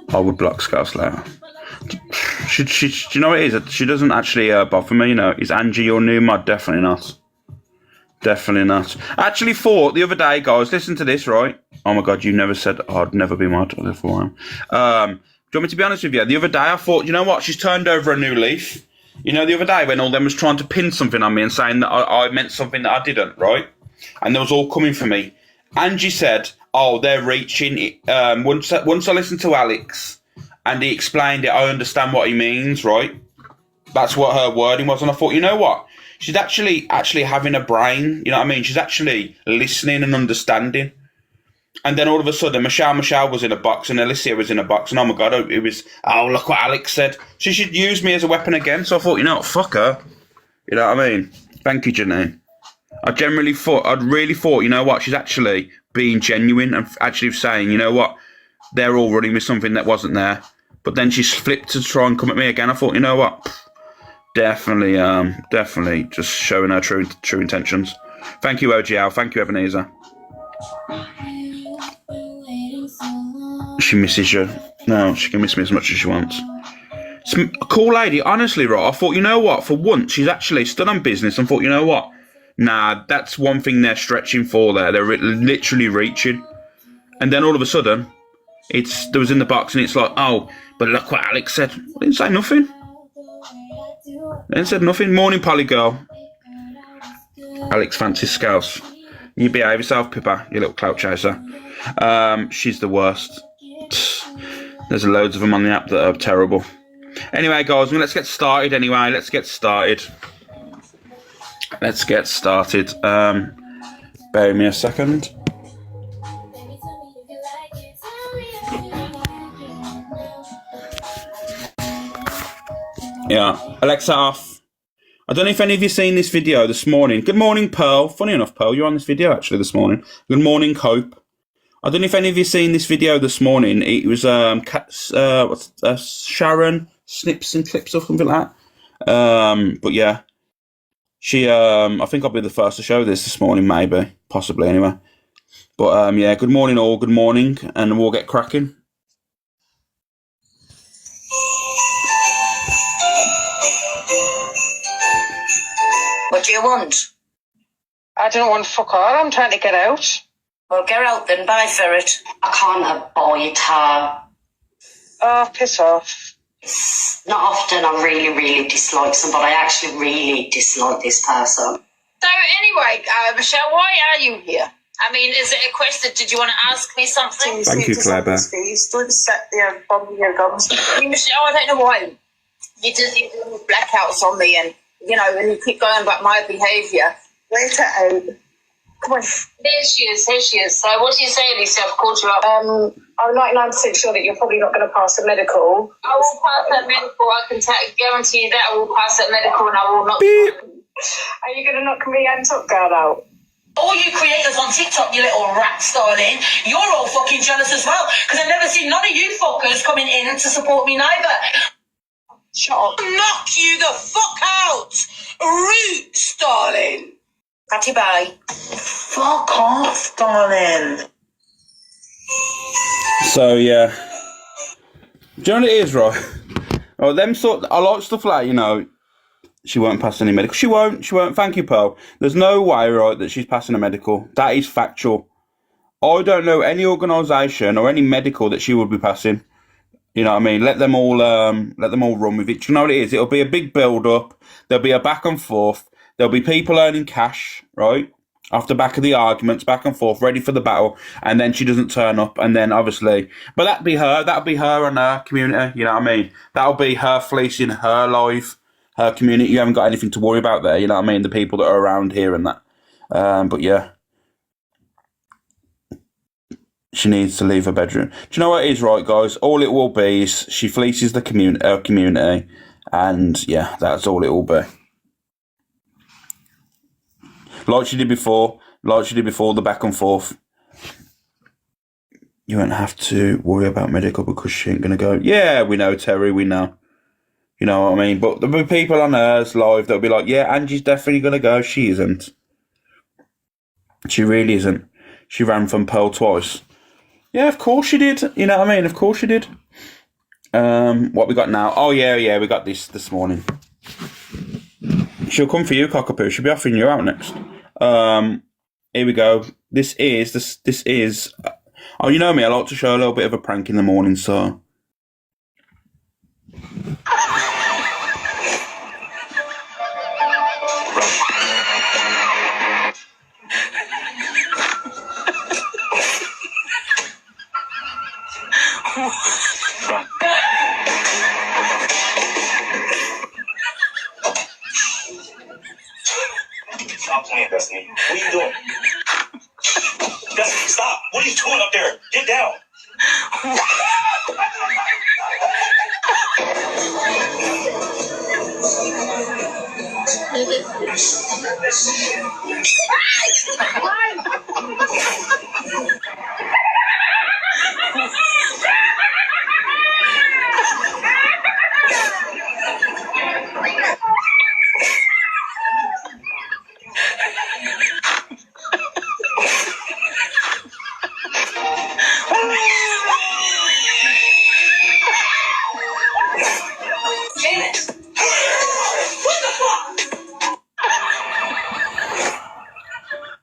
I would block Scouse Slayer. Do you know what it is? She doesn't actually bother me, you know. Is Angie your new mod? Definitely not. Definitely not. I actually thought the other day, guys, listen to this, right? Oh my God, you never said I'd never be mod. Do you want me to be honest with you? The other day I thought, you know what? She's turned over a new leaf. You know, the other day when all them was trying to pin something on me and saying that I meant something that I didn't, right? And they was all coming for me. Angie said, oh, they're reaching. Once I listened to Alex and he explained it, I understand what he means, right? That's what her wording was. And I thought, you know what? She's actually having a brain. You know what I mean? She's actually listening and understanding. And then all of a sudden, Michelle was in a box and Alicia was in a box. And oh my God, it was, oh, look what Alex said. She should use me as a weapon again. So I thought, you know what, fuck her. You know what I mean? Thank you, Janine. I'd really thought, you know what, she's actually being genuine and actually saying, you know what, they're all running with something that wasn't there. But then she's flipped to try and come at me again. I thought, you know what, definitely just showing her true intentions. Thank you, OGL. Thank you, Ebenezer. She misses you. No, she can miss me as much as she wants. It's a cool lady, honestly, right? I thought, you know what, for once, she's actually stood on business and thought, you know what, nah, that's one thing they're stretching for there. They're literally reaching. And then all of a sudden, there was in the box and it's like, oh, but look what Alex said. I didn't say nothing. I didn't say nothing. Morning, Polly girl. Alex fancies Scouse. You behave yourself, Pippa, you little clout chaser. She's the worst. There's loads of them on the app that are terrible. Anyway, guys, let's get started anyway. Let's get started. Bear with me a second. Yeah, Alexa off. I don't know if any of you seen this video this morning. Good morning, Pearl. Funny enough, Pearl, you're on this video actually this morning. Good morning, Cope. I don't know if any of you seen this video this morning. It was Sharon Snips and Clips or something like that. But yeah, she I think I'll be the first to show this morning, maybe, possibly anyway. But yeah, good morning all, good morning, and we'll get cracking. What do you want? I don't want fuck all. I'm trying to get out. Well, get out then. Buy for it. I can't avoid her. Oh, piss off. It's not often I really dislike somebody. I actually really dislike this person. So anyway, Michelle, why are you here? I mean, is it a question? Did you want to ask me something? Thank you, Clever. You stood set there bombing your gums. Michelle, I don't know why. You just do blackouts on me and, you know, and you keep going about my behaviour. Let her out. Come on. Here she is. So what do you say, Alicia? I've called you up. I'm 99% sure that you're probably not going to pass a medical. I will pass that medical. I can guarantee you that I will pass that medical and I will not... Are you going to knock me and Top Girl out? All you creators on TikTok, you little rats, darling, you're all fucking jealous as well. Because I've never seen none of you fuckers coming in to support me neither. Shut up. Knock you the fuck out! Roots, darling. Patty bye. Fuck off, darling. So yeah, do you know what it is, right? Oh, I like stuff like, you know, she won't pass any medical. She won't. Thank you, Pearl. There's no way, right, that she's passing a medical. That is factual. I don't know any organisation or any medical that she would be passing. You know what I mean? Let them all run with it. Do you know what it is? It'll be a big build up. There'll be a back and forth. There'll be people earning cash, right? Off the back of the arguments, back and forth, ready for the battle, and then she doesn't turn up, and then obviously, but that'll be her and her community, you know what I mean? That'll be her fleecing her life, her community. You haven't got anything to worry about there, you know what I mean? The people that are around here and that. But yeah. She needs to leave her bedroom. Do you know what it is, right, guys? All it will be is she fleeces the her community, and yeah, that's all it will be. Like she did before, the back and forth. You won't have to worry about medical because she ain't going to go. Yeah, we know, Terry, we know. You know what I mean? But there'll be people on hers live that'll be like, yeah, Angie's definitely going to go. She isn't. She really isn't. She ran from Pearl twice. Yeah, of course she did. You know what I mean? Of course she did. What we got now? Oh yeah, we got this morning. She'll come for you, Cockapoo. She'll be offering you out next. Here we go. This is. Oh, you know me. I like to show a little bit of a prank in the morning, so. Stop playing, Destiny. What are you doing? Destiny, stop. What are you doing up there? Get down.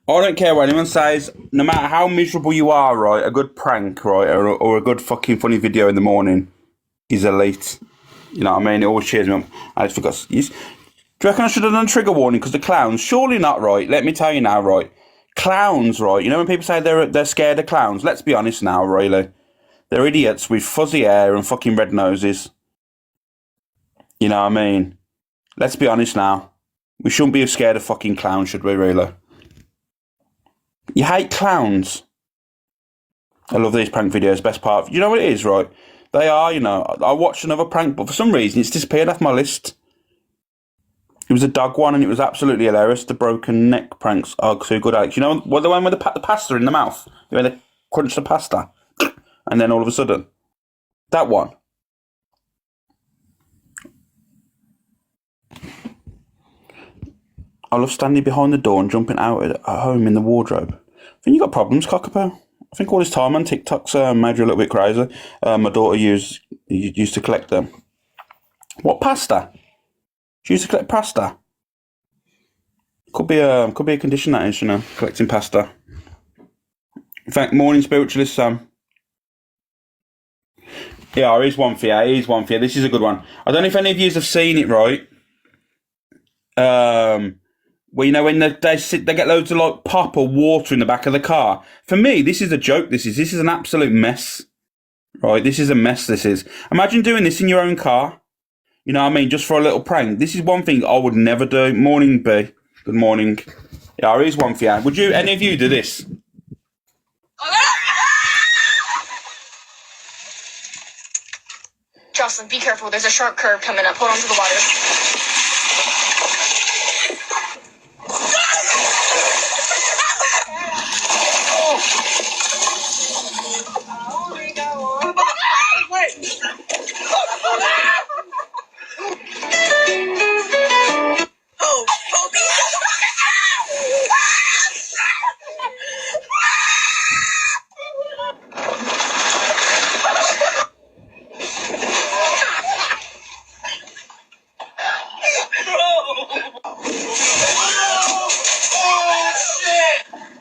I don't care what anyone says. No matter how miserable you are, right? A good prank, right, or a good fucking funny video in the morning is elite. You know what I mean? It always cheers me up. I just forgot. Do you reckon I should have done a trigger warning because the clowns? Surely not, right? Let me tell you now, right? Clowns, right? You know when people say they're scared of clowns? Let's be honest now, really. They're idiots with fuzzy hair and fucking red noses. You know what I mean? Let's be honest now. We shouldn't be scared of fucking clowns, should we, really? You hate clowns. I love these prank videos. Best part. You know what it is, right? They are, you know. I watched another prank, but for some reason it's disappeared off my list. It was a dog one, and it was absolutely hilarious. The broken neck pranks are so good, Alex. You know what, the one with the pasta in the mouth? You know, they crunch the pasta, and then all of a sudden, that one. I love standing behind the door and jumping out at home in the wardrobe. I think you got problems, Cockapoo. I think all this time on TikTok's made you a little bit crazy. My daughter used to collect them. What pasta? She used to collect pasta. Could be a condition that is, you know, collecting pasta. In fact, morning spiritualist Sam. Yeah, here's one for you. Here's one for you. This is a good one. I don't know if any of you have seen it, right? Well, you know, when they get loads of like pop or water in the back of the car. For me, this is a joke. This is an absolute mess, right? This is a mess. This is. Imagine doing this in your own car. You know what I mean? Just for a little prank. This is one thing I would never do. Morning, B. Good morning. Yeah, here's one for you. Would you? Any of you do this? Jocelyn, be careful. There's a sharp curve coming up. Hold on to the water.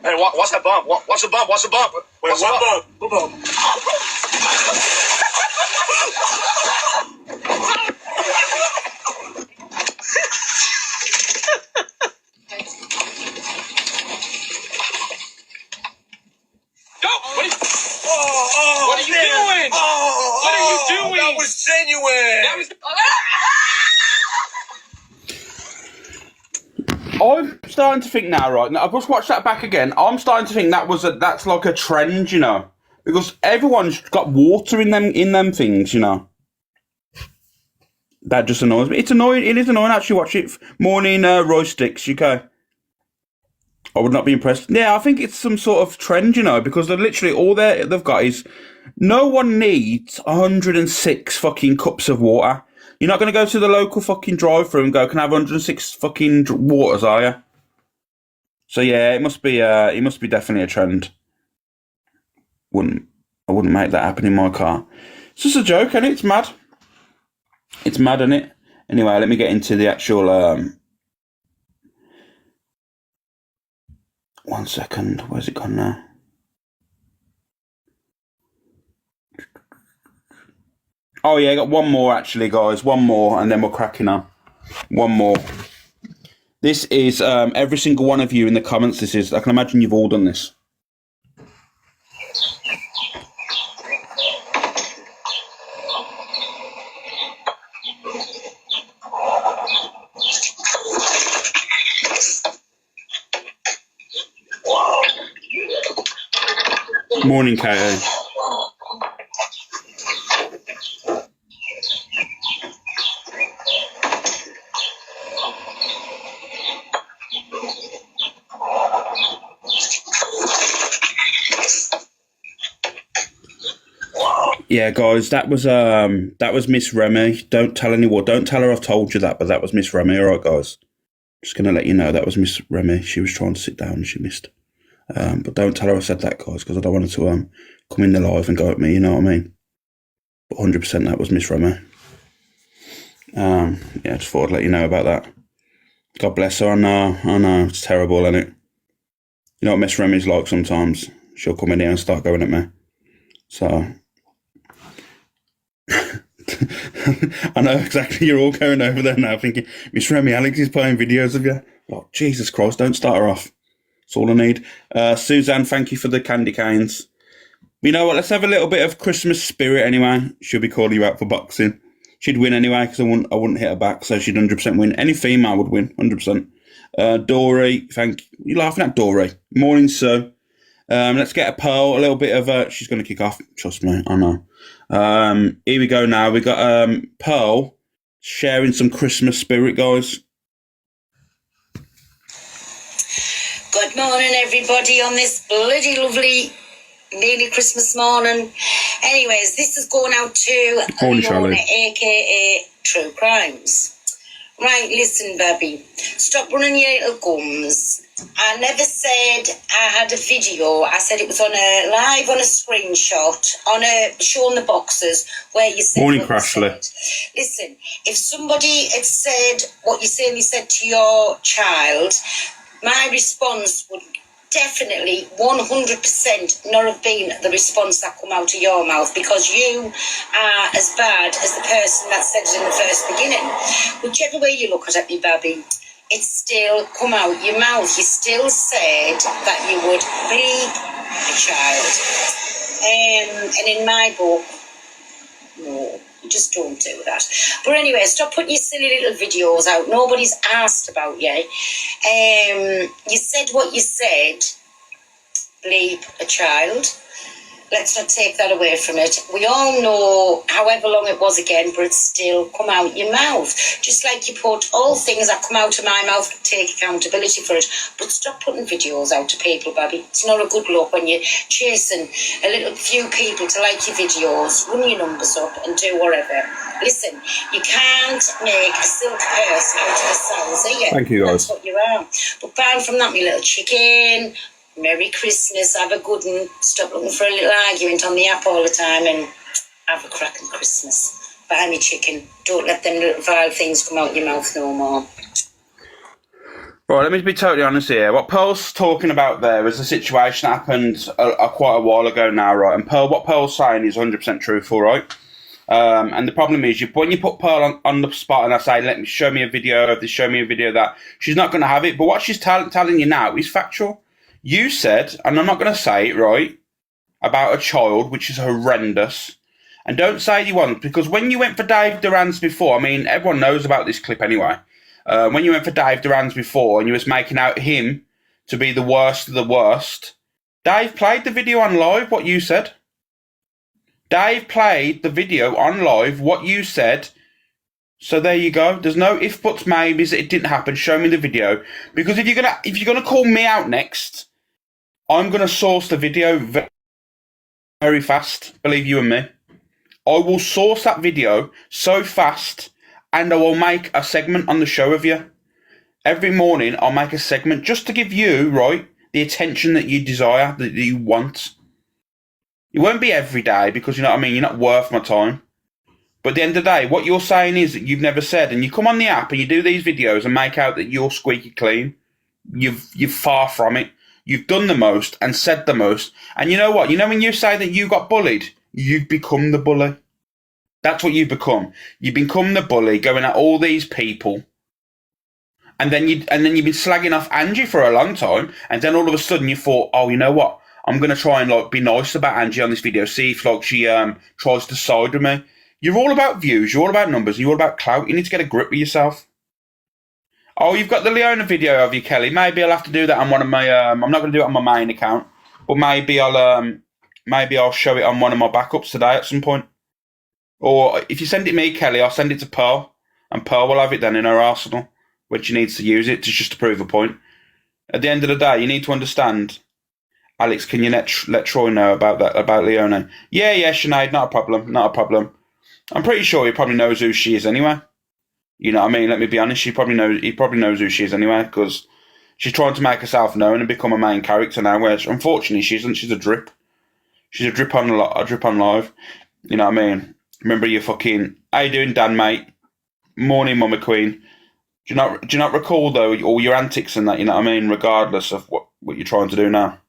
Hey, watch that bump. Watch the bump. Watch the bump. Wait, what bump? What bump? What are you doing? What are you doing? That was genuine. That was. I'm starting to think now, right? Now, I've just watched that back again. I'm starting to think that's like a trend, you know, because everyone's got water in them things, you know. That just annoys me. It's annoying. It is annoying. Actually, watch it. Morning, Roy Sticks, UK. I would not be impressed. Yeah, I think it's some sort of trend, you know, because they're literally all they've got is no one needs 106 fucking cups of water. You're not going to go to the local fucking drive-thru and go, can I have 106 fucking waters, are you? So yeah, it must be definitely a trend. I wouldn't make that happen in my car. It's just a joke, isn't it? It's mad. It's mad, isn't it? Anyway, let me get into the actual... 1 second. Where's it gone now? Oh, yeah, I got one more, actually, guys. One more, and then we're cracking on. One more. This is every single one of you in the comments. This is... I can imagine you've all done this. Morning, Kato. Yeah, guys, that was Miss Remy. Don't tell anyone. Don't tell her I've told you that, but that was Miss Remy. All right, guys. Just gonna let you know that was Miss Remy. She was trying to sit down and she missed. But don't tell her I said that, guys, because I don't want her to come in the live and go at me. You know what I mean? But 100% that was Miss Remy. Yeah, just thought I'd let you know about that. God bless her. I know, it's terrible, isn't it? You know what Miss Remy's like sometimes? She'll come in here and start going at me. So, I know exactly, you're all going over there now thinking, Miss Remy, Alex is playing videos of you. Oh, Jesus Christ, don't start her off. That's all I need. Suzanne, thank you for the candy canes. You know what, let's have a little bit of Christmas spirit anyway. She'll be calling you out for boxing. She'd win anyway, because I wouldn't hit her back, so she'd 100% win. Any female would win, 100%. Dory, thank you. You're laughing at Dory. Morning, Sue. Let's get a Pearl, a little bit of... she's going to kick off, trust me, I know. Here we go now. We got Pearl sharing some Christmas spirit, guys. Good morning, everybody, on this bloody lovely, nearly Christmas morning. Anyways, this is going out to Leona, a.k.a. True Crimes. Right, listen, baby. Stop running your little gums. I never said I had a video. I said it was on a live, on a screenshot, showing the boxes where you said... Morning, Crashly. Listen, if somebody had said what you said to your child, my response would definitely 100% not have been the response that come out of your mouth, because you are as bad as the person that said it in the first beginning. Whichever way you look at it, baby, it still come out your mouth. You still said that you would bleep a child. And in my book, no, you just don't do that. But anyway, stop putting your silly little videos out. Nobody's asked about you. You said what you said. Bleep a child. Let's not take that away from it. We all know however long it was again, but it's still come out your mouth. Just like you put all things that come out of my mouth, take accountability for it. But stop putting videos out to people, baby. It's not a good look when you're chasing a little few people to like your videos, run your numbers up and do whatever. Listen, you can't make a silk purse out of a sow's ear. Thank you, guys. That's what you are. But ban from that, me little chicken. Merry Christmas, have a good one. Stop looking for a little argument on the app all the time and have a cracking Christmas. Buy me chicken. Don't let them little vile things come out your mouth no more. Right, let me be totally honest here. What Pearl's talking about there is a situation that happened quite a while ago now, right? And Pearl, what Pearl's saying is 100% truthful, right? And the problem is, when you put Pearl on the spot and I say, show me a video of this, show me a video of that, she's not going to have it. But what she's telling you now is factual. You said, and I'm not going to say it, right, about a child, which is horrendous. And don't say you want, because when you went for Dave Duran's before, I mean, everyone knows about this clip anyway. When you went for Dave Duran's before and you was making out him to be the worst of the worst, Dave played the video on live, what you said. Dave played the video on live, what you said. So there you go. There's no if, buts, maybes. It didn't happen. Show me the video. Because if you're gonna call me out next, I'm gonna source the video very, very fast. Believe you and me. I will source that video so fast, and I will make a segment on the show of you. Every morning, I'll make a segment just to give you, right, the attention that you desire, that you want. It won't be every day because, you know what I mean, you're not worth my time. But at the end of the day, what you're saying is that you've never said, and you come on the app and you do these videos and make out that you're squeaky clean. You're far from it. You've done the most and said the most. And you know what? You know when you say that you got bullied, you've become the bully. That's what you've become. You become the bully, going at all these people. And then you've been slagging off Angie for a long time, and then all of a sudden you thought, oh, you know what? I'm gonna try and like be nice about Angie on this video, see if like she tries to side with me. You're all about views, you're all about numbers, you're all about clout. You need to get a grip with yourself. Oh, you've got the Leona video of you, Kelly. Maybe I'll have to do that on one of my. I'm not going to do it on my main account, but maybe I'll show it on one of my backups today at some point. Or if you send it me, Kelly, I'll send it to Pearl, and Pearl will have it then in her arsenal when she needs to use it just to prove a point. At the end of the day, you need to understand. Alex, can you let Troy know about that, about Leona? Yeah, Sinead, not a problem. I'm pretty sure he probably knows who she is anyway. You know what I mean? Let me be honest. He probably knows who she is anyway, because she's trying to make herself known and become a main character now. Where unfortunately she isn't. She's a drip. She's a drip on live. You know what I mean? Remember your fucking. How you doing, Dan, mate? Morning, Mama Queen. Do you not recall though all your antics and that? You know what I mean? Regardless of what you're trying to do now.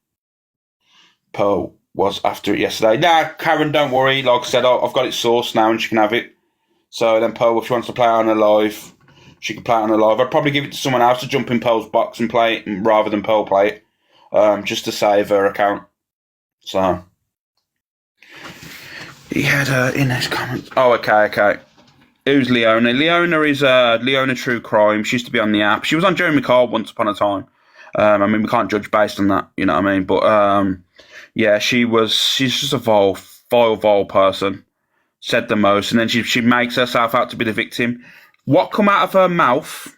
Pearl was after it yesterday. Nah, Karen, don't worry. Like I said, I've got it sourced now, and she can have it. So then Pearl, if she wants to play it on her live, she can play it on her live. I'd probably give it to someone else to jump in Pearl's box and play it rather than Pearl play it, just to save her account. So he had in his comments. Oh, okay. Who's Leona? Leona is Leona True Crime. She used to be on the app. She was on Jeremy Kyle once upon a time. I mean, we can't judge based on that, you know what I mean? But yeah, she's just a vile person. Said the most, and then she makes herself out to be the victim. What come out of her mouth?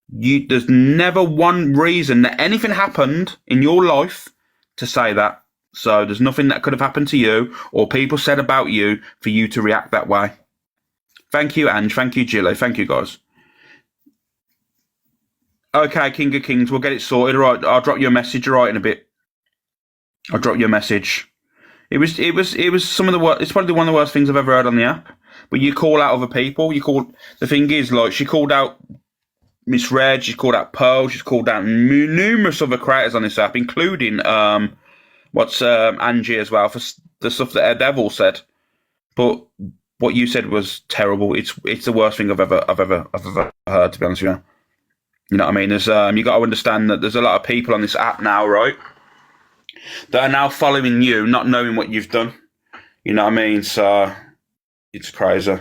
There's never one reason that anything happened in your life to say that. So there's nothing that could have happened to you or people said about you for you to react that way. Thank you, Ange. Thank you, Gillo. Thank you, guys. Okay, King of Kings, we'll get it sorted. All right, I'll drop you a message right in a bit. I'll drop you a message. It was some of the worst. It's probably one of the worst things I've ever heard on the app. But you call out other people. The thing is, like, she called out Miss Red. She's called out Pearl. She's called out numerous other creators on this app, including Angie as well for the stuff that they've all said. But what you said was terrible. It's the worst thing I've ever heard, to be honest with you. You know what I mean? There's you got to understand that there's a lot of people on this app now, right? That are now following you, not knowing what you've done. You know what I mean? So it's crazy.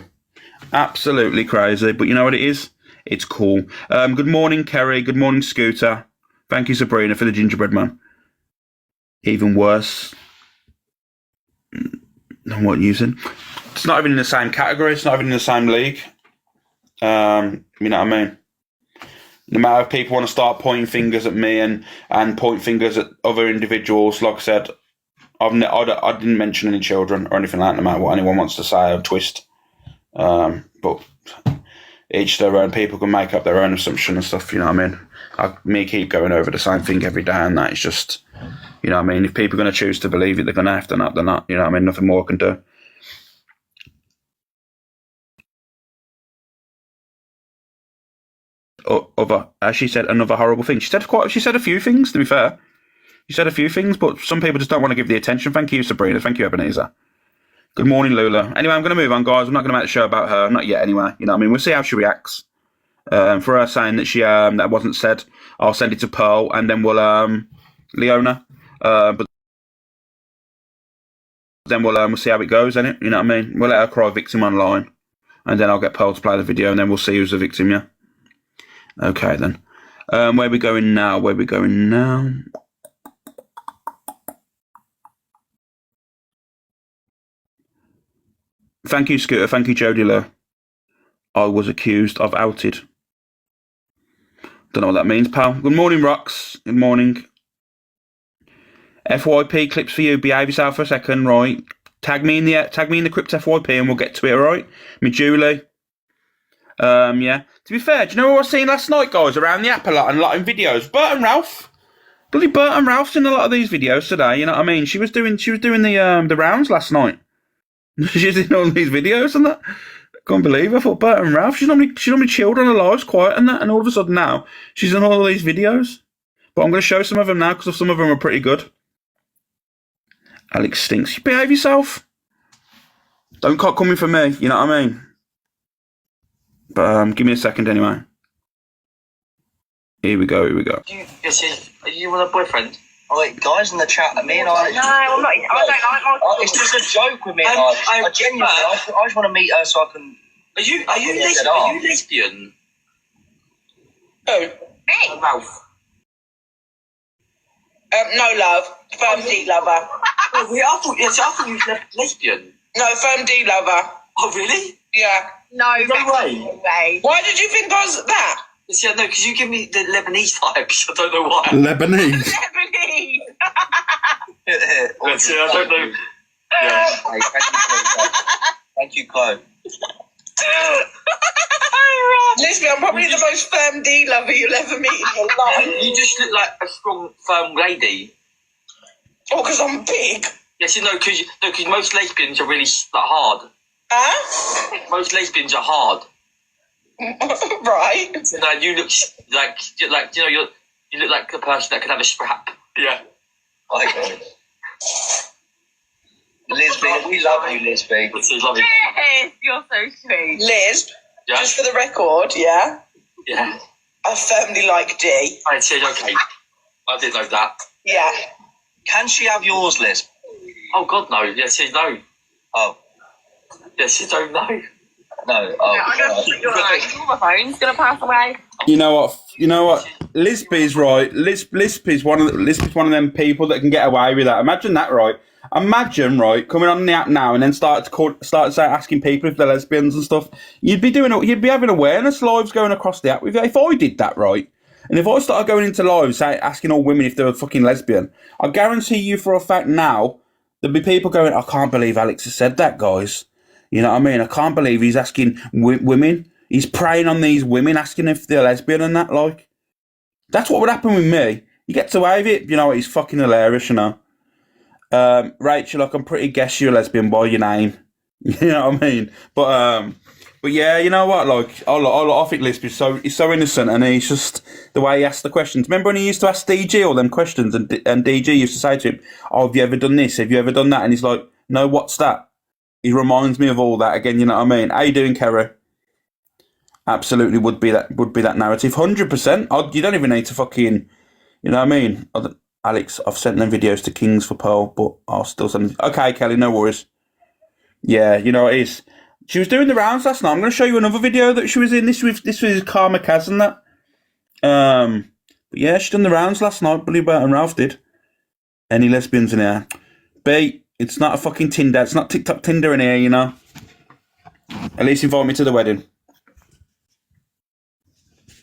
Absolutely crazy. But you know what it is? It's cool. Good morning, Kerry. Good morning, Scooter. Thank you, Sabrina, for the gingerbread man. Even worse than what you're using. It's not even in the same category. It's not even in the same league. You know what I mean? No matter if people want to start pointing fingers at me and point fingers at other individuals, like I said, I didn't mention any children or anything like that, no matter what anyone wants to say or twist. But each their own. People can make up their own assumption and stuff, you know what I mean? Me keep going over the same thing every day, and that is just, you know what I mean? If people are going to choose to believe it, they're going to have to. They're not, you know what I mean? Nothing more I can do. As she said, another horrible thing. She said a few things, to be fair. She said a few things, but some people just don't want to give the attention. Thank you, Sabrina. Thank you, Ebenezer. Good morning, Lula. Anyway, I'm going to move on, guys. I'm not going to make a show about her. Not yet, anyway. You know what I mean? We'll see how she reacts. For her saying that she that wasn't said, I'll send it to Pearl, and then we'll Leona. But then we'll see how it goes, innit? You know what I mean? We'll let her cry victim online, and then I'll get Pearl to play the video, and then we'll see who's the victim, yeah? Okay, then. Where are we going now? Thank you, Scooter. Thank you, Jodie Lowe. I was accused of outed. Don't know what that means, pal. Good morning, Rox. Good morning. FYP clips for you. Behave yourself for a second, right? Tag me in the crypt FYP, and we'll get to it, all right? Me, Julie. Yeah. To be fair, do you know what I was seeing last night, guys, around the app a lot in videos? Bert and Ralph. Bloody Bert and Ralph's in a lot of these videos today, you know what I mean? She was doing the rounds last night. She's in all these videos and that. Can't believe I thought Bert and Ralph. She's normally chilled on her lives, quiet and that, and all of a sudden now she's in all of these videos. But I'm going to show some of them now because some of them are pretty good. Alex stinks. You behave yourself. Don't come coming for me. You know what I mean? But give me a second anyway. Here we go. Are you want a boyfriend? Oh, wait, guys in the chat, me and I. No, I'm not. I don't like my. It's just a joke with me and I genuinely, I just want to meet her so I can. Are you lesbian? Oh, Me? Ralph. no, love. Firm D lover. Oh, I thought you were lesbian. No, firm D lover. Oh, really? Yeah. No, No way. No way. Why did you think I was that? Yeah, no, because you give me the Lebanese vibes. I don't know why. Lebanese. Lebanese. I don't know. Yeah. Hey, thank you, Chloe. Listen, I'm probably the most firm D lover you'll ever meet in your life. You just look like a strong, firm lady. Oh, because I'm big. Yes, you know, because most lesbians are really hard. Huh? Most lesbians are hard. Right. So now you look like you look like a person that can have a scrap. Yeah. Okay. Lisby, we love you, Lisby. We love you. Yes, you're so sweet. Liz, Yeah. just for the record, yeah? Yeah. I firmly like D. I said okay. I did know that. Yeah. Can she have yours, Liz? Oh God, no. Yes, she no. Oh. Yes, she don't know. No. Oh. I'm going to put your my phone's going to pass away. You know what? Lisby's right. Lisby's one of them people that can get away with that. Imagine that, right? Imagine, right, coming on the app now and then start asking people if they're lesbians and stuff. You'd be having awareness lives going across the app with you. If I did that, right, and if I started going into lives asking all women if they were fucking lesbian, I guarantee you for a fact now there'd be people going, I can't believe Alex has said that, guys. You know what I mean? I can't believe he's asking women. He's preying on these women, asking if they're lesbian and that, like. That's what would happen with me. You get away with it, you know, he's fucking hilarious, you know. Rachel, I can pretty guess you're a lesbian by your name. You know what I mean? But yeah, you know what, like, I think Lisby's he's so innocent, and he's just, the way he asks the questions. Remember when he used to ask DG all them questions, and DG used to say to him, oh, have you ever done this? Have you ever done that? And he's like, no, what's that? He reminds me of all that again, you know what I mean? How you doing, Kerry? Absolutely would be that narrative. 100%. You don't even need to fucking, you know what I mean? Alex, I've sent them videos to Kings for Pearl, but I'll still send them. Okay, Kelly, no worries. Yeah, you know it is. She was doing the rounds last night. I'm going to show you another video that she was in. This was Karma Kaz and that. But yeah, she done the rounds last night. Billy Bert and Ralph did. Any lesbians in here? B, it's not a fucking Tinder. It's not TikTok Tinder in here, you know. At least invite me to the wedding.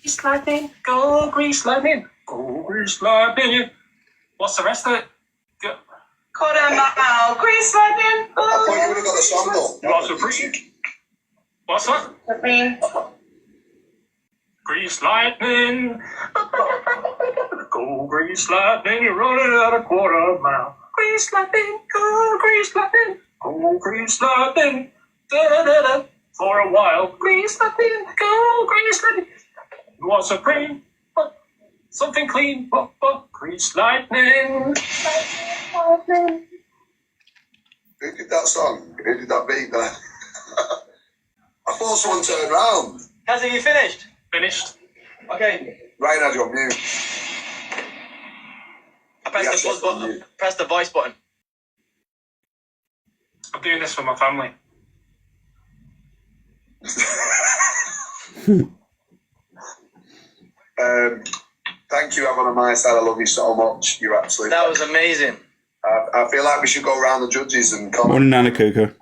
Grease lightning, go grease lightning, go grease lightning. What's the rest of it? Go. Cut him out, grease lightning. I thought you would have got a song though. You want Supreme? What's that? Supreme. Grease lightning, go grease lightning, you're running at a quarter mile. Grease lightning, go grease lightning, go grease lightning, da-da-da-da, for a while. Grease lightning, go grease lightning. You want Supreme? Something clean, grease lightning. Lightning. Who did that song? Who did that beat there? I thought someone turned round. Kaz, have you finished? Finished. Okay. Ryan had you on mute. I pressed the buzz button. Press the voice button. I'm doing this for my family. Thank you, Evan, on my side. I love you so much. You're absolutely. That was amazing. I feel like we should go around the judges and comment. Morning, Nana Kuka.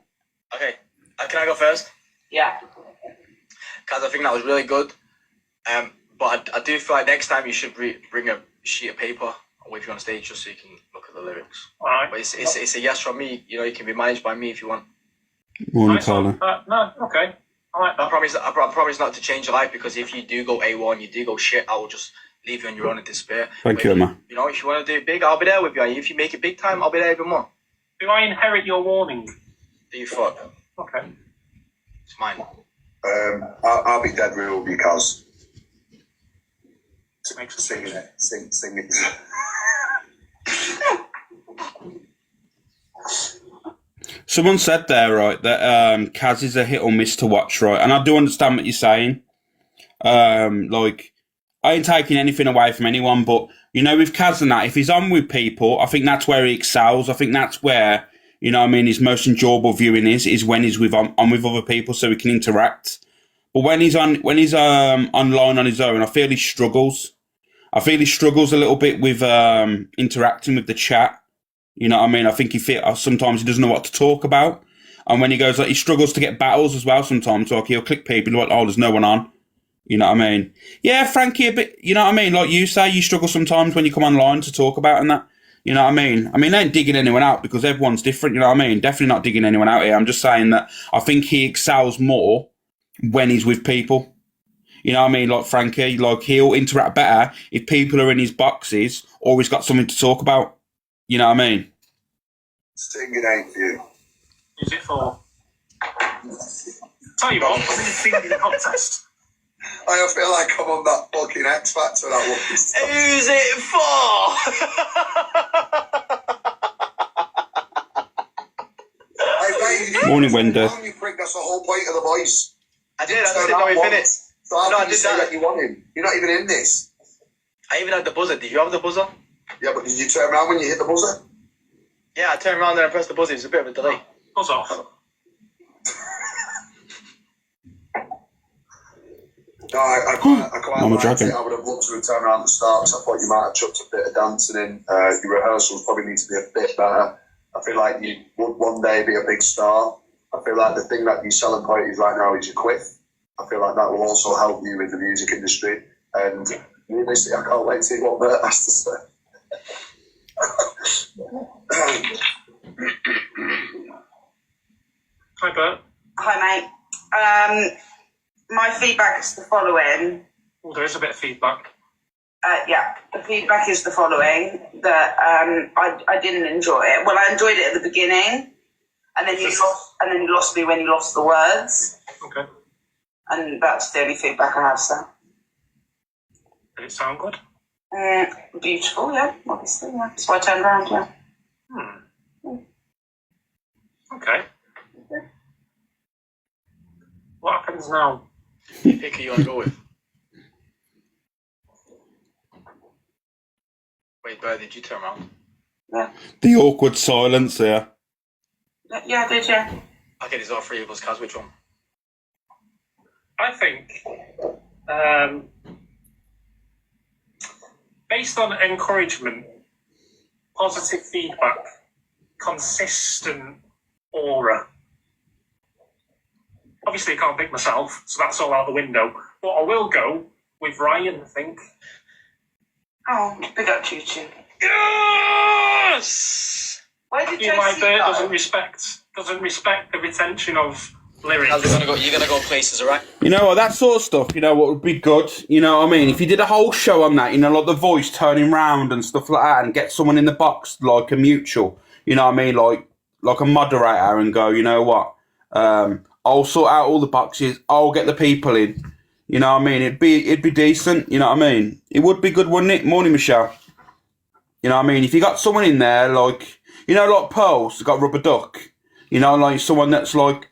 Okay. Can I go first? Yeah. Kaz, I think that was really good. But I do feel like next time you should bring a sheet of paper with you on stage just so you can look at the lyrics. All right. But it's a yes from me. You know, you can be managed by me if you want. Morning, Nice one. Carla. No, okay. I like I that. promise not to change your life, because if you do go A1, you do go shit, I will just leave you on your own in despair. Thank you, Emma. You know, if you want to do it big, I'll be there with you. And if you make it big time, I'll be there even more. Do I inherit your warning? Do you fuck? Okay. It's mine. I'll be dead real because Makes a singing it, singing. Someone said there, right, that Kaz is a hit or miss to watch, right? And I do understand what you're saying. Like, I ain't taking anything away from anyone, but, you know, with Kaz and that, if he's on with people, I think that's where he excels. I think that's where, you know what I mean, his most enjoyable viewing is when he's with on with other people so he can interact. But when he's online on his own, I feel he struggles. I feel he struggles a little bit with interacting with the chat. You know what I mean? I think sometimes he doesn't know what to talk about. And when he goes, like, he struggles to get battles as well sometimes. Like, he'll click people, like, oh, there's no one on. You know what I mean? Yeah, Frankie, a bit, you know what I mean? Like you say, you struggle sometimes when you come online to talk about and that. You know what I mean? I mean, I ain't digging anyone out because everyone's different, you know what I mean? Definitely not digging anyone out here. I'm just saying that I think he excels more when he's with people. You know what I mean? Like Frankie, like he'll interact better if people are in his boxes or he's got something to talk about. You know what I mean? Singing ain't for you. Is it for? Tell you what, was it a singing contest? I feel like I'm on that fucking X Factor. That one. Who's it for? Morning, Wendy. You prick, that's the whole point of the voice. I didn't know he finished. So how No, can I you did say that. that you want him? You're not even in this. I even had the buzzer. Did you have the buzzer? Yeah, but did you turn around when you hit the buzzer? Yeah, I turned around there and pressed the buzzer. It was a bit of a delay. Buzz off. No, I quite Mama liked dragon. it. I would have loved to have turned around at the start because I thought you might have chucked a bit of dancing in. Your rehearsals probably need to be a bit better. I feel like you would one day be a big star. I feel like the thing that you selling parties right now is your quiff. I feel like that will also help you in the music industry. And honestly, I can't wait to see what Bert has to say. Hi, Bert. Hi, mate. My feedback is the following. Oh, there is a bit of feedback. Yeah, the feedback is the following, that I didn't enjoy it. Well, I enjoyed it at the beginning, and then you lost me when you lost the words. Okay. And that's the only feedback I have, sir. Did it sound good? Beautiful, yeah, obviously, yeah. So I turned around, yeah. Okay. What happens now? Pick who you want to go with. Wait, Bert, did you turn around? Yeah. The awkward silence there. Yeah, I did, yeah. Okay, there's all three of us. Kaz, which one? I think, based on encouragement, positive feedback, consistent aura. Obviously, I can't pick myself, so that's all out the window. But I will go with Ryan, I think. Oh, big up to you two. Yes! Where did You like JC Bert go? doesn't respect the retention of lyrics. Kaz, you're gonna go places, alright? You know what, that sort of stuff, you know what would be good, you know what I mean? If you did a whole show on that, you know, like the voice turning round and stuff like that and get someone in the box, like a mutual, you know what I mean? Like a moderator and go, you know what? I'll sort out all the boxes, I'll get the people in. You know what I mean? It'd be decent, you know what I mean? It would be good, wouldn't it? Morning, Michelle. You know what I mean? If you got someone in there, like, you know, like Pearl's got Rubber Duck, you know, like someone that's like,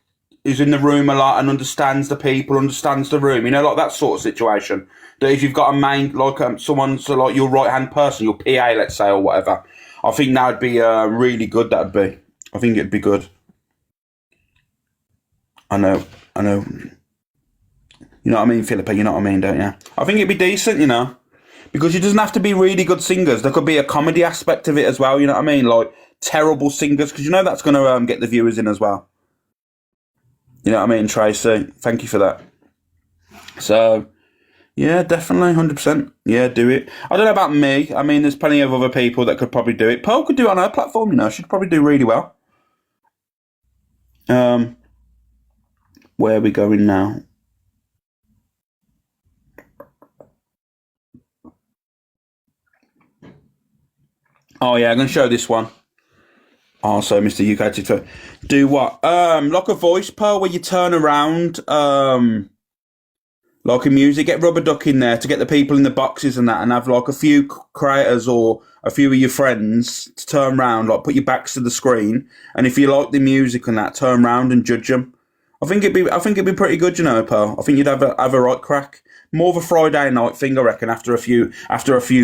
who's in the room a lot and understands the people, understands the room, you know, like that sort of situation. That if you've got a main, like someone, so like your right-hand person, your PA, let's say, or whatever, I think that would be really good, that'd be. I think it'd be good. I know. You know what I mean, Philippa? You know what I mean, don't you? I think it'd be decent, you know. Because it doesn't have to be really good singers. There could be a comedy aspect of it as well, you know what I mean? Like, terrible singers, because you know that's going to get the viewers in as well. You know what I mean, Tracy? Thank you for that. So, yeah, definitely, 100%. Yeah, do it. I don't know about me. I mean, there's plenty of other people that could probably do it. Pearl could do it on her platform, you know. She'd probably do really well. Where are we going now? Oh, yeah, I'm going to show this one. Also, Mr. UK TikTok. Do what? Like a voice pearl where you turn around, like a music, get Rubber Duck in there to get the people in the boxes and that, and have like a few creators or a few of your friends to turn around, like put your backs to the screen, and if you like the music and that, turn around and judge them. I think it'd be pretty good, you know, Pearl. I think you'd have a right crack. More of a Friday night thing, I reckon. After a few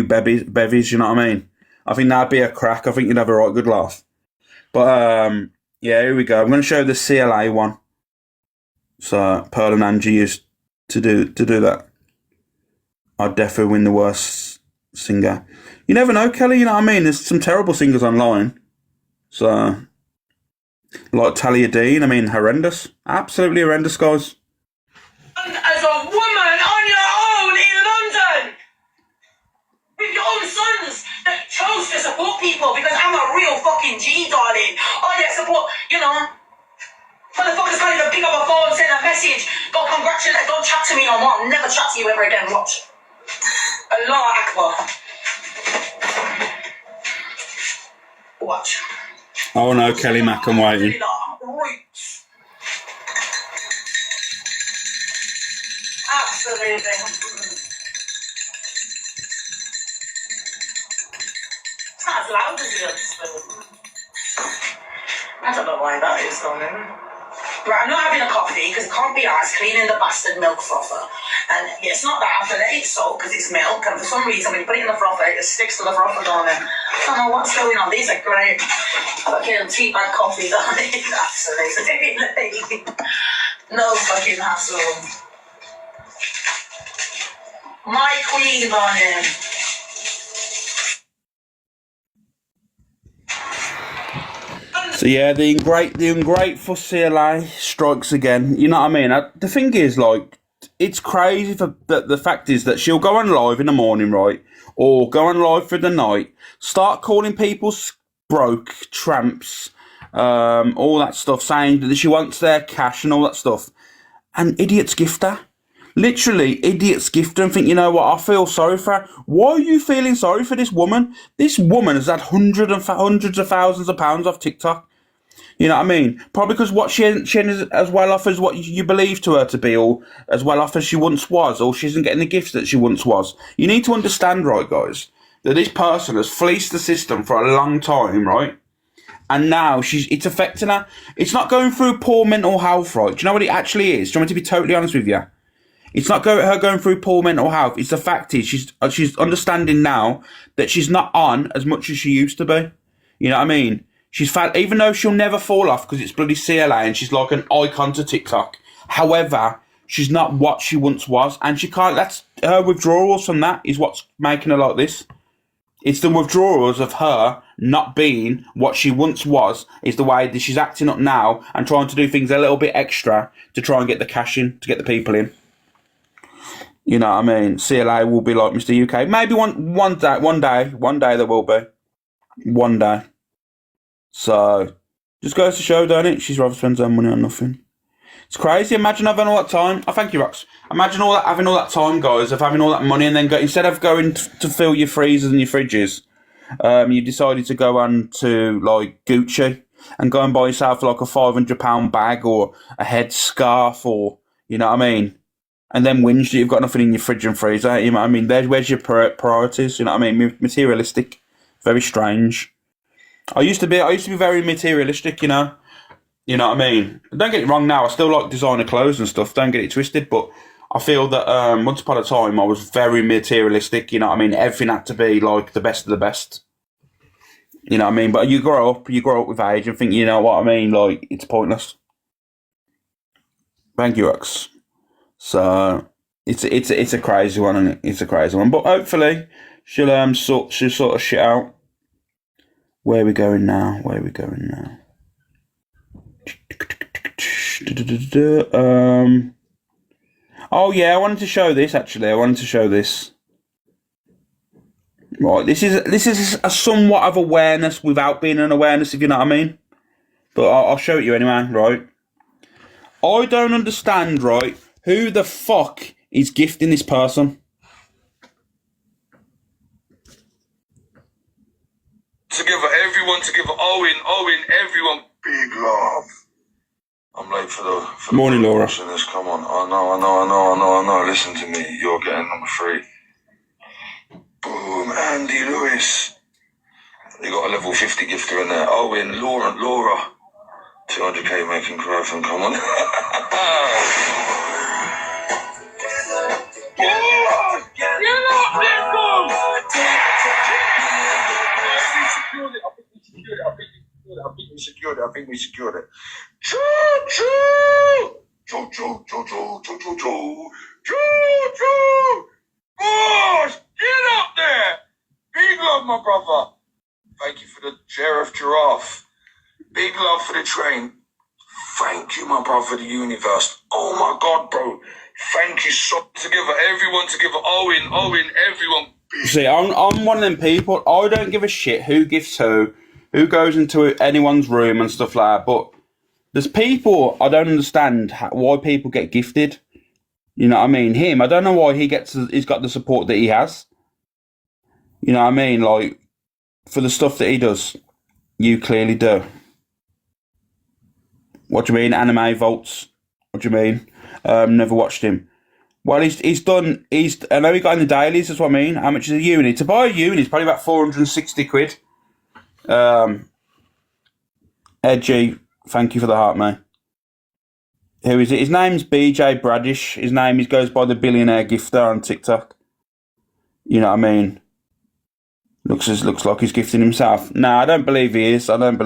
bevies, you know what I mean? I think that'd be a crack. I think you'd have a right good laugh. But yeah, here we go. I'm going to show the CLA one. So Pearl and Angie used to do that. I'd definitely win the worst singer. You never know, Kelly. You know what I mean? There's some terrible singers online. So like Talia Dean. I mean, horrendous. Absolutely horrendous, guys. As a woman on your own in London, with your own sons that chose to support people because I'm a real fucking G, darling. I get support, you know. Motherfuckers can't even pick up a phone, send a message, go congratulate, don't chat to me no more. I'll never chat to you ever again. Watch. Allah Akbar. Watch. Oh no, Kelly Mack, I'm waiting. Roots. Absolutely. It's not as loud as the others. I don't know why that is, darling. Right, I'm not having a coffee because it can't be arsed cleaning the bastard milk frother. And it's not that I have to let it soak because it's milk, and for some reason when you put it in the frother, it sticks to the frother, darling. I don't know what's going on. These are great fucking tea bag coffee, darling. Absolutely. No fucking hassle. My queen, darling. So yeah, the ungrateful CLA strikes again. You know what I mean? The thing is, like, it's crazy. The fact is that she'll go on live in the morning, right, or go on live for the night, start calling people broke, tramps, all that stuff, saying that she wants their cash and all that stuff, and idiots gift her. Literally, idiots gift her and think, you know what, I feel sorry for her. Why are you feeling sorry for this woman? This woman has had hundreds of thousands of pounds off TikTok. You know what I mean? Probably because what she ain't as well off as what you believe to her to be, or as well off as she once was, or she isn't getting the gifts that she once was. You need to understand, right, guys, that this person has fleeced the system for a long time, right? And now it's affecting her. It's not going through poor mental health, right? Do you know what it actually is? Do you want me to be totally honest with you? It's not her going through poor mental health. It's the fact is she's understanding now that she's not on as much as she used to be. You know what I mean? Even though she'll never fall off because it's bloody CLA and she's like an icon to TikTok. However, she's not what she once was, and she can't. That's her withdrawals from that is what's making her like this. It's the withdrawals of her not being what she once was, is the way that she's acting up now and trying to do things a little bit extra to try and get the cash in, to get the people in. You know what I mean? CLA will be like Mr. UK. Maybe one day there will be. One day. So, just goes to show, don't it? She's rather spends her money on nothing. It's crazy. Imagine having all that time. Oh, thank you, Rox. Imagine having all that time, guys, of having all that money, and then instead of going to fill your freezers and your fridges, you decided to go on to like Gucci and go and buy yourself like a £500 bag or a headscarf, or you know what I mean. And then whinge that you've got nothing in your fridge and freezer. You know what I mean? Where's your priorities? You know what I mean? Materialistic. Very strange. I used to be very materialistic, you know. You know what I mean? Don't get it wrong now. I still like designer clothes and stuff. Don't get it twisted. But I feel that once upon a time I was very materialistic. You know what I mean? Everything had to be like the best of the best. You know what I mean? But you grow up with age and think, you know what I mean? Like, it's pointless. Thank you, X. So it's a crazy one, and it's a crazy one. But hopefully she'll sort of shit out. Where are we going now? Oh yeah, I wanted to show this actually. Right, this is a somewhat of awareness without being an awareness, if you know what I mean. But I'll show it you anyway, right? I don't understand, right? Who the fuck is gifting this person? Together every everyone to give Owen, everyone big love. I'm late for the Morning, Laura. This. Come on. I know. Listen to me. You're getting number 3. Boom, Andy Lewis. You got a level 50 gifter in there. Owen, Laura. 200k making growth and come on. I think we secured it. Choo choo! Choo choo choo choo choo choo choo! Choo choo! Boss, get up there! Big love, my brother. Thank you for the sheriff giraffe. Big love for the train. Thank you, my brother, the universe. Oh my God, bro. Thank you so together, everyone together. Owen, everyone. See, I'm one of them people. I don't give a shit who gifts who goes into anyone's room and stuff like that. But there's people I don't understand why people get gifted. You know what I mean? Him, I don't know why he's got the support that he has. You know what I mean? Like, for the stuff that he does, you clearly do. What do you mean? Anime vaults? What do you mean? Never watched him. Well, he's done. I know he got in the dailies. That's what I mean. How much is a uni? To buy a uni is probably about 460 quid. Edgy, thank you for the heart, mate. Who is it? His name's BJ Bradish. He goes by the Billionaire Gifter on TikTok. You know what I mean? Looks like he's gifting himself. Nah, I don't believe he is. I'm going to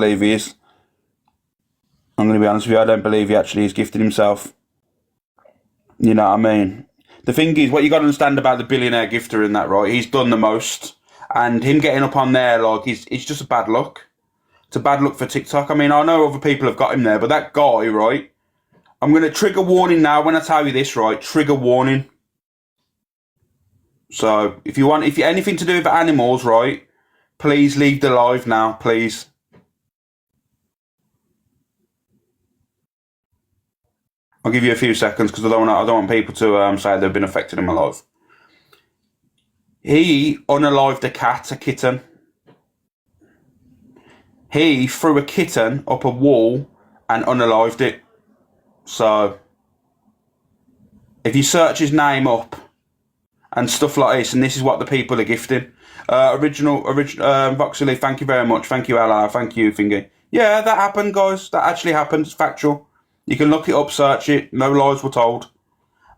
be honest with you. I don't believe he actually is gifting himself. You know what I mean? The thing is, what you got to understand about the Billionaire Gifter in that, right? He's done the most. And him getting up on there, like, it's just a bad look. It's a bad look for TikTok. I mean, I know other people have got him there, but that guy, right? I'm going to trigger warning now when I tell you this, right? Trigger warning. So, if you anything to do with animals, right? Please leave the live now, please. I'll give you a few seconds because I don't want people to say they've been affected in my life. He unalived a kitten. He threw a kitten up a wall and unalived it. So, if you search his name up and stuff like this, and this is what the people are gifting. Original, Voxley, thank you very much. Thank you, Ella. Thank you, Fingy. Yeah, that happened, guys. That actually happened. It's factual. You can look it up, search it. No lies were told.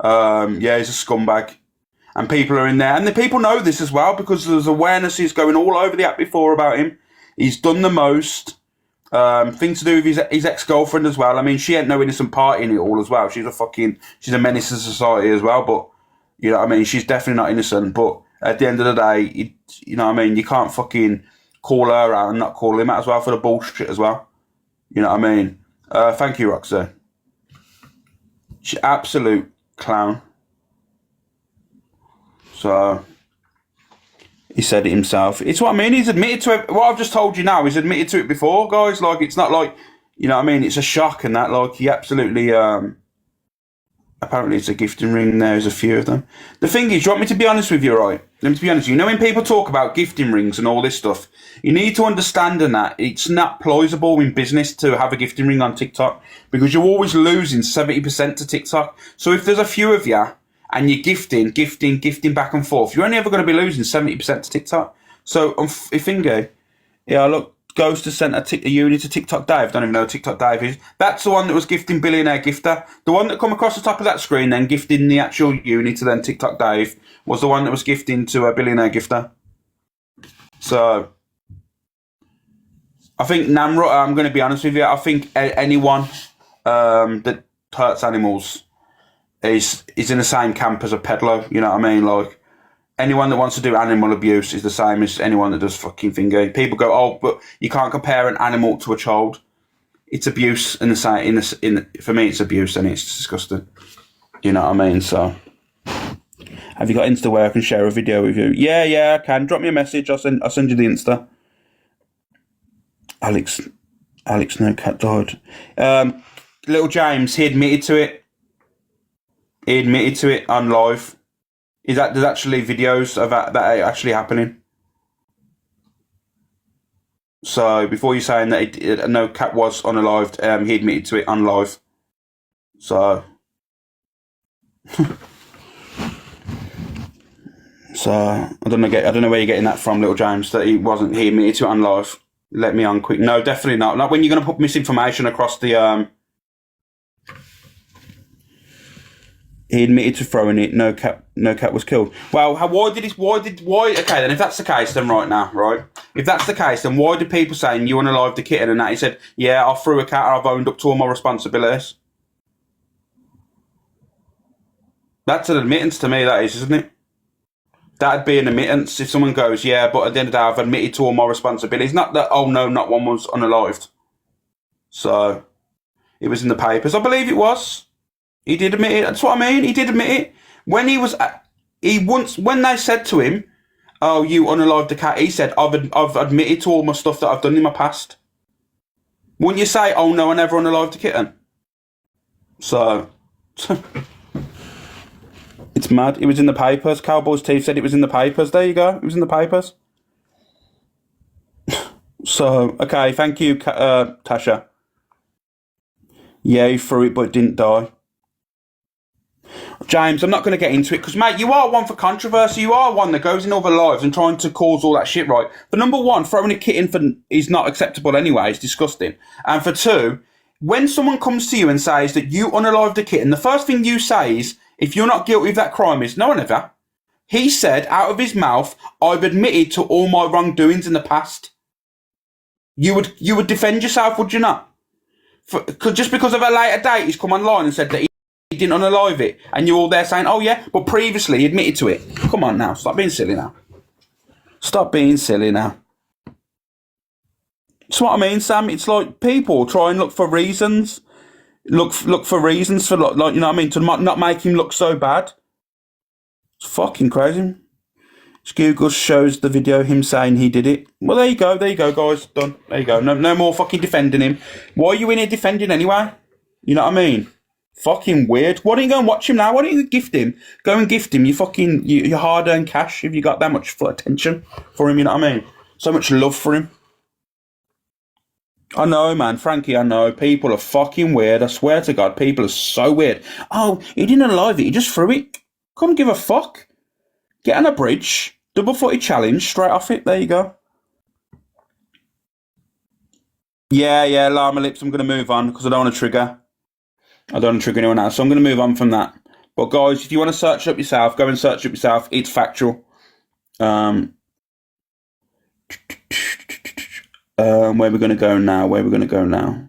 Yeah, he's a scumbag. And people are in there. And the people know this as well because there's awarenesses going all over the app before about him. He's done the most. Thing to do with his ex-girlfriend as well. I mean, she ain't no innocent part in it all as well. She's a menace to society as well. But, you know what I mean? She's definitely not innocent. But at the end of the day, you know what I mean? You can't fucking call her out and not call him out as well for the bullshit as well. You know what I mean? Thank you, Roxanne. She's absolute clown. So, he said it himself. It's what I mean. He's admitted to it. What I've just told you now, he's admitted to it before, guys. Like, it's not like, you know what I mean? It's a shock and that. Like, he absolutely, apparently it's a gifting ring. There's a few of them. The thing is, you want me to be honest with you, right? Let me be honest with you. You know, when people talk about gifting rings and all this stuff, you need to understand in that it's not plausible in business to have a gifting ring on TikTok because you're always losing 70% to TikTok. So if there's a few of you, and you're gifting back and forth, you're only ever going to be losing 70% to TikTok. So, Fingo, yeah, look, goes to send a uni to TikTok Dave. Don't even know who TikTok Dave is. That's the one that was gifting Billionaire Gifter. The one that come across the top of that screen, then gifting the actual uni to then TikTok Dave, was the one that was gifting to a Billionaire Gifter. So, I think Namra, I'm going to be honest with you, I think anyone that hurts animals is in the same camp as a peddler, you know what I mean? Like, anyone that wants to do animal abuse is the same as anyone that does fucking finger. People go, oh, but you can't compare an animal to a child. It's abuse in the same. For me, it's abuse, and it's disgusting. You know what I mean? So, have you got Insta where I can share a video with you? Yeah, I can. Drop me a message. I'll send you the Insta. Alex, no cat died. Little James, he admitted to it. He admitted to it on live. There's actually videos of that actually happening. So before you're saying that no cat was unalived, he admitted to it on live. So, I don't know where you're getting that from, little James. That he admitted to it on live. Let me on quick. No, definitely not. Not when you're going to put misinformation across the. He admitted to throwing it. No cat was killed. Well, why? Okay, then if that's the case, then right. If that's the case, then why do people saying you unalived the kitten and that he said, yeah, I threw a cat and I've owned up to all my responsibilities? That's an admittance to me, that is, isn't it? That'd be an admittance if someone goes, yeah, but at the end of the day, I've admitted to all my responsibilities. Not that, oh no, not one was unalived. So, it was in the papers. I believe it was. He did admit it. That's what I mean. He did admit it. When when they said to him, oh, you unalived the cat, he said, I've admitted to all my stuff that I've done in my past. Wouldn't you say, oh no, I never unalived the kitten? So, it's mad. It was in the papers. Cowboys Teeth said it was in the papers. There you go. It was in the papers. So, okay, thank you, Tasha. Yeah, he threw it, but it didn't die. James, I'm not going to get into it because, mate, you are one for controversy. You are one that goes in other lives and trying to cause all that shit, right? For number one, throwing a kitten is not acceptable anyway. It's disgusting. And for two, when someone comes to you and says that you unalived a kitten, the first thing you say is, if you're not guilty of that crime, is, no, I never. He said out of his mouth, I've admitted to all my wrongdoings in the past. You would defend yourself, would you not? Just because of a later date, he's come online and said that he didn't unalive it, and you're all there saying, oh yeah, but previously he admitted to it. Come on now, stop being silly now. Stop being silly now. That's what I mean, Sam. It's like people try and look for reasons. Look for reasons for, like, you know what I mean, to not make him look so bad. It's fucking crazy. Google shows the video him saying he did it. Well, there you go, guys. Done. There you go. No more fucking defending him. Why are you in here defending anyway? You know what I mean? Fucking weird. Why don't you go and watch him now? Why don't you gift him? Go and gift him your hard-earned cash if you got that much attention for him, you know what I mean? So much love for him. I know, man. Frankie, I know. People are fucking weird. I swear to God, people are so weird. Oh, he didn't unalive it. He just threw it. Couldn't give a fuck. Get on a bridge. Double-footed challenge. Straight off it. There you go. Yeah, Llama Lips. I'm going to move on because I don't want to trigger. I don't want to trigger anyone else, so I'm going to move on from that. But guys, if you want to search it up yourself, go and search it up yourself. It's factual. Where are we going to go now?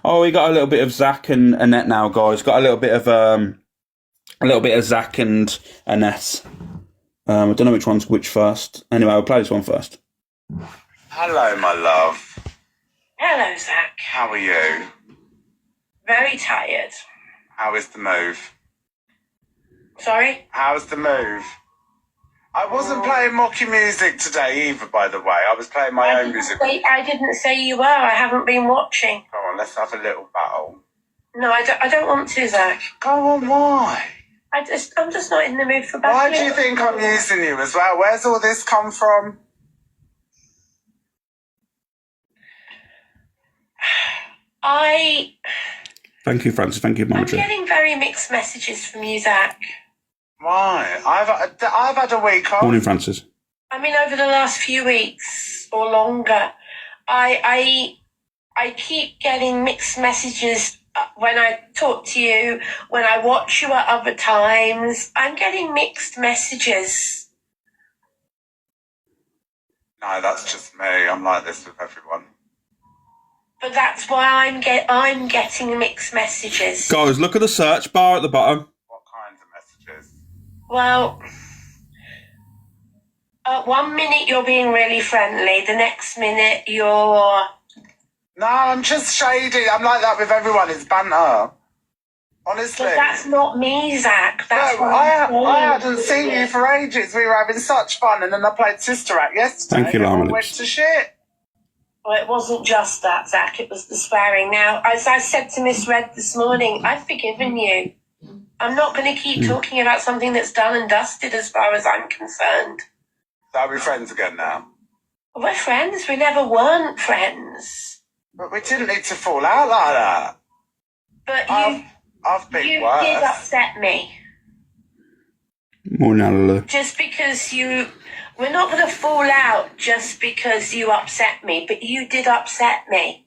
Oh, we got a little bit of Zach and Annette now, guys. Got a little bit of Zach and Annette. I don't know which one's which first. Anyway, I'll play this one first. Hello, my love. Hello, Zach. How are you? Very tired. How is the move? Sorry? How's the move? I wasn't playing mocky music today either, by the way. I was playing my own music. I didn't say you were. I haven't been watching. Come on, let's have a little battle. No, I don't want to, Zach. Go on, why? I'm just not in the mood for battling. Why do you think I'm using you as well? Where's all this come from? Thank you, Francis. Thank you, Mama. I'm getting very mixed messages from you, Zach. Why? I've had a week off. Morning, Francis. I mean, over the last few weeks or longer, I keep getting mixed messages when I talk to you, when I watch you at other times. I'm getting mixed messages. No, that's just me. I'm like this with everyone. But that's why I'm getting mixed messages. Guys, look at the search bar at the bottom. What kinds of messages? Well, 1 minute you're being really friendly, the next minute you're... No, I'm just shady. I'm like that with everyone. It's banter. Honestly. But that's not me, Zach. That's no, I hadn't seen you for ages. We were having such fun, and then I played Sister Act yesterday. Thank you, Llama Lips. Went to shit. Well, it wasn't just that, Zach. It was the swearing. Now, as I said to Miss Red this morning, I've forgiven you. I'm not going to keep talking about something that's done and dusted as far as I'm concerned. So are we friends again now? We're friends. We never weren't friends. But we didn't need to fall out like that. But I've been you worse. did upset me. More than Just because we're not going to fall out just because you upset me, but you did upset me.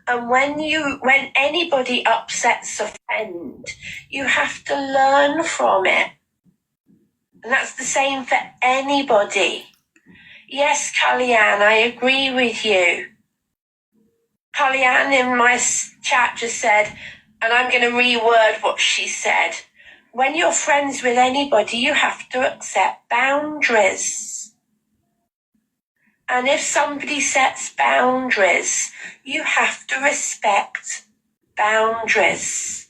And when anybody upsets a friend, you have to learn from it. And that's the same for anybody. Yes, Kellyanne, I agree with you. Kellyanne in my chat just said, and I'm going to reword what she said. When you're friends with anybody, you have to accept boundaries. And if somebody sets boundaries, you have to respect boundaries.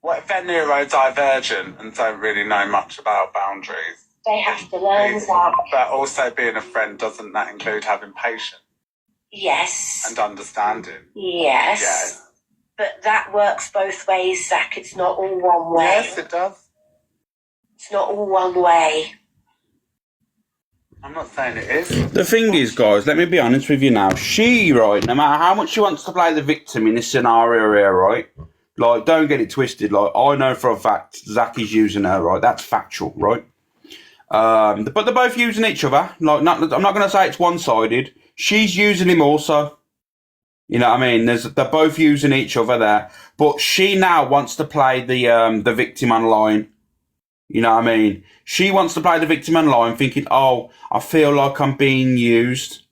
What if they're neurodivergent and don't really know much about boundaries? They have to learn that. But also being a friend, doesn't that include having patience? Yes. And understanding? Yes. Yes. But that works both ways, Zach. It's not all one way. Yes, it does. It's not all one way. I'm not saying it is. The thing is, guys, let me be honest with you now. She, right, no matter how much she wants to play the victim in this scenario here, right? Like, don't get it twisted. Like, I know for a fact Zach is using her, right? That's factual, right? But they're both using each other. Like, I'm not going to say it's one-sided. She's using him also. You know what I mean? They're both using each other there. But she now wants to play the victim online. You know what I mean? She wants to play the victim online thinking, oh, I feel like I'm being used.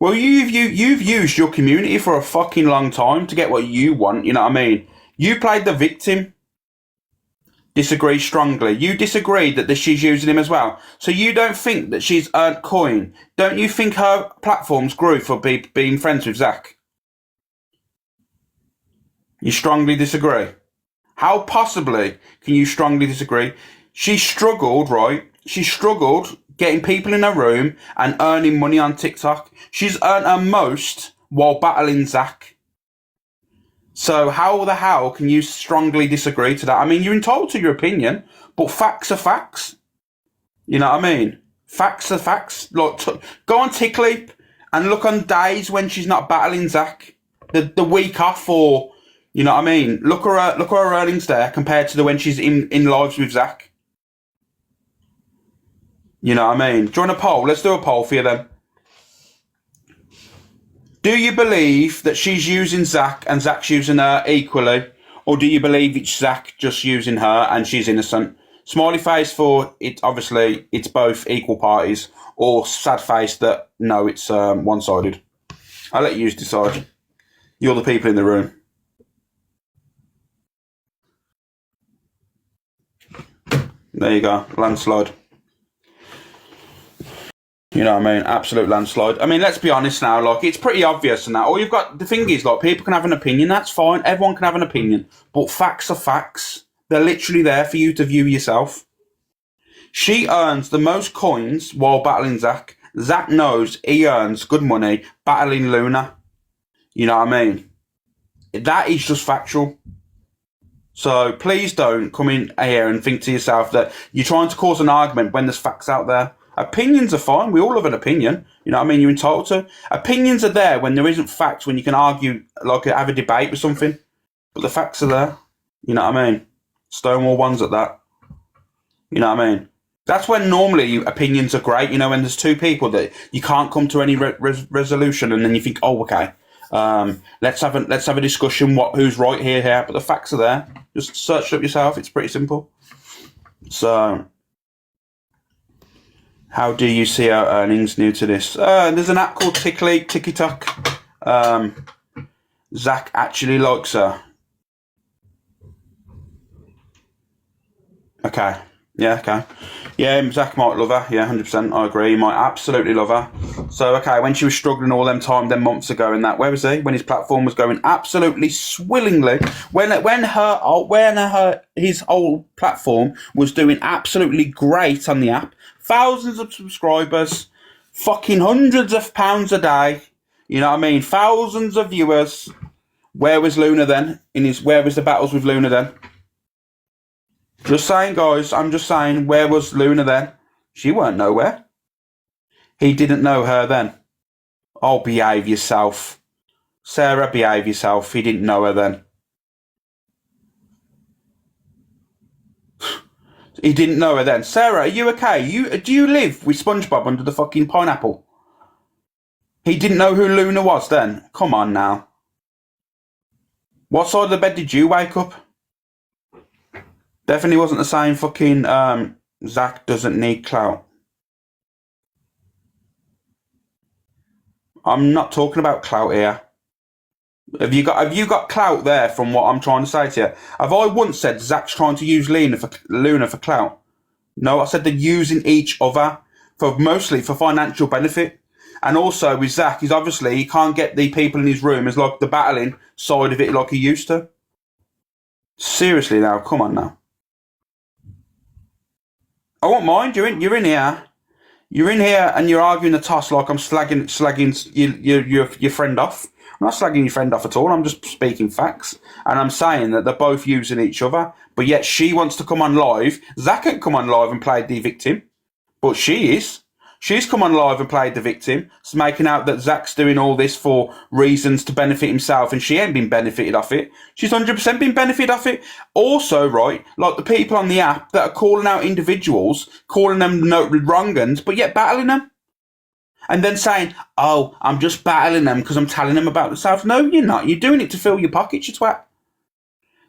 Well, you've used your community for a fucking long time to get what you want. You know what I mean? You played the victim. Disagree strongly. You disagreed that she's using him as well. So you don't think that she's earned coin. Don't you think her platforms grew for being friends with Zach? You strongly disagree. How possibly can you strongly disagree? She struggled, right? She struggled getting people in her room and earning money on TikTok. She's earned her most while battling Zach. So how the hell can you strongly disagree to that? I mean, you're entitled to your opinion, but facts are facts. You know what I mean? Facts are facts. Like, go on TikLeap and look on days when she's not battling Zach. The week off, or you know what I mean? Look at her earnings there compared to when she's in lives with Zach. You know what I mean? Do you want a poll? Let's do a poll for you then. Do you believe that she's using Zach and Zach's using her equally? Or do you believe it's Zach just using her and she's innocent? Smiley face for it, obviously, it's both equal parties. Or sad face that, no, it's one-sided. I'll let you decide. You're the people in the room. There you go. Landslide. You know what I mean? Absolute landslide. I mean, let's be honest now. Like, it's pretty obvious and that. All you've got... The thing is, like, people can have an opinion. That's fine. Everyone can have an opinion. But facts are facts. They're literally there for you to view yourself. She earns the most coins while battling Zach. Zach knows he earns good money battling Luna. You know what I mean? That is just factual. So please don't come in here and think to yourself that you're trying to cause an argument when there's facts out there. Opinions are fine. We all have an opinion. You know what I mean? You're entitled to. Opinions are there when there isn't facts, when you can argue, like have a debate with something. But the facts are there. You know what I mean? Stonewall ones at that. You know what I mean? That's when normally opinions are great. You know, when there's two people that you can't come to any resolution, and then you think, oh, okay, let's have a discussion. Who's right here? But the facts are there. Just search it up yourself. It's pretty simple. So, how do you see our earnings new to this? There's an app called TikTok. Zach actually likes her. Okay. Yeah, okay. Yeah, Zach might love her. Yeah, 100%. I agree. He might absolutely love her. So, okay, when she was struggling all them months ago in that, where was he? When his platform was going absolutely swillingly. When his whole platform was doing absolutely great on the app. Thousands of subscribers. Fucking hundreds of pounds a day. You know what I mean? Thousands of viewers. Where was Luna then? Where was the battles with Luna then? Just saying, guys. I'm just saying, where was Luna then? She weren't nowhere. He didn't know her then. Oh, behave yourself. Sarah, behave yourself. He didn't know her then. He didn't know her then. Sarah, are you okay? Do you live with SpongeBob under the fucking pineapple? He didn't know who Luna was then. Come on now. What side of the bed did you wake up? Definitely wasn't the same fucking Zach doesn't need clout. I'm not talking about clout here. Have you got clout there from what I'm trying to say to you? Have I once said Zach's trying to use Luna for clout? No, I said they're using each other mostly for financial benefit. And also with Zach, he's obviously, he can't get the people in his room as like the battling side of it like he used to. Seriously now, come on now. I won't mind, you're in here. You're in here and you're arguing the toss like I'm slagging your friend off. I'm not slagging your friend off at all. I'm just speaking facts. And I'm saying that they're both using each other. But yet she wants to come on live. Zach ain't come on live and played the victim. But she is. She's come on live and played the victim, making out that Zach's doing all this for reasons to benefit himself, and she ain't been benefited off it. She's 100% been benefited off it. Also, right, like the people on the app that are calling out individuals, calling them wrong uns, but yet battling them. And then saying, oh, I'm just battling them because I'm telling them about themselves. No, you're not. You're doing it to fill your pockets, you twat.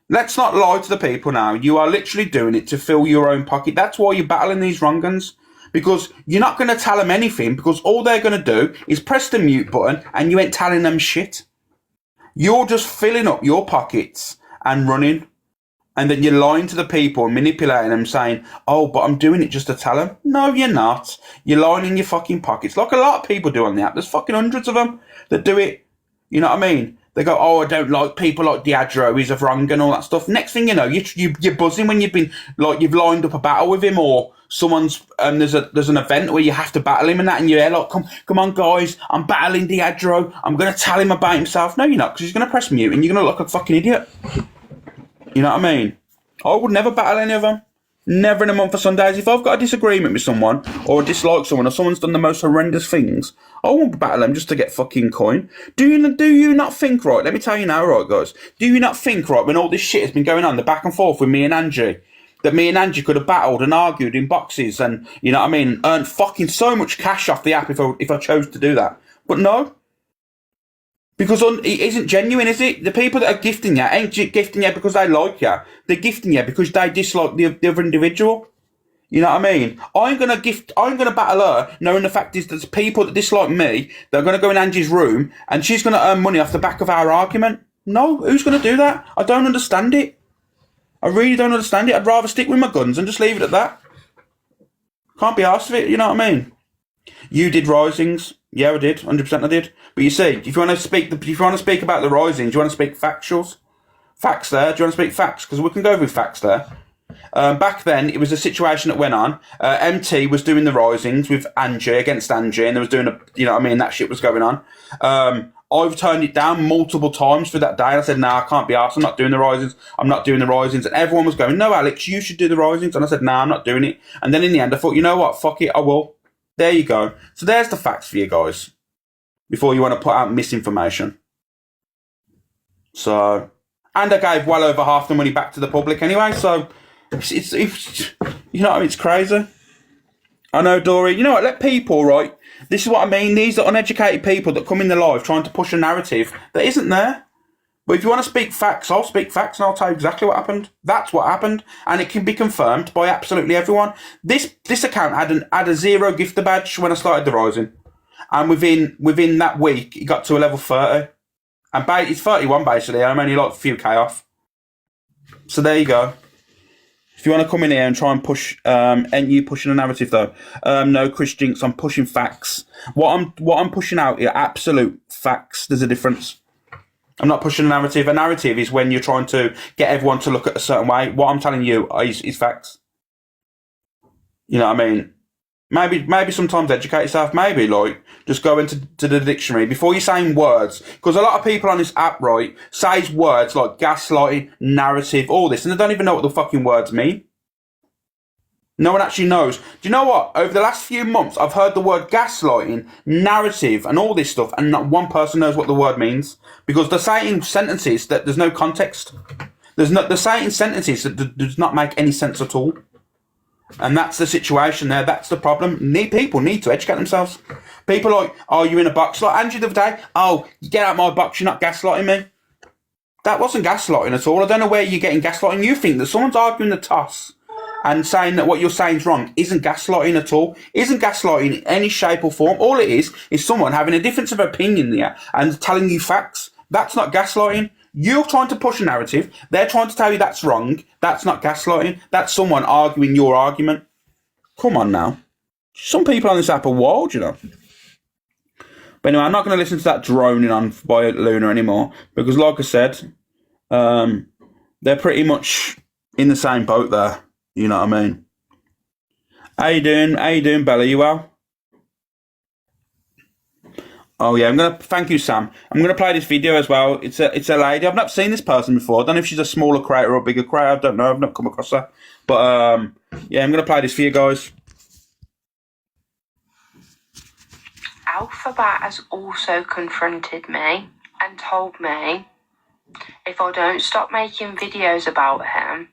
Let's not lie to the people now. You are literally doing it to fill your own pocket. That's why you're battling these wrong uns. Because you're not going to tell them anything, because all they're going to do is press the mute button and you ain't telling them shit. You're just filling up your pockets and running. And then you're lying to the people and manipulating them, saying, oh, but I'm doing it just to tell them. No, you're not. You're lying in your fucking pockets. Like a lot of people do on the app. There's fucking hundreds of them that do it. You know what I mean? They go, oh, I don't like people like Diageo, he's a wrong and all that stuff. Next thing you know, you're buzzing when you've lined up a battle with him, or someone's there's an event where you have to battle him and that, and you're like, come on guys, I'm battling Diageo, I'm gonna tell him about himself. No, you're not, because he's gonna press mute and you're gonna look like a fucking idiot. You know what I mean? I would never battle any of them. Never in a month for Sundays. If I've got a disagreement with someone, or dislike someone, or someone's done the most horrendous things, I won't battle them just to get fucking coin. Do you not think, right, let me tell you now, right, guys, do you not think, right, when all this shit has been going on, the back and forth with me and Angie, that me and Angie could have battled and argued in boxes and, you know what I mean, earned fucking so much cash off the app if I chose to do that? But no. Because it isn't genuine, is it? The people that are gifting you ain't gifting you because they like you. They're gifting you because they dislike the other individual. You know what I mean? I'm gonna battle her, knowing the fact is there's people that dislike me that are gonna go in Angie's room and she's gonna earn money off the back of our argument. No, who's gonna do that? I don't understand it. I really don't understand it. I'd rather stick with my guns and just leave it at that. Can't be arsed of it, you know what I mean? You did Risings. Yeah, I did. 100% I did. But you see, if you want to speak about the Risings, you want to speak factuals? Facts there. Do you want to speak facts? Because we can go with facts there. Back then, it was a situation that went on. MT was doing the Risings with Angie, against Angie, and they was doing you know what I mean, that shit was going on. I've turned it down multiple times for that day. I said, nah, I can't be arsed. I'm not doing the Risings. I'm not doing the Risings. And everyone was going, no, Alex, you should do the Risings. And I said, nah, I'm not doing it. And then in the end, I thought, you know what? Fuck it, I will. There you go. So there's the facts for you guys. Before you want to put out misinformation. So, and I gave well over half the money back to the public anyway. So, it's you know what I mean? It's crazy. I know, Dory. You know what? Let people, right? This is what I mean. These are uneducated people that come in the live trying to push a narrative that isn't there. But if you want to speak facts, I'll speak facts and I'll tell you exactly what happened. That's what happened, and it can be confirmed by absolutely everyone. This account had a 0 gifter badge when I started the Rising, and within that week it got to a level 30, and it's 31 basically. I'm only like a few K off. So there you go. If you want to come in here and try and push, ain't you pushing a narrative though? No, Chris Jinx, I'm pushing facts. What I'm pushing out are absolute facts. There's a difference. I'm not pushing a narrative. A narrative is when you're trying to get everyone to look at a certain way. What I'm telling you is facts. You know what I mean? Maybe sometimes educate yourself. Maybe like just go into the dictionary before you're saying words, because a lot of people on this app, right, says words like gaslighting, narrative, all this, and they don't even know what the fucking words mean. No one actually knows. Do you know what? Over the last few months, I've heard the word gaslighting, narrative, and all this stuff, and not one person knows what the word means. Because they're saying sentences that there's no context. They're saying sentences that does not make any sense at all. And that's the situation there. That's the problem. People need to educate themselves. People like, oh, you're in a box. Like Angie the other day, oh, you get out of my box, you're not gaslighting me. That wasn't gaslighting at all. I don't know where you're getting gaslighting. You think that someone's arguing the toss and saying that what you're saying is wrong isn't gaslighting at all. Isn't gaslighting in any shape or form. All it is someone having a difference of opinion there and telling you facts. That's not gaslighting. You're trying to push a narrative. They're trying to tell you that's wrong. That's not gaslighting. That's someone arguing your argument. Come on now. Some people on this app are wild, you know. But anyway, I'm not going to listen to that droning on by Luna anymore. Because like I said, they're pretty much in the same boat there. You know what I mean? How you doing? How you doing, Bella? You well? Oh yeah, I'm gonna thank you, Sam. I'm gonna play this video as well. It's a lady. I've not seen this person before. I don't know if she's a smaller creator or a bigger creator. I don't know. I've not come across her. But yeah, I'm gonna play this for you guys. Alphabat has also confronted me and told me if I don't stop making videos about him,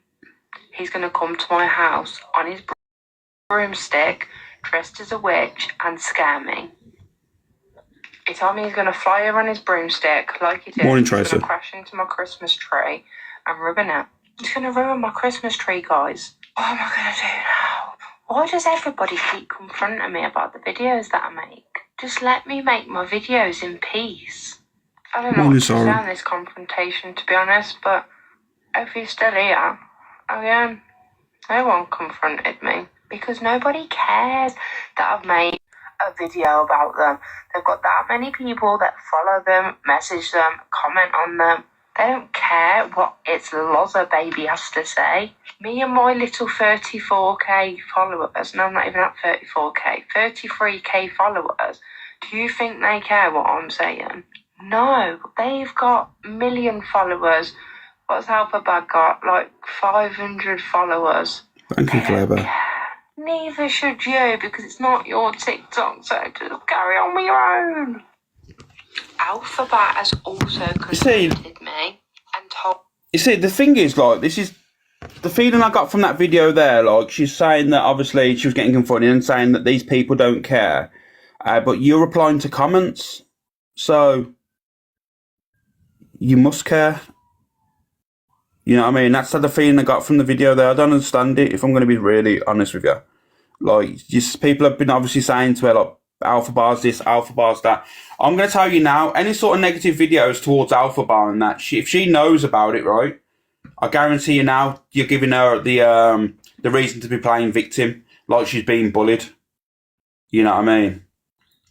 he's gonna come to my house on his broomstick, dressed as a witch, and scare me. He told me he's going to fly over on his broomstick like he did. Morning, He's going Tracer. to crash into my Christmas tree and ruin it. He's going to ruin my Christmas tree, guys. What am I going to do now? Why does everybody keep confronting me about the videos that I make? Just let me make my videos in peace. I don't know what to say on this confrontation, to be honest, but if you're still here, again, no one confronted me because nobody cares that I've made a video about them. They've got that many people that follow them, message them, comment on them. They don't care what its Loza baby has to say. Me and my little 34k followers, no, I'm not even at 34k, 33k followers, do you think they care what I'm saying? No, they've got a million followers. What's Alphabat got? Like 500 followers. Thank you, Clever. Neither should you, because it's not your TikTok, so just carry on with your own. Alphabat has also confronted me and told... You see, the thing is, like, this is the feeling I got from that video there. Like, she's saying that obviously she was getting confronted and saying that these people don't care, but you're replying to comments, so you must care. You know what I mean? That's the feeling I got from the video there. I don't understand it, if I'm going to be really honest with you. Like, just people have been obviously saying to her, like, Alphabat's this, Alphabat's that. I'm going to tell you now, any sort of negative videos towards Alphabat and that, if she knows about it, right, I guarantee you now, you're giving her the reason to be playing victim, like she's being bullied. You know what I mean?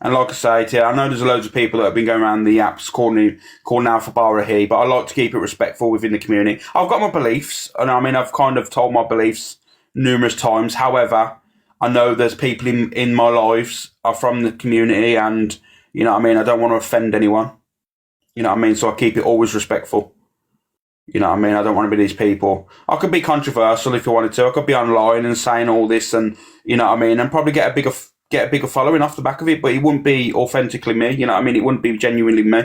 And like I say to you, I know there's loads of people that have been going around the apps calling Alphabat a he, but I like to keep it respectful within the community. I've got my beliefs, and I mean, I've kind of told my beliefs numerous times. However, I know there's people in my lives are from the community, and, you know what I mean, I don't want to offend anyone. You know what I mean? So I keep it always respectful. You know what I mean? I don't want to be these people. I could be controversial if you wanted to. I could be online and saying all this, and, you know what I mean, and probably get a bigger following off the back of it, but it wouldn't be authentically me, you know what I mean? It wouldn't be genuinely me.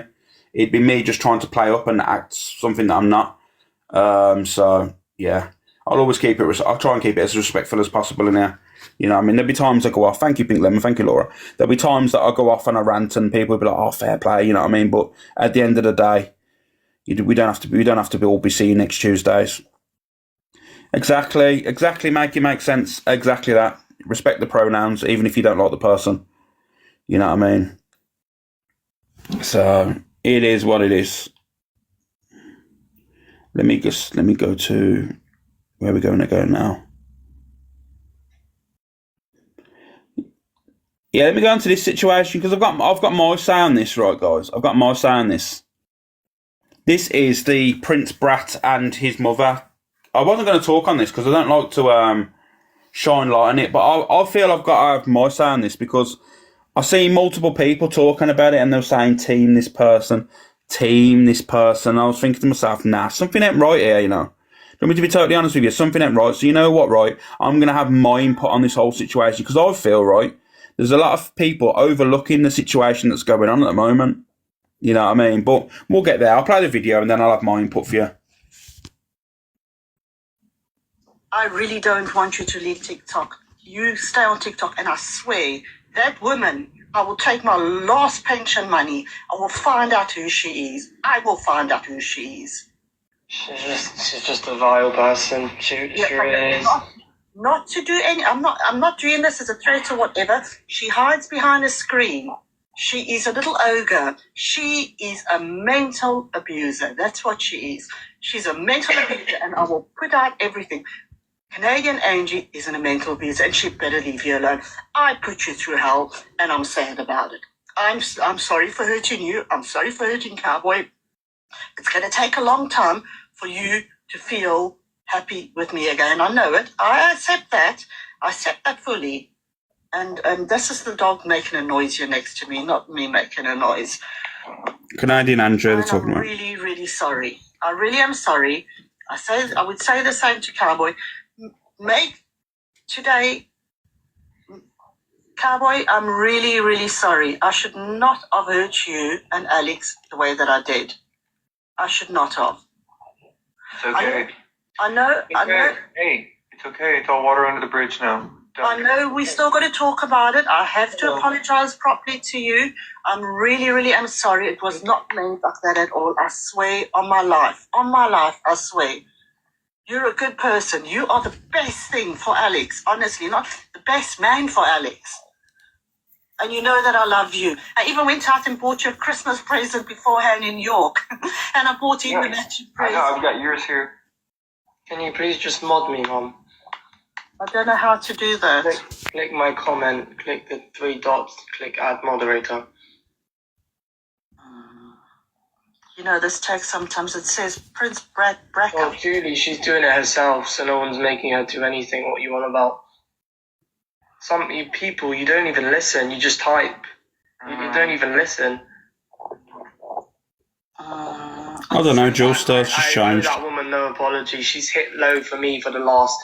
It'd be me just trying to play up and act something that I'm not. So, yeah. I'll always keep it, I'll try and keep it as respectful as possible in here. You know what I mean? There'll be times I go off. Thank you, Pink Lemon. Thank you, Laura. There'll be times that I go off on a rant and people will be like, oh, fair play, you know what I mean? But at the end of the day, we don't have to all be seeing next Tuesdays. Exactly. Make it make sense. Exactly that. Respect the pronouns, even if you don't like the person. You know what I mean? So it is what it is. Let me go to where we're going to go now. Yeah, let me go into this situation because I've got my say on this, right, guys? I've got my say on this. This is the Prince Brat and his mother. I wasn't going to talk on this because I don't like to shine light on it, but I feel I've got to have my say on this because I see multiple people talking about it and they're saying team this person. I was thinking to myself, nah, something ain't right here, you know. Do you want me to be totally honest with you? Something ain't right. So you know what, right? I'm going to have my input on this whole situation because I feel, right, there's a lot of people overlooking the situation that's going on at the moment. You know what I mean? But we'll get there. I'll play the video and then I'll have my input for you. I really don't want you to leave TikTok. You stay on TikTok, and I swear, that woman, I will take my last pension money. I will find out who she is. I will find out who she is. She's just a vile person. She really is. Not to do any. I'm not doing this as a threat or whatever. She hides behind a screen. She is a little ogre. She is a mental abuser. That's what she is. She's a mental abuser, and I will put out everything. Canadian Angie isn't a mental abuser, and she better leave you alone. I put you through hell, and I'm sad about it. I'm sorry for hurting you. I'm sorry for hurting Cowboy. It's going to take a long time for you to feel happy with me again. I know it. I accept that. I accept that fully. And this is the dog making a noise here next to me, not me making a noise. Canadian Andrew, they're talking about. I'm really, really sorry. I really am sorry. I would say the same to Cowboy. Make today, Cowboy, I'm really, really sorry. I should not have hurt you and Alex the way that I did. I should not have. It's okay. I know. Hey, it's okay. It's all water under the bridge now. I know we still got to talk about it. I have to apologize properly to you. I'm really, really am sorry. It was not meant like that at all. I swear on my life, I swear. You're a good person. You are the best thing for Alex. Honestly, not the best man for Alex. And you know that I love you. I even went out and bought you a Christmas present beforehand in New York. And I bought you the matching present. I know, I've got yours here. Can you please just mod me, Mom? I don't know how to do that. Click my comment, click the 3 dots, click add moderator. You know, this text sometimes it says Prince Bracker. Well, Julie, she's doing it herself, so no one's making her do anything. What you on about? Some you people, you don't even listen. You just type. You don't even listen. I don't know. Joe Star's just I owe changed. that woman no apology. She's hit low for me for the last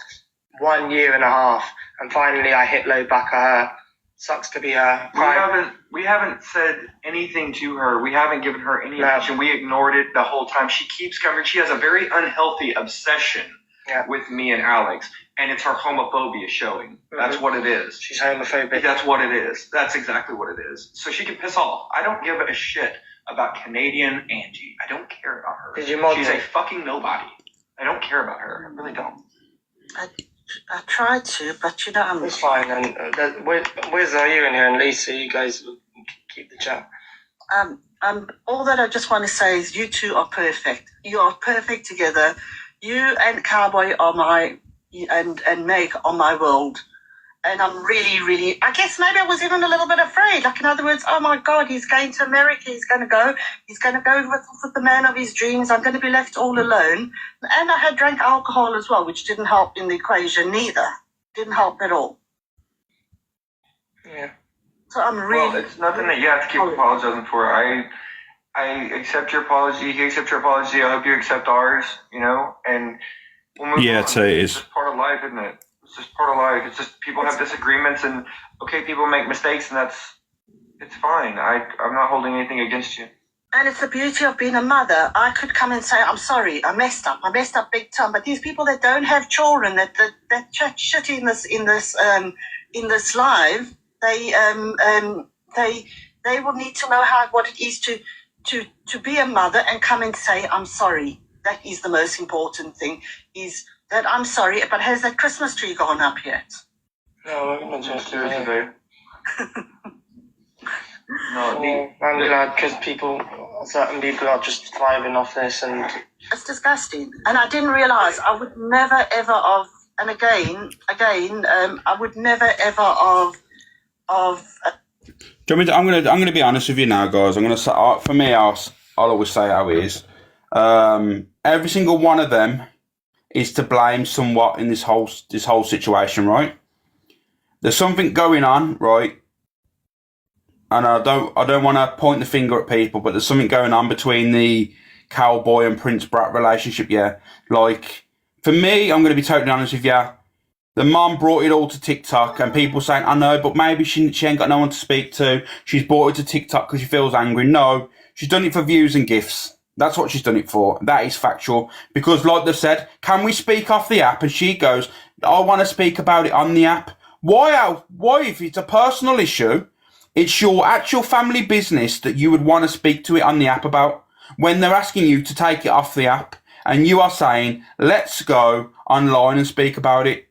1 year and a half, and finally I hit low back at her. Sucks to be her. We haven't said anything to her. We haven't given her any attention. We ignored it the whole time. She keeps coming. She has a very unhealthy obsession with me and Alex, and it's her homophobia showing. That's what it is. She's homophobic. That's what it is. That's exactly what it is. So she can piss off. I don't give a shit about Canadian Angie. I don't care about her. She's a fucking nobody. I don't care about her. I really don't. I tried to, but you know, it's fine. And where's Zaire in here and Lisa? You guys will keep the chat. All that I just want to say is you two are perfect. You are perfect together. You and Cowboy are my, and Meg are my world. And I'm really, really, I guess maybe I was even a little bit afraid. Like, in other words, oh my God, he's going to America. He's going to go with the man of his dreams. I'm going to be left all alone. And I had drank alcohol as well, which didn't help in the equation neither. Didn't help at all. Yeah. So I'm really... Well, it's nothing that you have to keep apologizing for. I accept your apology. He accepts your apology. I hope you accept ours, you know? And we'll move on. It is. It's just part of life, isn't it? It's just part of life. It's just people have disagreements, and okay, people make mistakes, and it's fine. I'm not holding anything against you. And it's the beauty of being a mother. I could come and say, I'm sorry, I messed up big time. But these people that don't have children, that chat shit in this live, they will need to know what it is to be a mother and come and say, I'm sorry. That is the most important thing, is that I'm sorry, but has that Christmas tree gone up yet? No, I'm not just doing it. I'm glad because certain people are just thriving off this, and it's disgusting. And I didn't realise I would never ever have. And again, I would never ever have. Do you want me to, I'm gonna be honest with you now, guys. I'm gonna say, for me, I'll always say how it is. Every single one of them is to blame somewhat in this whole situation, right? There's something going on, right? And I don't want to point the finger at people, but there's something going on between the Cowboy and Prince Brat relationship, yeah. Like, For me, I'm going to be totally honest with you. The mum brought it all to TikTok, and people saying, I know, but maybe she ain't got no one to speak to. She's brought it to TikTok because she feels angry. No, she's done it for views and gifts. That's what she's done it for. That is factual. Because like they've said, can we speak off the app? And she goes, I want to speak about it on the app. Why, if it's a personal issue, it's your actual family business that you would want to speak to it on the app about when they're asking you to take it off the app. And you are saying, let's go online and speak about it.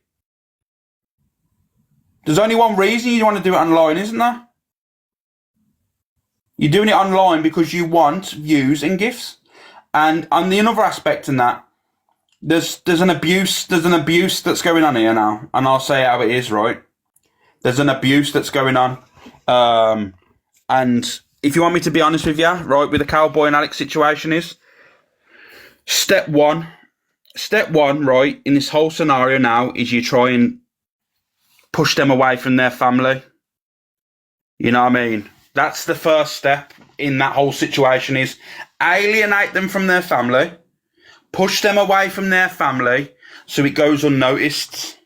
There's only one reason you want to do it online, isn't there? You're doing it online because you want views and gifts. And on the other aspect in that, there's an abuse that's going on here now. And I'll say it how it is, right? There's an abuse that's going on. And if you want me to be honest with you, right, with the Cowboy and Alex situation is, step one, right, in this whole scenario now is you try and push them away from their family. You know what I mean? That's the first step in that whole situation is alienate them from their family, push them away from their family so it goes unnoticed.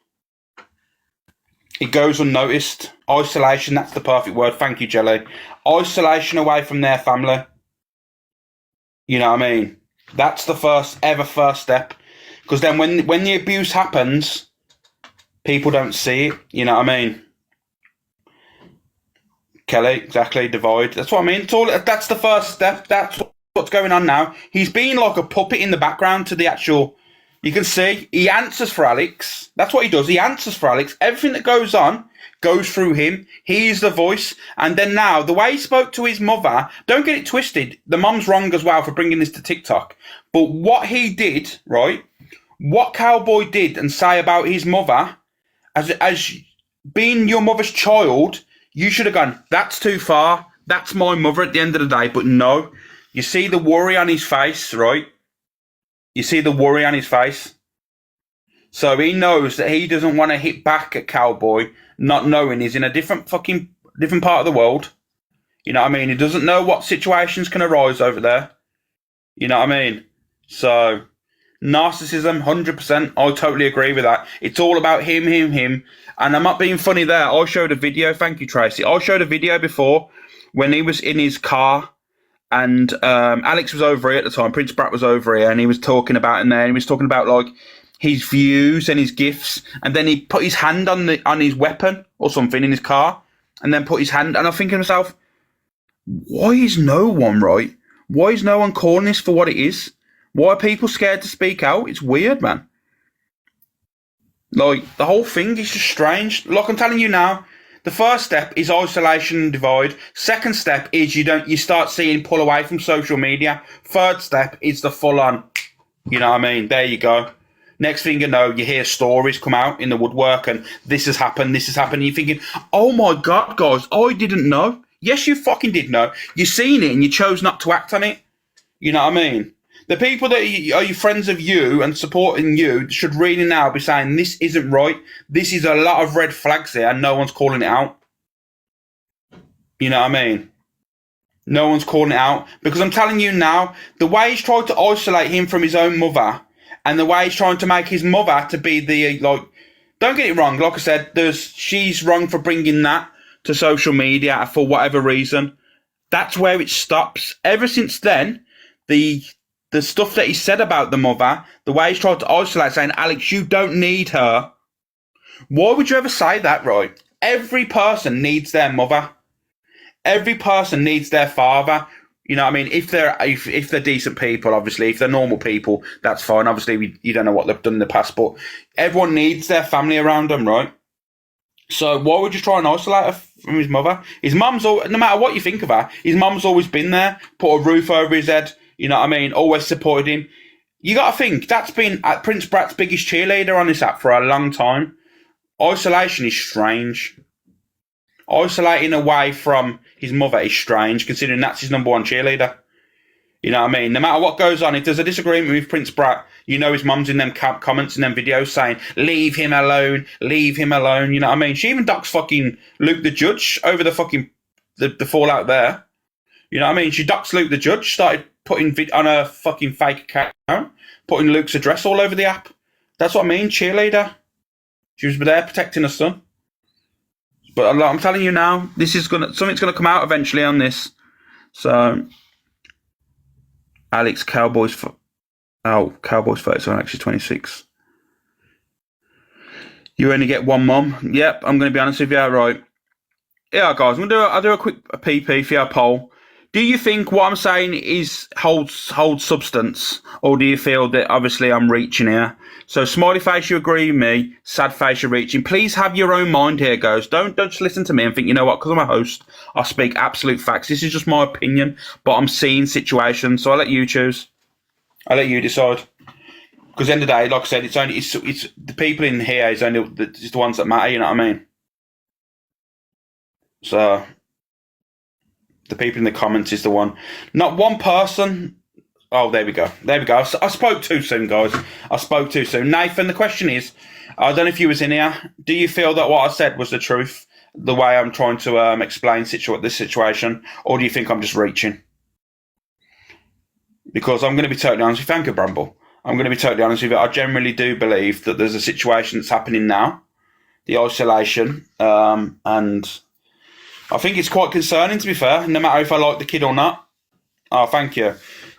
It goes unnoticed. Isolation, that's the perfect word. Thank you, Jelly. Isolation away from their family. You know what I mean? That's the first step. Because then when the abuse happens, people don't see it. You know what I mean? Kelly, exactly, divide. That's what I mean. That's the first step. That's what's going on now. He's being like a puppet in the background to the actual... You can see he answers for Alex. That's what he does. He answers for Alex. Everything that goes on goes through him. He's the voice. And then now, the way he spoke to his mother, don't get it twisted. The mum's wrong as well for bringing this to TikTok. But what he did, right, what Cowboy did and say about his mother, as being your mother's child, you should have gone, that's too far. That's my mother at the end of the day. But no, you see the worry on his face, right? You see the worry on his face. So he knows that he doesn't want to hit back at Cowboy, not knowing he's in a different part of the world. You know what I mean? He doesn't know what situations can arise over there. You know what I mean? So, narcissism, 100%. I totally agree with that. It's all about him. And I'm not being funny there. I showed a video. Thank you, Tracy. I showed a video before when he was in his car. And Alex was over here at the time. Prince Brat was over here, and he was talking about in there. And he was talking about like his views and his gifts. And then he put his hand on his weapon or something in his car, and then put his hand. And I'm thinking to myself, why is no one right? Why is no one calling this for what it is? Why are people scared to speak out? It's weird, man. Like the whole thing is just strange. Like I'm telling you now. The first step is isolation and divide. Second step is you start seeing pull away from social media. Third step is the full on. You know what I mean? There you go. Next thing you know, you hear stories come out in the woodwork and this has happened. You're thinking, oh my God, guys, I didn't know. Yes, you fucking did know. You seen it and you chose not to act on it. You know what I mean? The people that are your friends of you and supporting you should really now be saying, this isn't right. This is a lot of red flags here and no one's calling it out. You know what I mean? No one's calling it out. Because I'm telling you now, the way he's tried to isolate him from his own mother and the way he's trying to make his mother to be the, like, don't get it wrong. Like I said, she's wrong for bringing that to social media for whatever reason. That's where it stops. Ever since then, the stuff that he said about the mother, the way he's tried to isolate, saying, Alex, you don't need her. Why would you ever say that, right? Every person needs their mother. Every person needs their father. You know what I mean? If they're decent people, obviously. If they're normal people, that's fine. Obviously, you don't know what they've done in the past, but everyone needs their family around them, right? So why would you try and isolate her from his mother? His mum's, no matter what you think of her, his mum's always been there, put a roof over his head, you know what I mean, always supported him. You got to think, that's been Prince Brat's biggest cheerleader on this app for a long time. Isolation is strange. Isolating away from his mother is strange, considering that's his number one cheerleader. You know what I mean? No matter what goes on, if there's a disagreement with Prince Brat, you know his mum's in them comments and them videos saying, leave him alone, you know what I mean? She even docks fucking Luke the Judge over the fucking, the fallout there. You know what I mean? She docks Luke the Judge, started putting on her fucking fake account, putting Luke's address all over the app. That's what I mean, cheerleader. She was there protecting her son. But I'm telling you now, something's gonna come out eventually on this. So, Alex, Cowboys photos are actually 26. You only get one mum. Yep, I'm going to be honest with you, right. Yeah, guys, I'll do a quick PP for your poll. Do you think what I'm saying holds substance, or do you feel that obviously I'm reaching here? So, smiley face, you agree with me. Sad face, you're reaching. Please have your own mind here, guys. Don't just listen to me and think, you know what, because I'm a host, I speak absolute facts. This is just my opinion, but I'm seeing situations, so I'll let you choose. I'll let you decide. Because at the end of the day, like I said, it's the people in here is only the ones that matter. You know what I mean? So the people in the comments is the one, not one person. Oh, there we go. I spoke too soon, guys. I spoke too soon. Nathan, the question is, I don't know if you was in here. Do you feel that what I said was the truth, the way I'm trying to explain this situation, or do you think I'm just reaching? Because I'm going to be totally honest with you. Thank you, Bramble. I'm going to be totally honest with you. I generally do believe that there's a situation that's happening now, the isolation, and I think it's quite concerning, to be fair, no matter if I like the kid or not. Oh, thank you.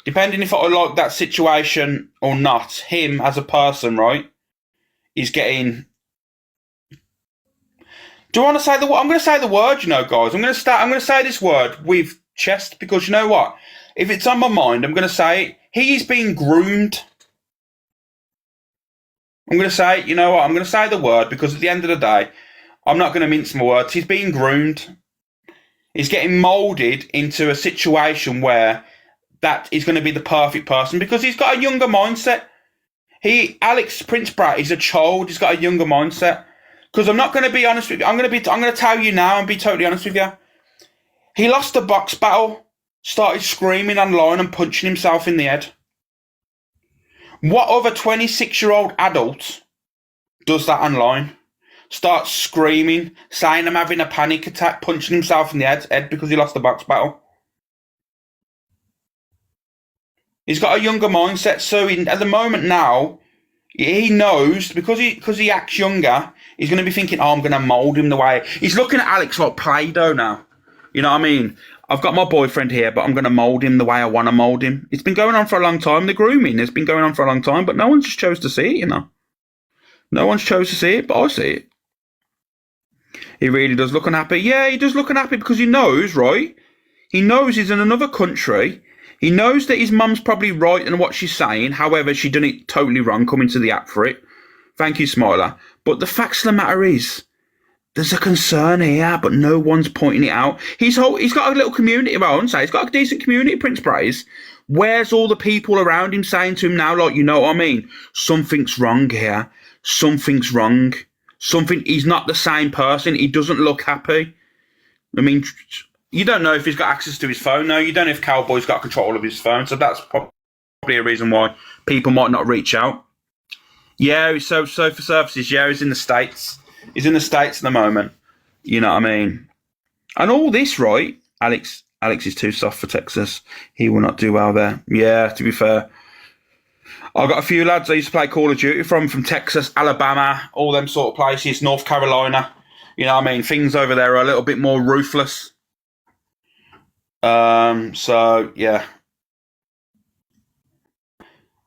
Depending if I like that situation or not, him as a person, right, is getting... Do I want to say the word? I'm going to say the word, you know, guys. I'm going to say this word with chest, because you know what? If it's on my mind, I'm going to say it. He is being groomed. I'm going to say, you know what, I'm going to say the word, because at the end of the day, I'm not going to mince my words. He's being groomed. He's getting moulded into a situation where that is going to be the perfect person, because he's got a younger mindset. Alex Prince Brat is a child. He's got a younger mindset. Because I'm not going to be honest with you. I'm going to tell you now and be totally honest with you. He lost a box battle, started screaming online and punching himself in the head. What other 26-year-old adult does that online? Starts screaming, saying I'm having a panic attack, punching himself in the head because he lost the box battle. He's got a younger mindset, so at the moment now, he knows, because he acts younger, he's going to be thinking, oh, I'm going to mould him the way... He's looking at Alex like Play-Doh now. You know what I mean? I've got my boyfriend here, but I'm going to mould him the way I want to mould him. It's been going on for a long time. The grooming has been going on for a long time, but no one just chose to see it, you know. No one's chose to see it, but I see it. He really does look unhappy. Yeah, he does look unhappy because he knows, right? He knows he's in another country. He knows that his mum's probably right in what she's saying. However, she done it totally wrong coming to the app for it. Thank you, Smiler. But the fact of the matter is, there's a concern here, but no one's pointing it out. He's got a little community, well, I wouldn't say. He's got a decent community, Prince Praise. Where's all the people around him saying to him now, like, you know what I mean? Something's wrong here. Something's wrong. He's not the same person. He doesn't look happy. I mean, you don't know if he's got access to his phone. No, you don't know if Cowboy's got control of his phone. So that's probably a reason why people might not reach out. Yeah, so for services, yeah, he's in the States. He's in the States at the moment. You know what I mean? And all this, right? Alex is too soft for Texas. He will not do well there. Yeah, to be fair. I've got a few lads I used to play Call of Duty from Texas, Alabama, all them sort of places, North Carolina. You know what I mean? Things over there are a little bit more ruthless. So, yeah.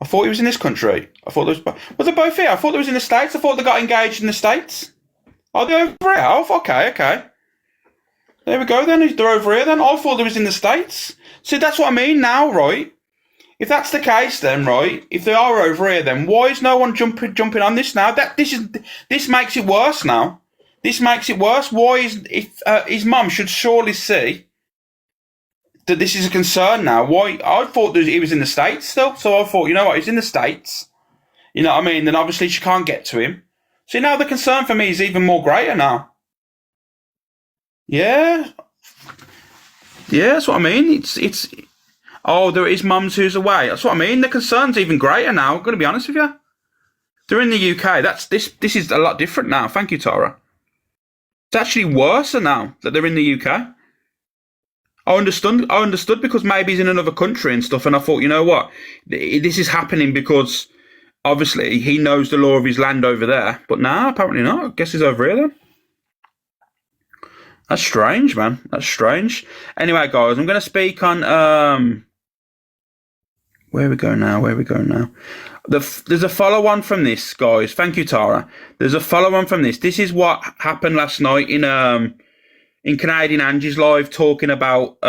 I thought he was in this country. I thought there was they both here? I thought they was in the States. I thought they got engaged in the States. Oh, they're over here. Oh, okay. There we go then. They're over here then. I thought they was in the States. See, that's what I mean now, right? If that's the case then, right, if they are over here then, why is no one jumping on this now? This makes it worse now. This makes it worse. Why his mum should surely see that this is a concern now. Why? I thought that he was in the States still, so I thought, you know what, he's in the States. You know what I mean? Then obviously she can't get to him. See, now the concern for me is even more greater now. Yeah. Yeah, that's what I mean. It's oh, there is mums who's away. That's what I mean. The concern's even greater now. I'm going to be honest with you. They're in the UK. This is a lot different now. Thank you, Tara. It's actually worse now that they're in the UK. I understood because maybe he's in another country and stuff, and I thought, you know what, this is happening because obviously he knows the law of his land over there, but nah, apparently not. I guess he's over here then. That's strange, man. That's strange. Anyway, guys, I'm going to speak on where we go now. There's a follow-on from this, guys. Thank you, Tara. There's a follow-on from this. This is what happened last night in Canadian Angie's live, talking about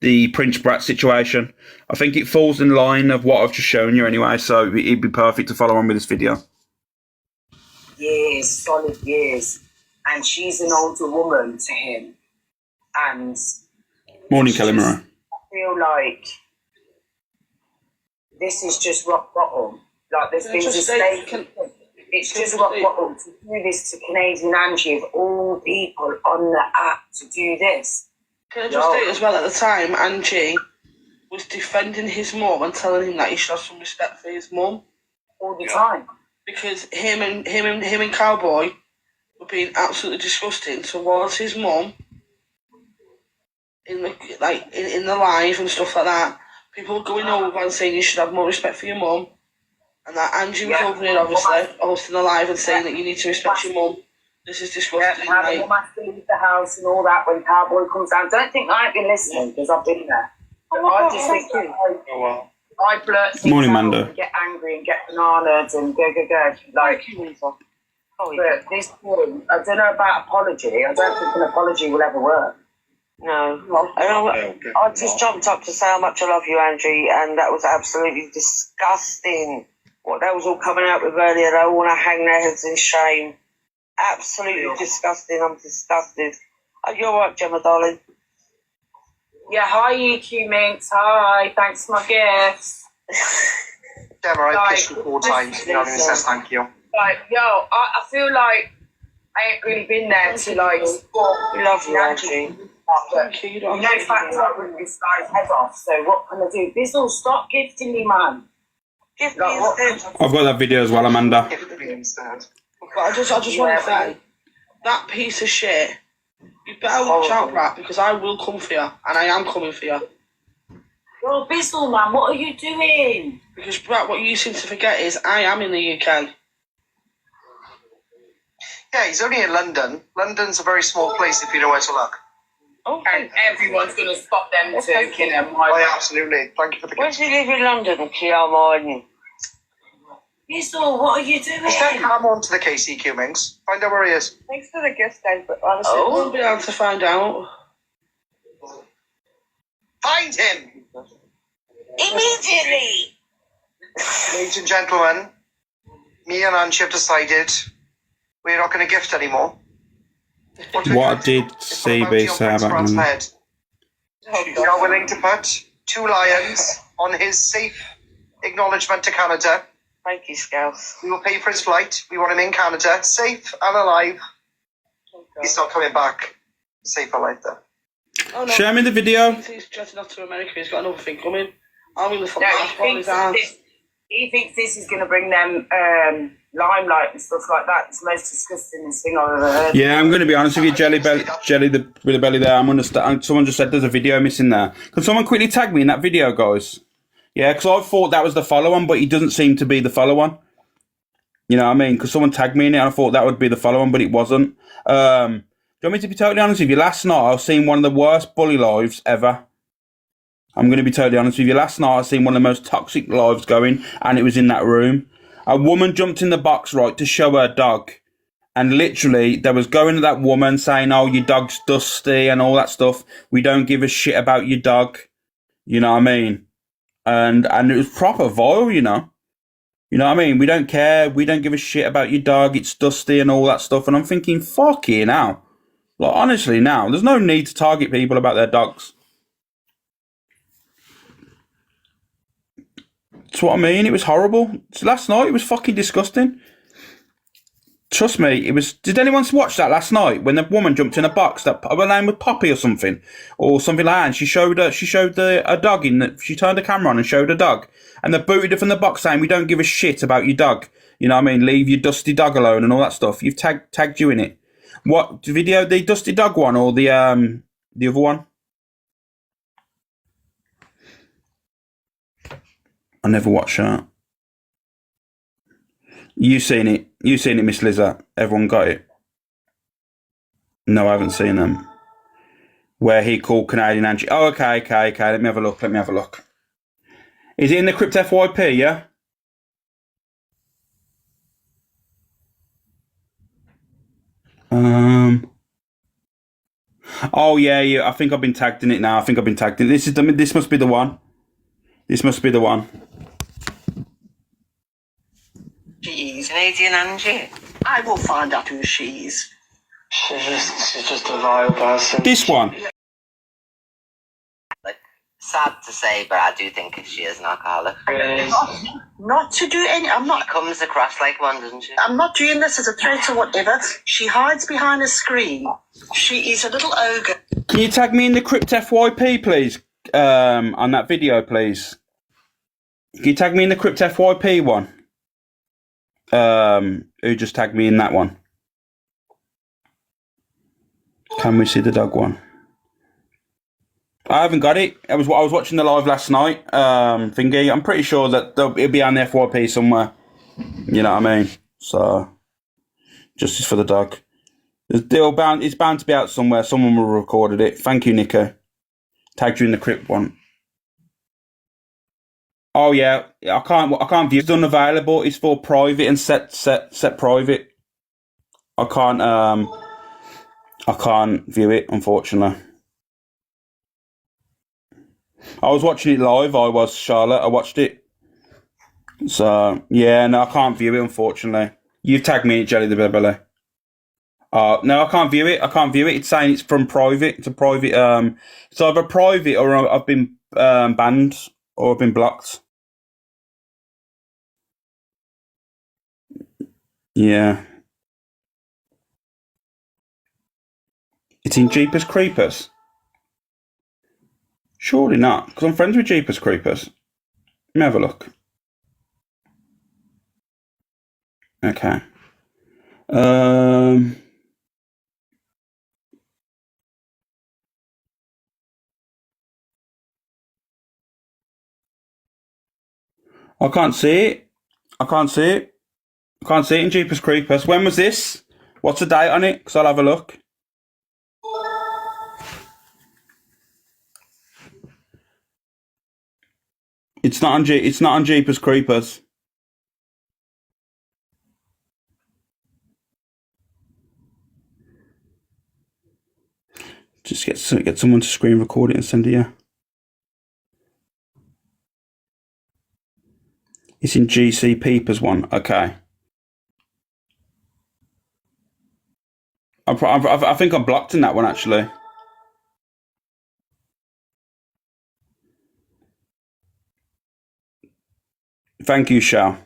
the Prince Brat situation. I think it falls in line of what I've just shown you anyway, so it'd be perfect to follow on with this video. Years, solid years. And she's an older woman to him. And Morning, Kelly Murray. I feel like this is just rock bottom. Like there's been mistake. It's just rock bottom to do this to Canadian Angie of all people on the app to do this. Can I just state as well, at the time, Angie was defending his mum and telling him that he should have some respect for his mum all the time. Because him and Cowboy were being absolutely disgusting towards his mum in the live and stuff like that. People going over and saying you should have more respect for your mum, and that Angie was over here obviously hosting the live and saying that you need to respect your mum. This is disgusting. Yeah, and mum has to leave the house and all that when Cowboy comes down. Don't think I've been listening because I've been there. I just think I blurt things Morning, out Mando. and get angry and get bananaed and go. Like, but this one, I don't know about apology. I don't think an apology will ever work. No. I just jumped up to say how much I love you, Angie, and that was absolutely disgusting. What they was all coming out with earlier, they all want to hang their heads in shame. Absolutely disgusting. I'm disgusted. Oh, you're right, Gemma, darling. Yeah, hi, EQ Minx. Hi, thanks for my gifts. Gemma, I kissed you 4 times. No one says thank you. Like, I feel like I ain't really been there to like support. We love you, Angie. But, you know, fact I ripped this guy's head off, so what can I do? Bizzle, stop gifting me, man. Gift me instead. I've got that video as well, Amanda. Gift me instead. But I just want to say, that piece of shit, you better watch out, Brat, because I will come for you, and I am coming for you. Yo, Bizzle, man, what are you doing? Because, Brat, what you seem to forget is I am in the UK. Yeah, he's only in London. London's a very small place if you know where to look. Oh, and everyone's going to spot them too, Oh, yeah, absolutely. Thank you for the Where does he live in London, Kia Martin? Bizzle, what are you doing? Just take Ham on to the KCQ, Minx. Find out where he is. Thanks for the gift, Dave, but honestly, I won't be able to find out. Find him! Immediately! Ladies and gentlemen, me and Angie have decided we're not going to gift anymore. What did CB say about him? Head. We are willing to put 2 lions on his safe acknowledgement to Canada. Thank you, Scouse. We will pay for his flight. We want him in Canada, safe and alive. He's not coming back. Safe and alive there. Oh, no. Show me the video. He's jetting off to America. He's got another thing coming. I'm going to fuck his ass. He thinks this is going to bring them limelight and stuff like that. It's the most disgusting thing I've ever heard. Yeah, I'm going to be honest with you, Jelly with the belly there. Someone just said there's a video missing there. Can someone quickly tag me in that video, guys? Yeah, because I thought that was the follow-on, but he doesn't seem to be the follow-on. You know what I mean? Because someone tagged me in it, and I thought that would be the follow-on, but it wasn't. Do you want me to be totally honest with you? Last night, I was seeing one of the worst bully lives ever. I'm going to be totally honest with you. Last night, I seen one of the most toxic lives going, and it was in that room. A woman jumped in the box, right, to show her dog. And literally, they was going to that woman saying, oh, your dog's dusty and all that stuff. We don't give a shit about your dog. You know what I mean? And it was proper vile, you know. You know what I mean? We don't care. We don't give a shit about your dog. It's dusty and all that stuff. And I'm thinking, fuck you now. Like, honestly, now, there's no need to target people about their dogs. That's what I mean. It was horrible. Last night, it was fucking disgusting. Trust me, it was. Did anyone watch that last night when the woman jumped in a box? That her name was Poppy or something like that. And she showed a dog in that. She turned the camera on and showed a dog, and they booted her from the box saying, "We don't give a shit about your dog. You know what I mean? Leave your dusty dog alone and all that stuff." You've tagged you in it. What video? The dusty dog one or the other one? I never watched that. You seen it? You seen it, Miss Lizza? Everyone got it? No, I haven't seen them. Where he called Canadian Angie. Oh, okay. Let me have a look. Is it in the Crypt FYP, yeah? Oh, yeah. I think I've been tagged in it now. This must be the one. She is Canadian Angie. I will find out who she is. She's just a vile person. This one. Sad to say, but I do think she is an alcoholic. Really? Not to do any. I'm not. She comes across like one, doesn't she? I'm not doing this as a threat or whatever. She hides behind a screen. She is a little ogre. Can you tag me in the Crypt FYP, please? On that video, please. Can you tag me in the Crypt FYP one? Who just tagged me in that one? Can we see the dog one? I haven't got it. I was watching the live last night. Thingy. I'm pretty sure that it'll be on the FYP somewhere. You know what I mean? So, justice for the dog. It's bound to be out somewhere. Someone will have recorded it. Thank you, Nico. Tagged you in the Crypt one. Oh yeah, I can't view. It's unavailable. It's for private and set private. I can't view it, unfortunately. I was watching it live. Charlotte. I watched it. So yeah, no, I can't view it, unfortunately. You've tagged me in Jelly the Belly. No, I can't view it. It's saying it's from private. It's a private. It's either private or I've been banned or I've been blocked. Yeah. It's in Jeepers Creepers. Surely not, because I'm friends with Jeepers Creepers. Let me have a look. Okay. I can't see it. In Jeepers Creepers. When was this? What's the date on it? Because I'll have a look. It's not on Jeepers Creepers. Just get someone to screen record it and send it you. It's in GC Peepers one. Okay. I think I'm blocked in that one, actually. Thank you, Shao.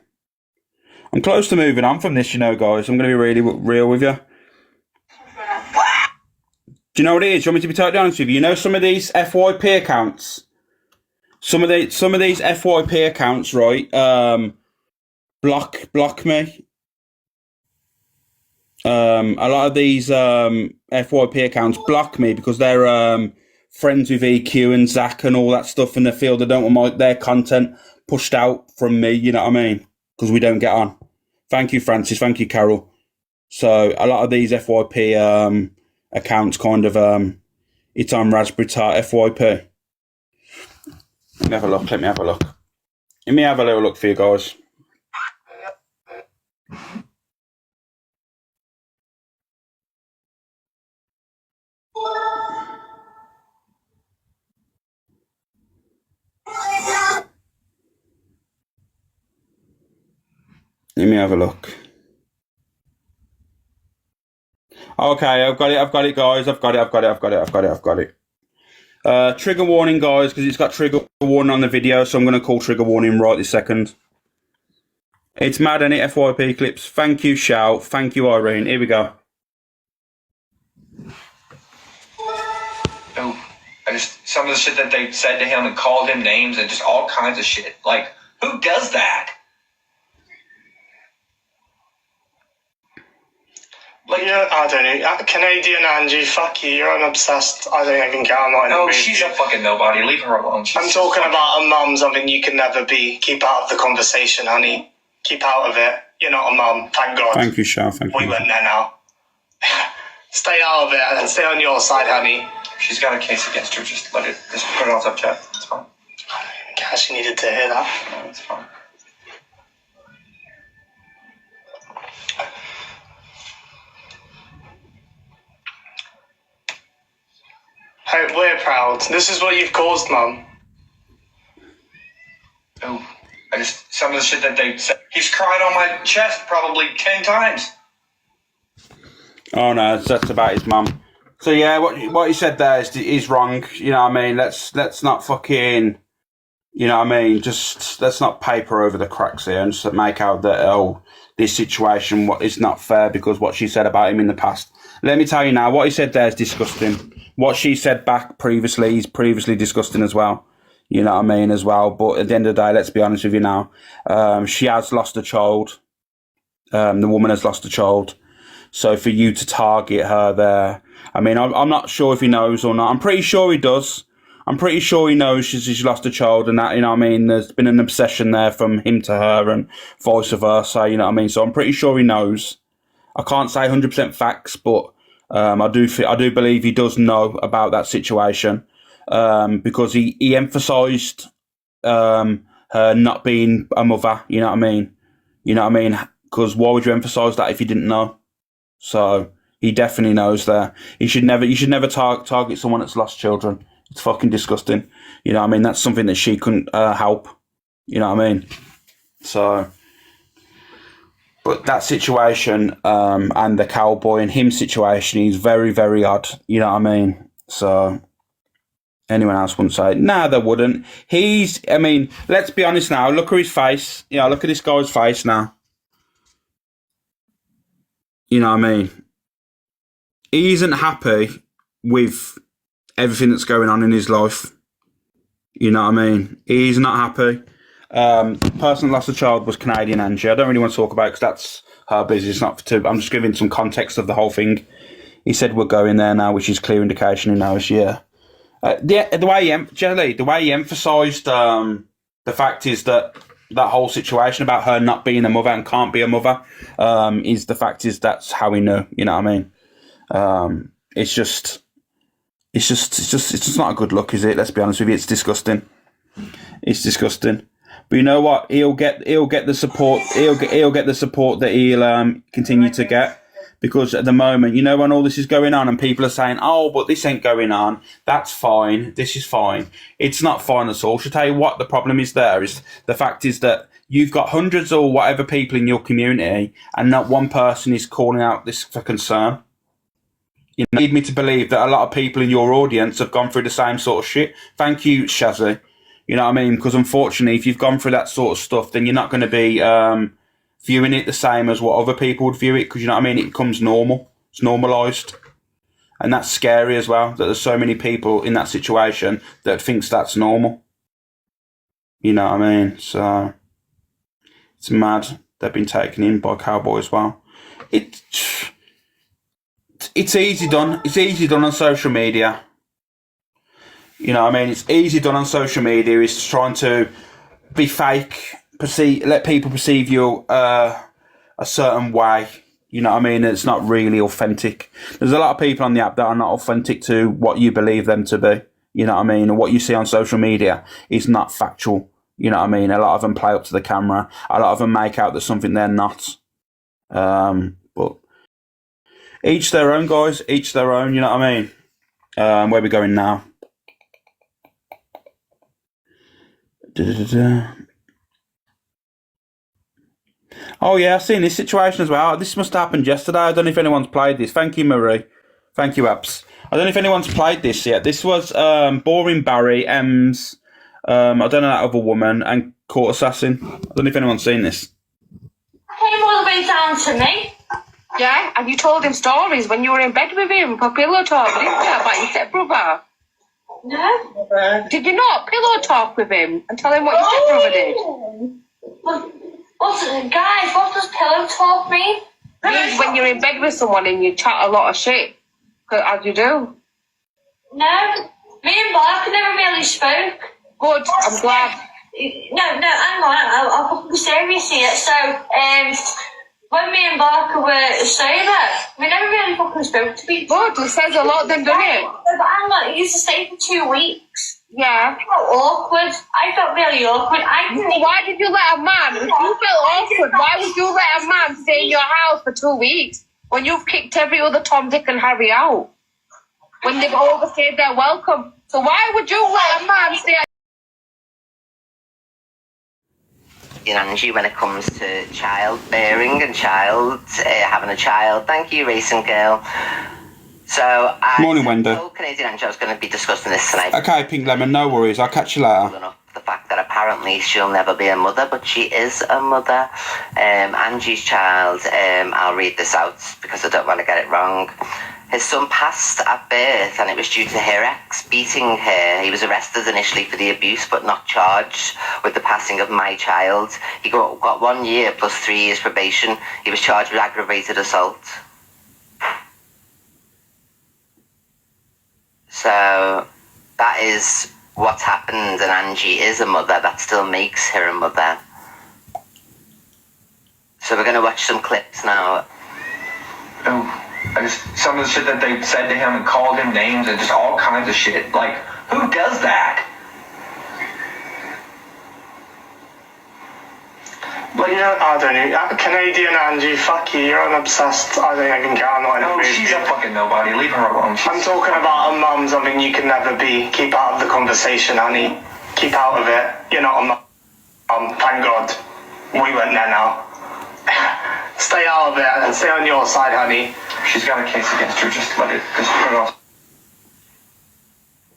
I'm close to moving on from this, you know, guys. I'm going to be really real with you. Do you know what it is? Do you want me to be totally honest with you? You know some of these FYP accounts? Some of these FYP accounts, right? Block me. A lot of these FYP accounts block me because they're friends with EQ and Zach and all that stuff, and they feel they don't want their content pushed out from me, you know what I mean? Because we don't get on. Thank you, Francis. Thank you, Carol. So a lot of these FYP accounts kind of it's on Raspberry Tart FYP. Let me have a look. Let me have a little look for you guys. Let me have a look. Okay, I've got it, guys. I've got it. Trigger warning, guys, because it's got trigger warning on the video, so I'm going to call trigger warning right this second. It's mad, ain't it, FYP clips? Thank you, Shao. Thank you, Irene. Here we go. And just some of the shit that they said to him and called him names and just all kinds of shit. Like, who does that? Like, I don't know. Canadian Angie, fuck you. You're unobsessed. I don't even care. I'm not in the mood. She's a fucking nobody. Leave her alone. I'm talking about a mum, something you can never be. Keep out of the conversation, honey. Keep out of it. You're not a mum, thank God. Thank you, Shah. Thank We you. went there now. Stay out of it and then stay on your side, honey. She's got a case against her. Just put it on top chat. It's fine. I guess she needed to hear that. No, it's fine. Hope we're proud. This is what you've caused, Mum. Oh, some of the shit that they said. He's cried on my chest probably 10 times. Oh no, that's about his mum. So yeah, what he said there is wrong. You know what I mean? Let's not fucking, you know what I mean? Just let's not paper over the cracks here and just make out that this situation is not fair because what she said about him in the past. Let me tell you now, what he said there is disgusting. What she said back previously is previously disgusting as well. You know what I mean as well. But at the end of the day, let's be honest with you now. She has lost a child. The woman has lost a child. So for you to target her there, I mean, I'm not sure if he knows or not. I'm pretty sure he does. I'm pretty sure he knows she's lost a child and that, you know what I mean? There's been an obsession there from him to her and vice versa, you know what I mean? So I'm pretty sure he knows. I can't say 100% facts, but I do believe he does know about that situation because he emphasised her not being a mother, you know what I mean? You know what I mean? Because why would you emphasise that if you didn't know? So he definitely knows there. You should never target someone that's lost children. It's fucking disgusting. You know what I mean? That's something that she couldn't help. You know what I mean? So, but that situation and the cowboy and him situation is very, very odd. You know what I mean? So, anyone else wouldn't say, nah, they wouldn't. I mean, let's be honest now. Look at his face. You know, look at this guy's face now. You know what I mean? He isn't happy with everything that's going on in his life. You know what I mean? He's not happy. The person that lost a child was Canadian Angie. I don't really want to talk about it because that's her business, I'm just giving some context of the whole thing. He said we're going there now, which is clear indication he knows, yeah. The way he emphasised the fact is that whole situation about her not being a mother and can't be a mother is the fact is that's how he knew. You know what I mean? It's just not a good look, is it? Let's be honest with you. It's disgusting. It's disgusting. But you know what? He'll get the support. He'll get the support that he'll continue to get. Because at the moment, you know, when all this is going on and people are saying, oh, but this ain't going on, that's fine, this is fine. It's not fine at all. Should I tell you what the problem is there is the fact is that you've got hundreds or whatever people in your community and not one person is calling out this for concern. You need me to believe that a lot of people in your audience have gone through the same sort of shit. Thank you, Shazzy. You know what I mean? Because unfortunately, if you've gone through that sort of stuff, then you're not going to be viewing it the same as what other people would view it, because you know what I mean, it becomes normal. It's normalised. And that's scary as well, that there's so many people in that situation that thinks that's normal. You know what I mean? So it's mad. They've been taken in by Cowboy as well. It's easy done. It's easy done on social media. You know what I mean? It's easy done on social media. It's trying to be fake, let people perceive you a certain way. You know what I mean? It's not really authentic. There's a lot of people on the app that are not authentic to what you believe them to be. You know what I mean? And what you see on social media is not factual. You know what I mean? A lot of them play up to the camera. A lot of them make out that something they're not. But each their own, guys. Each their own. You know what I mean? Where are we going now? Oh yeah, I've seen this situation as well. This must have happened yesterday. I don't know if anyone's played this. Thank you, Marie. Thank you, Apps. I don't know if anyone's played this yet. This was Boring Barry, Ems, I don't know that other woman, and Court Assassin. I don't know if anyone's seen this. Came all the way down to me. Yeah, and you told him stories when you were in bed with him for pillow talk, didn't you, about your stepbrother? No. Did you not pillow talk with him and tell him what your stepbrother did? Guys, what does pillow talk mean? It means when you're in bed with someone and you chat a lot of shit, as you do. No, me and Mark never really spoke. Good, I'm glad. No, hang on, I'll be serious here. So, when me and Barker were sober, we never really fucking spoke to people. Good, it says a lot then, doesn't it? But hang on, it used to stay for 2 weeks. Yeah. I felt awkward. I felt really awkward. Why did you let a man, if you felt awkward, why would you let a man stay in your house for 2 weeks when you've kicked every other Tom, Dick and Harry out? When they've overstayed their welcome. So why would you let a man stay at Angie, when it comes to childbearing and having a child. Thank you, Racing Girl. So Morning, Wendy. Canadian Angie, I was going to be discussing this tonight. Okay, Pink Lemon, no worries. I'll catch you later. The fact that apparently she'll never be a mother, but she is a mother. Angie's child, I'll read this out because I don't want to get it wrong. His son passed at birth and it was due to her ex beating her. He was arrested initially for the abuse but not charged with the passing of my child. He got 1 year plus 3 years probation. He was charged with aggravated assault. So that is what's happened, and Angie is a mother. That still makes her a mother. So we're going to watch some clips now. Oh. Some of the shit that they said to him and called him names and just all kinds of shit. Like, who does that? Well, I don't know. Canadian Angie, fuck you. You're an obsessed. I think I can get on that. No, she's a fucking nobody. Leave her alone. I'm talking about a mum, something you can never be. Keep out of the conversation, honey. Keep out of it. You're not a mum. Thank God. We went there now. Stay out of it and stay on your side, honey. She's got a case against her. Just let it. Just put it off.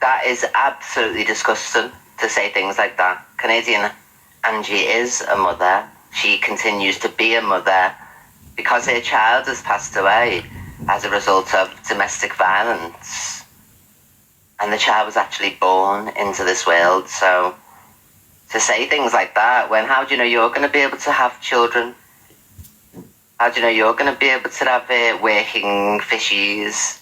That is absolutely disgusting to say things like that. Canadian Angie is a mother. She continues to be a mother because her child has passed away as a result of domestic violence. And the child was actually born into this world. So to say things like that, when how do you know you're going to be able to have children? How do you know you're going to be able to have working fishies?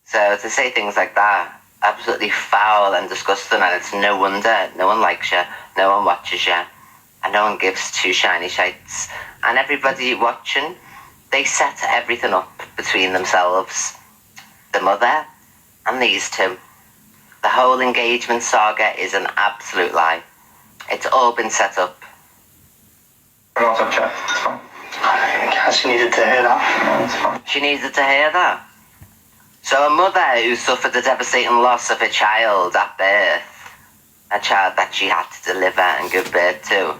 So to say things like that, absolutely foul and disgusting, and it's no wonder no one likes you, no one watches you, and no one gives two shiny shites. And everybody watching, they set everything up between themselves. The mother and these two. The whole engagement saga is an absolute lie. It's all been set up. I guess she needed to hear that. She needed to hear that. So a mother who suffered the devastating loss of a child at birth, a child that she had to deliver and give birth to,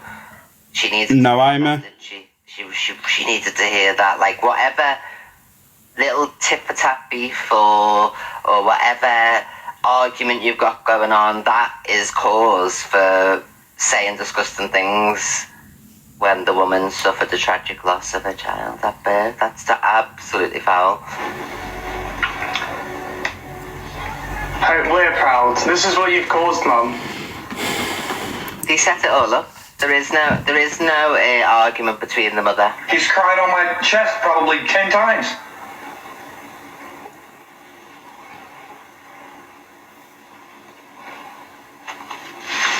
she needed no, Amy. She needed to hear that. Like, whatever little tit-for-tat beef or whatever argument you've got going on, that is cause for saying disgusting things. When the woman suffered the tragic loss of her child at birth, that's absolutely foul. Hey, we're proud. This is what you've caused, Mum. He set it all up. There is no argument between the mother. He's cried on my chest probably 10 times.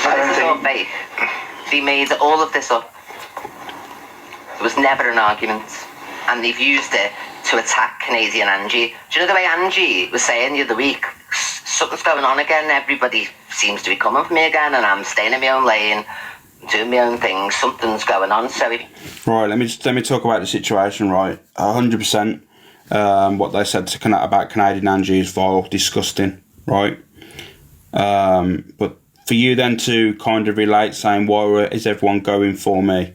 This is all fake. They made all of this up. There was never an argument, and they've used it to attack Canadian Angie. Do you know the way Angie was saying the other week, something's going on again, everybody seems to be coming for me again, and I'm staying in my own lane, doing my own thing, something's going on, so... Right, let me talk about the situation, right? 100%, what they said about Canadian Angie is vile, disgusting, right? But for you then to kind of relate, saying, why is everyone going for me?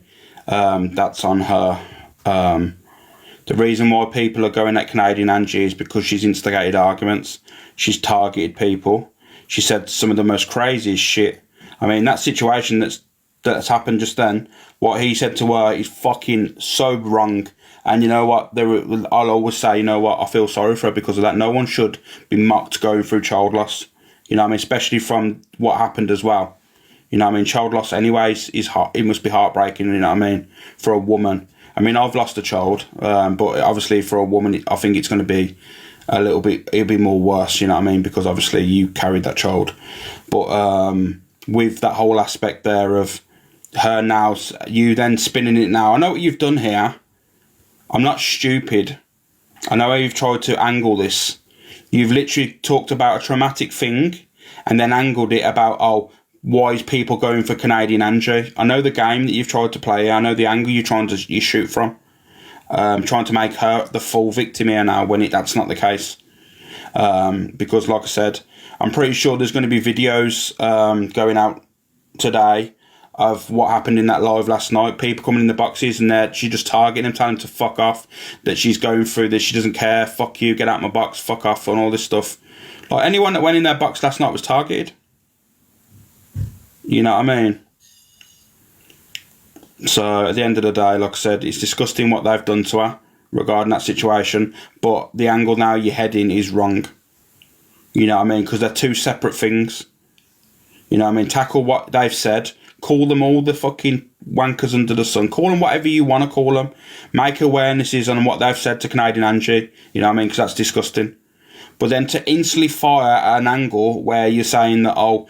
That's on her. The reason why people are going at Canadian Angie is because she's instigated arguments. She's targeted people. She said some of the most craziest shit. I mean, that situation that's happened just then, what he said to her is fucking so wrong. And you know what? I'll always say, you know what? I feel sorry for her because of that. No one should be mocked going through child loss. You know what I mean? Especially from what happened as well. You know what I mean? Child loss anyways it must be heartbreaking, you know what I mean? For a woman. I mean, I've lost a child, but obviously for a woman, I think it's going to be a little bit, it'll be more worse, you know what I mean? Because obviously you carried that child. But with that whole aspect there of her now, you then spinning it now. I know what you've done here. I'm not stupid. I know how you've tried to angle this. You've literally talked about a traumatic thing and then angled it about, oh, why is people going for Canadian Angie? I know the game that you've tried to play. I know the angle you shoot from. Trying to make her the full victim here now when that's not the case. Because like I said, I'm pretty sure there's going to be videos going out today of what happened in that live last night. People coming in the boxes and she just targeting them, telling them to fuck off, that she's going through this, she doesn't care, fuck you, get out my box, fuck off, and all this stuff. Like, anyone that went in their box last night was targeted. You know what I mean? So at the end of the day, like I said, it's disgusting what they've done to her regarding that situation, but the angle now you're heading is wrong. You know what I mean? Because they're two separate things. You know what I mean? Tackle what they've said. Call them all the fucking wankers under the sun. Call them whatever you want to call them. Make awarenesses on what they've said to Canadian Angie. You know what I mean? Because that's disgusting. But then to instantly fire an angle where you're saying that, oh,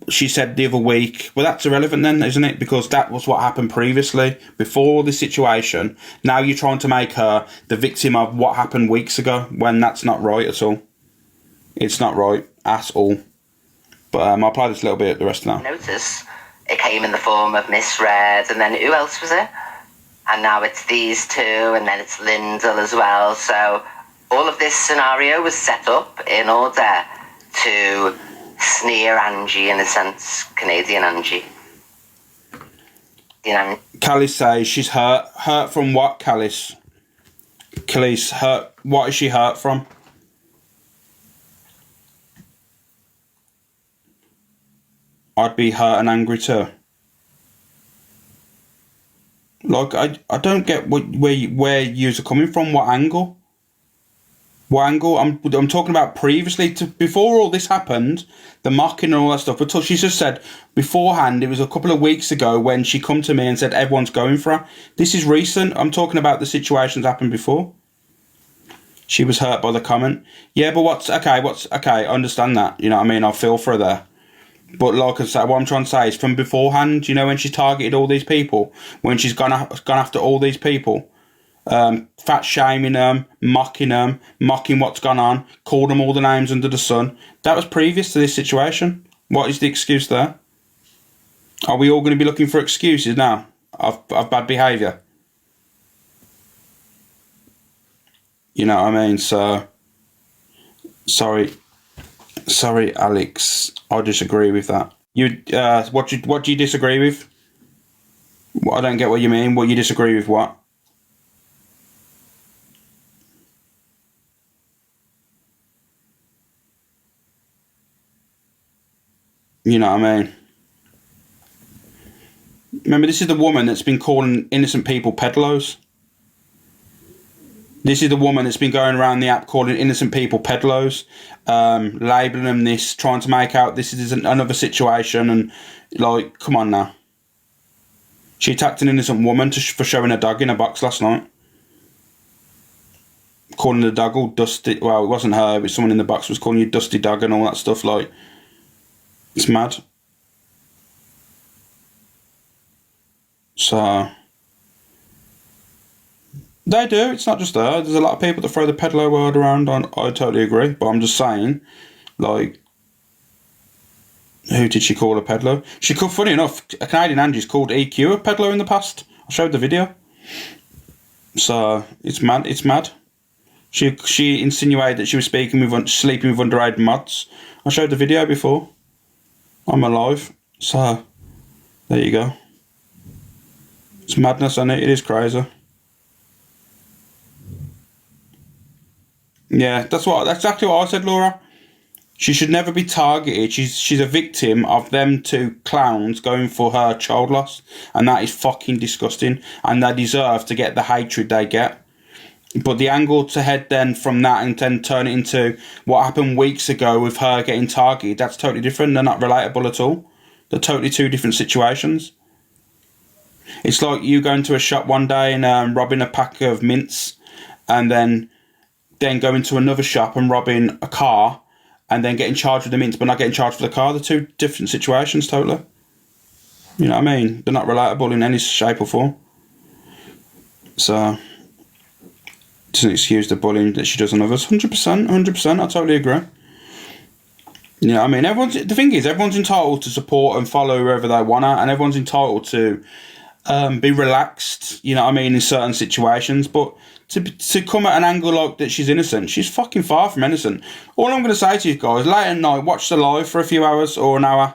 she said the other week, well, that's irrelevant then, isn't it? Because that was what happened previously, before this situation. Now you're trying to make her the victim of what happened weeks ago, when that's not right at all. It's not right at all. But I'll play this a little bit the rest now. Notice it came in the form of Miss Red, and then who else was it? And now it's these two, and then it's Lyndall as well. So all of this scenario was set up in order to sneer Angie, in a sense, Canadian Angie. You know. Callis says she's hurt. Hurt from what, Callis? Callis, hurt. What is she hurt from? I'd be hurt and angry too. Like, I don't get where you're coming from. What angle? What angle? I'm talking about previously, before all this happened, the mocking and all that stuff. But she just said beforehand, it was a couple of weeks ago when she come to me and said everyone's going for her. This is recent. I'm talking about the situations happened before. She was hurt by the comment. Yeah, but what's okay? I understand that. You know what I mean? I feel for her there. But like I said, what I'm trying to say is from beforehand, you know, when she targeted all these people, when she's gone after all these people, fat shaming them, mocking what's gone on, called them all the names under the sun. That was previous to this situation. What is the excuse there? Are we all going to be looking for excuses now of bad behaviour? You know what I mean? So, sorry, Alex. I disagree with that. What do you disagree with? I don't get what you mean. What you disagree with? What? You know what I mean? Remember, this is the woman that's been calling innocent people peddlers. This is the woman that's been going around the app calling innocent people peddlers, labelling them this, trying to make out this is another situation, and like, come on now. She attacked an innocent woman for showing a dog in a box last night. Calling the dog all dusty. Well, it wasn't her, it was someone in the box was calling you dusty dog and all that stuff. Like, it's mad. So they do. It's not just her. There's a lot of people that throw the peddler word around. I totally agree. But I'm just saying, like, who did she call a peddler? She could, funny enough, a Canadian Angie's called EQ a peddler in the past. I showed the video. So it's mad. It's mad. She insinuated that she was sleeping with underage mods. I showed the video before. I'm alive. So there you go. It's madness, isn't it? It is crazy. Yeah, that's exactly what I said, Laura. She should never be targeted. She's a victim of them two clowns going for her child loss, and that is fucking disgusting. And they deserve to get the hatred they get. But the angle to head then from that and then turn it into what happened weeks ago with her getting targeted, that's totally different. They're not relatable at all. They're totally two different situations. It's like you going to a shop one day and robbing a pack of mints, and then then going to another shop and robbing a car and then getting charged with the mints but not getting charged for the car. They're two different situations totally. You know what I mean? They're not relatable in any shape or form. So, doesn't excuse the bullying that she does on others. 100%, I totally agree. You know what I mean? The thing is, everyone's entitled to support and follow whoever they want to, and everyone's entitled to be relaxed, you know what I mean, in certain situations, but to come at an angle like that she's innocent, she's fucking far from innocent. All I'm going to say to you guys, late at night, watch the live for a few hours or an hour,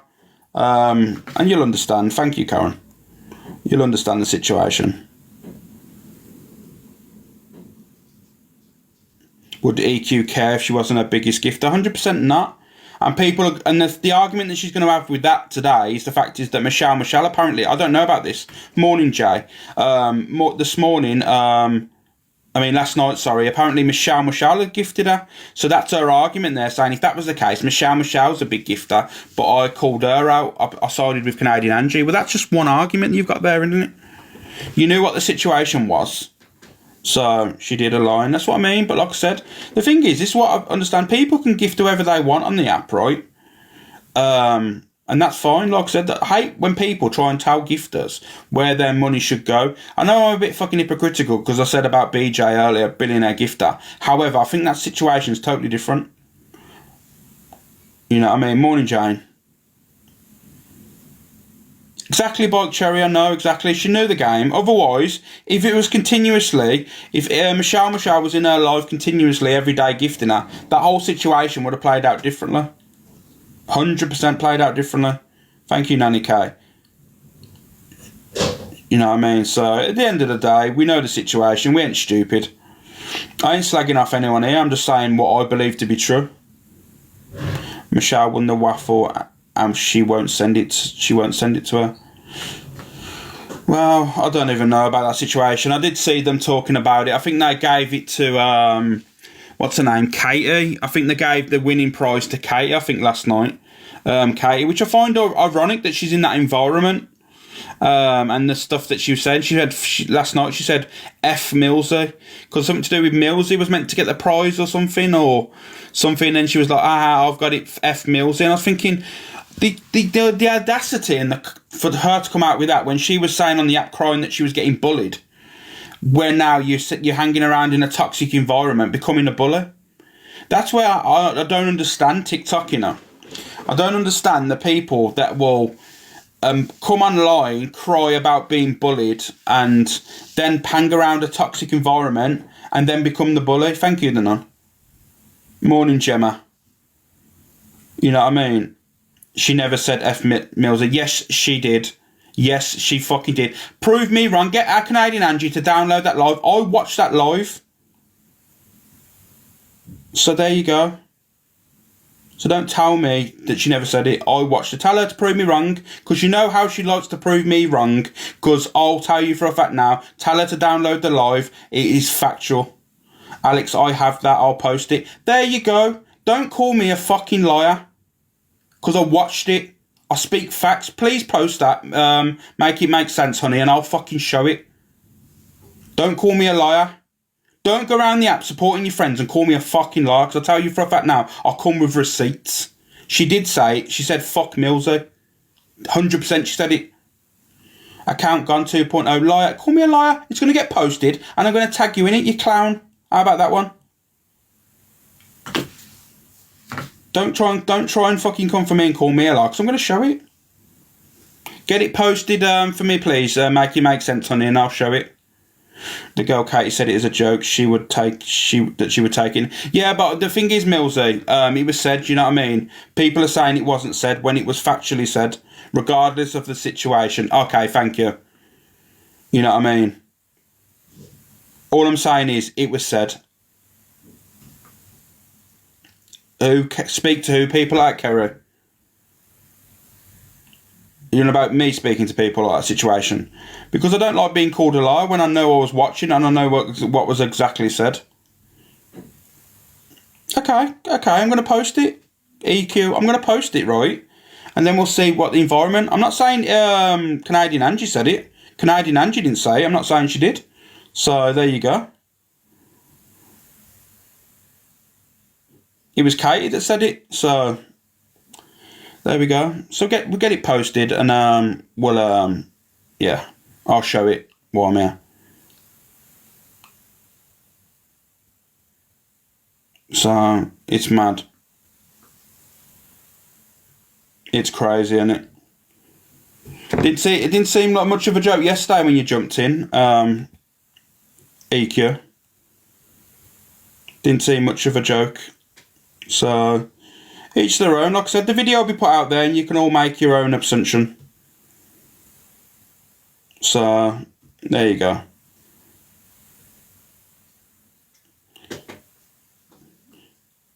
and you'll understand. Thank you, Karen. You'll understand the situation. Would EQ care if she wasn't her biggest gifter? 100% not. And people, and the argument that she's going to have with that today is the fact is that Michelle apparently, I don't know about this. Morning, Jay. This morning, last night, sorry. Apparently Michelle had gifted her. So that's her argument there, saying if that was the case, Michelle's a big gifter, but I called her out. I sided with Canadian Angie. Well, that's just one argument you've got there, isn't it? You knew what the situation was. So she did a line. That's what I mean. But like I said, the thing is, this is what I understand. People can gift whoever they want on the app, right? And that's fine. Like I said, I hate when people try and tell gifters where their money should go. I know I'm a bit fucking hypocritical because I said about BJ earlier, billionaire gifter. However, I think that situation is totally different. You know what I mean? Morning, Jane. Exactly, Bike Cherry, I know, exactly. She knew the game. Otherwise, if it was continuously, if Michelle was in her life continuously every day gifting her, that whole situation would have played out differently. 100% played out differently. Thank you, Nanny K. You know what I mean? So, at the end of the day, we know the situation. We ain't stupid. I ain't slagging off anyone here. I'm just saying what I believe to be true. Michelle won the waffle and she won't send it to her. Well, I don't even know about that situation. I did see them talking about it. I think they gave it to what's her name, Katie. I think they gave the winning prize to Katie, I think last night. Katie, which I find ironic that she's in that environment. And the stuff that she was saying, last night she said F Millsy, because something to do with Millsy was meant to get the prize or something, and she was like, I've got it, F Millsy. And I was thinking, the audacity for her to come out with that when she was saying on the app crying that she was getting bullied, where now you're hanging around in a toxic environment becoming a bully. That's where I don't understand TikTok, you know. I don't understand the people that will come online, cry about being bullied, and then hang around a toxic environment and then become the bully. Thank you, Danon. Morning, Gemma. You know what I mean? She never said F Millsy. Yes, she did. Yes, she fucking did. Prove me wrong. Get our Canadian Angie to download that live. I watched that live. So there you go. So don't tell me that she never said it. I watched it. Tell her to prove me wrong, because you know how she likes to prove me wrong, because I'll tell you for a fact now. Tell her to download the live. It is factual. Alex, I have that. I'll post it. There you go. Don't call me a fucking liar, because I watched it. I speak facts. Please post that. Make it make sense, honey, and I'll fucking show it. Don't call me a liar. Don't go around the app supporting your friends and call me a fucking liar, because I'll tell you for a fact now, I'll come with receipts. She did say it. She said, fuck Millsy. 100% she said it. Account gone 2.0. Liar. Call me a liar. It's going to get posted, and I'm going to tag you in it, you clown. How about that one? Don't try and fucking come for me and call me a liar, because I'm going to show it. Get it posted for me, please. Make it make sense, honey, and I'll show it. The girl Katie said it as a joke. She would take in. Yeah, but the thing is, Millsy, it was said. You know what I mean? People are saying it wasn't said when it was factually said, regardless of the situation. Okay, thank you. You know what I mean? All I'm saying is it was said. Speak to who? People like Kerry. You know about me speaking to people like that situation, because I don't like being called a liar when I know I was watching and I know what was exactly said. Okay, I'm going to post it. EQ, I'm going to post it, right? And then we'll see what the environment. I'm not saying Canadian Angie said it. Canadian Angie didn't say it. I'm not saying she did. So there you go. It was Katie that said it, so there we go. So we'll get it posted, and we'll yeah, I'll show it while I'm here. So it's mad. It's crazy, isn't it? It didn't seem like much of a joke yesterday when you jumped in, EQ. Didn't seem much of a joke. So each their own. Like I said, the video will be put out there, and you can all make your own assumption. So there you go.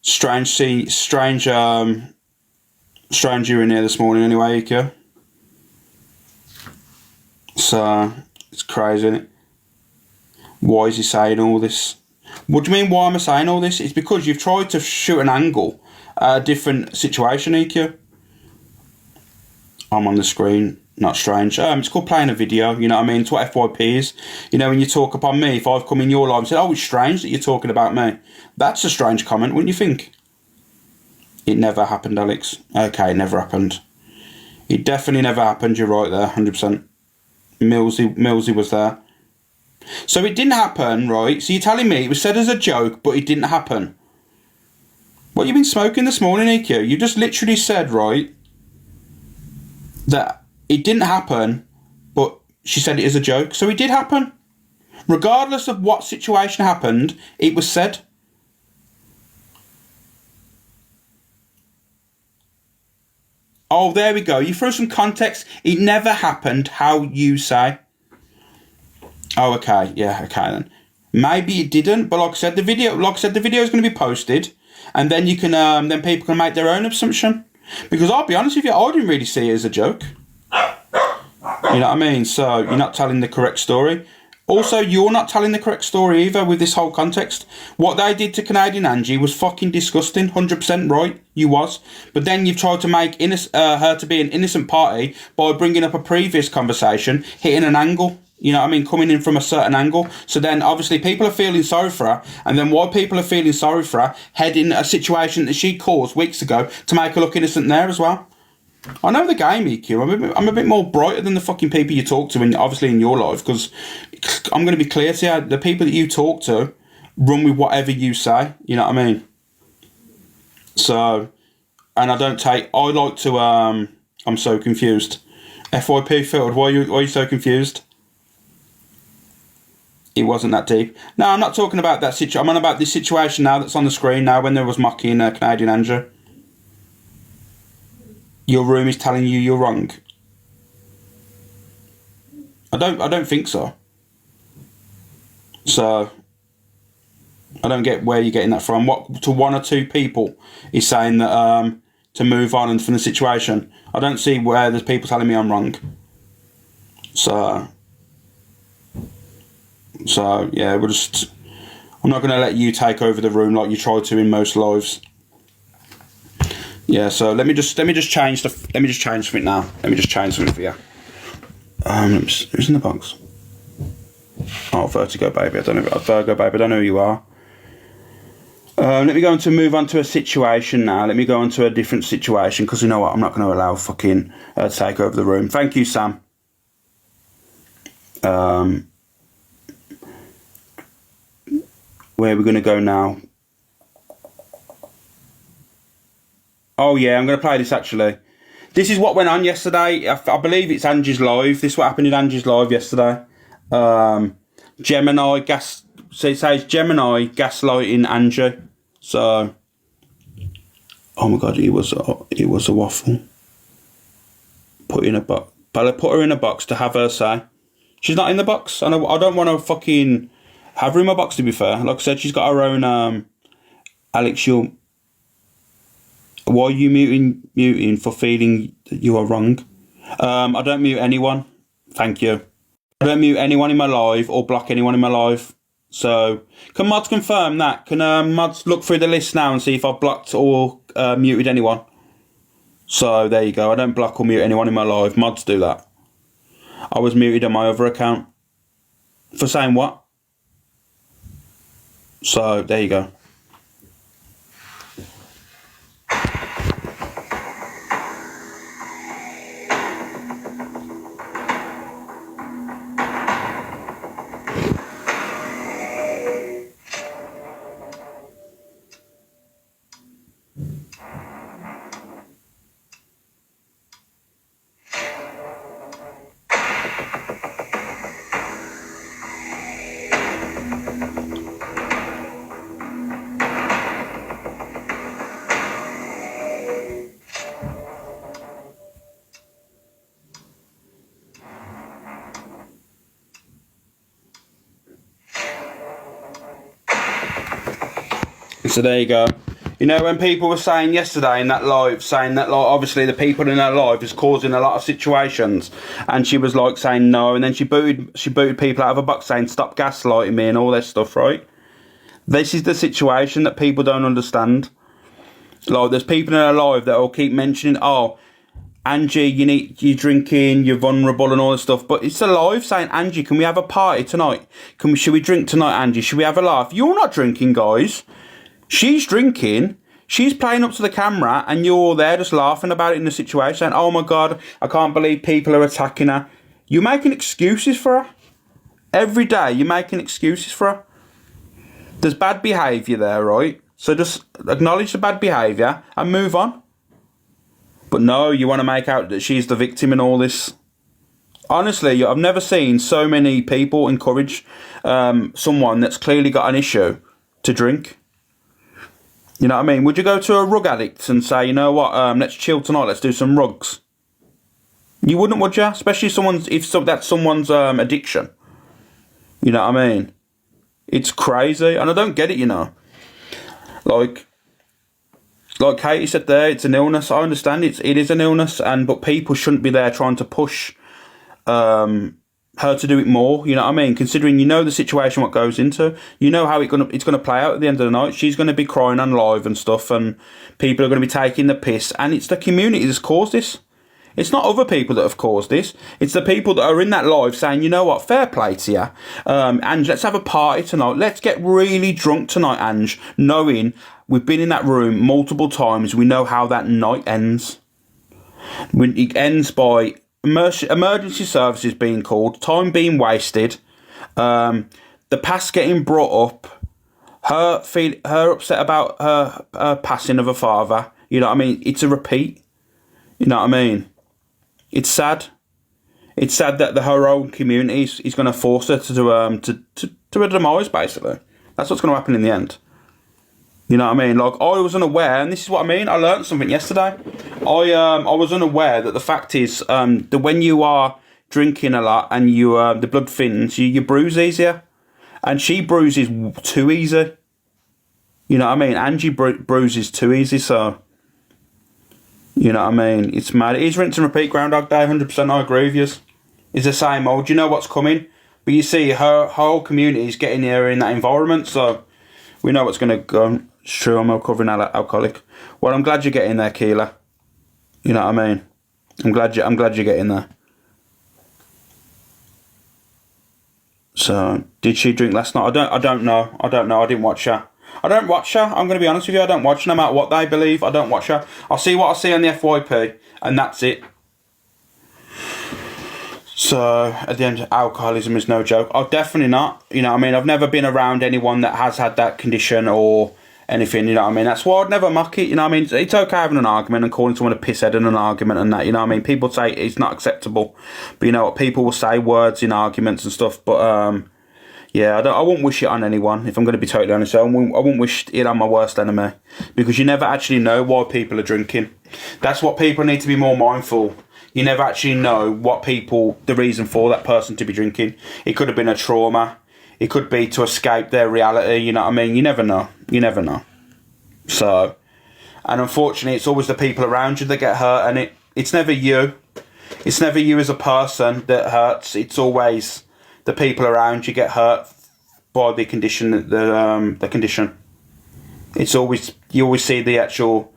Strange you were in here this morning anyway, EQ. So it's crazy, isn't it? Why is he saying all this? What do you mean, why am I saying all this? It's because you've tried to shoot an angle at a different situation, EQ. I'm on the screen, not strange. It's called playing a video, you know what I mean? It's what FYP is. You know, when you talk upon me, if I've come in your life and said, oh, it's strange that you're talking about me. That's a strange comment, wouldn't you think? It never happened, Alex. Okay, it never happened. It definitely never happened, you're right there, 100%. Millsy was there. So it didn't happen, right? So you're telling me it was said as a joke, but it didn't happen. What you been smoking this morning, EQ? You just literally said, right, that it didn't happen, but she said it as a joke. So it did happen. Regardless of what situation happened, it was said. Oh, there we go. You threw some context. It never happened, how you say. Oh, okay. Yeah, okay then. Maybe it didn't, but like I said, the video is going to be posted, and then you can, then people can make their own assumption. Because I'll be honest with you, I didn't really see it as a joke. You know what I mean? So you're not telling the correct story. Also, you're not telling the correct story either with this whole context. What they did to Canadian Angie was fucking disgusting. 100% right, you was. But then you've tried to make her to be an innocent party by bringing up a previous conversation, hitting an angle. You know what I mean? Coming in from a certain angle. So then, obviously, people are feeling sorry for her. And then while people are feeling sorry for her, head in a situation that she caused weeks ago to make her look innocent there as well. I know the game, EQ. I'm a bit more brighter than the fucking people you talk to, and obviously in your life, because I'm going to be clear to you, the people that you talk to run with whatever you say, you know what I mean? So, and I like to, I'm so confused. FYP filtered, why are you so confused? It wasn't that deep. No, I'm not talking about that situation. I'm on about this situation now that's on the screen now when there was mocking Canadian Andrew. Your room is telling you you're wrong. I don't think so. So I don't get where you're getting that from. What to one or two people is saying that to move on from the situation. I don't see where there's people telling me I'm wrong. So yeah, I'm not going to let you take over the room like you try to in most lives. Yeah, so let me just change something now. Let me just change something for you. Who's in the box? Oh, Vertigo Baby. I don't know. Virgo Baby. I don't know who you are. Let me move on to a situation now. Let me go on to a different situation because you know what? I'm not going to allow fucking to take over the room. Thank you, Sam. Where are we going to go now? Oh yeah, I'm going to play this actually. This is what went on yesterday. I believe it's Angie's live. This is what happened in Angie's live yesterday. Gemini so it says Gemini gaslighting Angie. So, oh my god, it was a waffle. Put in a box. Bella put her in a box to have her say. She's not in the box. I don't want to fucking have her in my box, to be fair. Like I said, she's got her own. Alex, why are you muting for feeling that you are wrong? I don't mute anyone. Thank you. I don't mute anyone in my live or block anyone in my live. So, can mods confirm that? Can mods look through the list now and see if I've blocked or muted anyone? So, there you go. I don't block or mute anyone in my live. Mods do that. I was muted on my other account. For saying what? So, there you go. So there you go. You know, when people were saying yesterday in that live, saying that, like, obviously the people in her live is causing a lot of situations, and she was like saying no, and then she booted people out of a box saying stop gaslighting me and all this stuff, right? This is the situation that people don't understand. Like, there's people in her live that will keep mentioning, oh, Angie, you're drinking, you're vulnerable and all this stuff, but it's a live saying, Angie, can we have a party tonight? Should we drink tonight, Angie? Should we have a laugh? You're not drinking, guys. She's drinking, she's playing up to the camera, and you're all there just laughing about it in the situation, saying, oh my God, I can't believe people are attacking her. You're making excuses for her. Every day you're making excuses for her. There's bad behaviour there, right? So just acknowledge the bad behaviour and move on. But no, you want to make out that she's the victim in all this. Honestly, I've never seen so many people encourage someone that's clearly got an issue to drink. You know what I mean? Would you go to a rug addict and say, you know what, let's chill tonight, let's do some rugs? You wouldn't, would you? Especially if that's someone's addiction. You know what I mean? It's crazy, and I don't get it, you know. Like Katie said there, it's an illness. I understand it is an illness, but people shouldn't be there trying to push her to do it more, you know what I mean? Considering you know the situation, what goes into, you know how it's gonna play out at the end of the night. She's gonna be crying on live and stuff, and people are gonna be taking the piss, and it's the community that's caused this. It's not other people that have caused this. It's the people that are in that live saying, you know what, fair play to you, Ange, let's have a party tonight. Let's get really drunk tonight, Ange, knowing we've been in that room multiple times. We know how that night ends. It ends by emergency services being called, time being wasted, the past getting brought up, her upset about her passing of her father. You know what I mean? It's a repeat. You know what I mean? It's sad. It's sad that her own community is going to force her to a demise. Basically, that's what's going to happen in the end. You know what I mean? Like, I was unaware, and this is what I mean, I learned something yesterday. I was unaware that the fact is that when you are drinking a lot and the blood thins, you bruise easier. And she bruises too easy. You know what I mean? Angie bruises too easy, so... You know what I mean? It's mad. It is rinse and repeat Groundhog Day, 100%, I agree with you. It's the same old. You know what's coming. But you see, her whole community is getting her in that environment, so... We know what's going to go. It's true, I'm a recovering alcoholic. Well, I'm glad you're getting there, Keela. You know what I mean? I'm glad you're getting there. So, did she drink last night? I don't know. I didn't watch her. I don't watch her. I'm going to be honest with you. I don't watch her, no matter what they believe. I don't watch her. I'll see what I see on the FYP, and that's it. So, at the end, alcoholism is no joke. Oh, definitely not. You know what I mean? I've never been around anyone that has had that condition or anything, you know what I mean? That's why I'd never mock it, you know what I mean? It's okay having an argument and calling someone a pisshead in an argument and that, you know what I mean? People say it's not acceptable. But you know what? People will say words in arguments and stuff, but, yeah, I wouldn't wish it on anyone, if I'm going to be totally honest. I wouldn't wish it on my worst enemy. Because you never actually know why people are drinking. That's what people need to be more mindful. You never actually know the reason for that person to be drinking. It could have been a trauma. It could be to escape their reality, you know what I mean? You never know. You never know. So, and unfortunately, it's always the people around you that get hurt, and it's never you. It's never you as a person that hurts. It's always the people around you get hurt by the condition. The condition. It's always, you always see the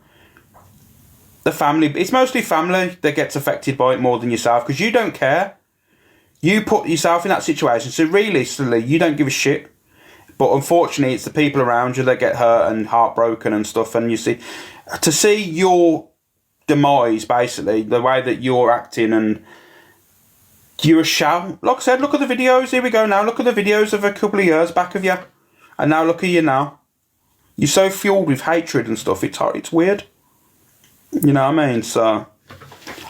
family. It's mostly family that gets affected by it more than yourself, because you don't care. You put yourself in that situation, so realistically, you don't give a shit. But unfortunately, it's the people around you that get hurt and heartbroken and stuff. And you see, to see your demise, basically, the way that you're acting, and you're a shell. Like I said, look at the videos. Here we go now. Look at the videos of a couple of years back of you, and now look at you now. You're so fueled with hatred and stuff. It's weird. You know what I mean? So,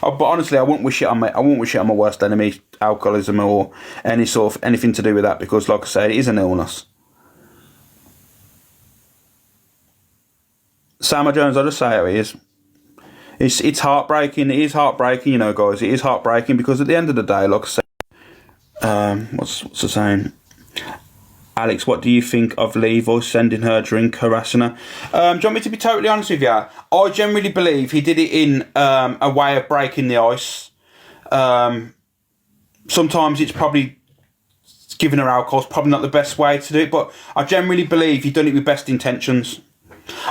but honestly, I wouldn't wish it on my worst enemy, alcoholism or anything to do with that, because, like I said, it is an illness. Sam Jones, I'll just say how it is. It's heartbreaking. It is heartbreaking, you know, guys. It is heartbreaking because at the end of the day, like I said, what's the saying? Alex, what do you think of Levi sending her a drink, harassing her? Do you want me to be totally honest with you? I generally believe he did it in a way of breaking the ice. Sometimes it's probably giving her alcohol is probably not the best way to do it, but I generally believe he's done it with best intentions.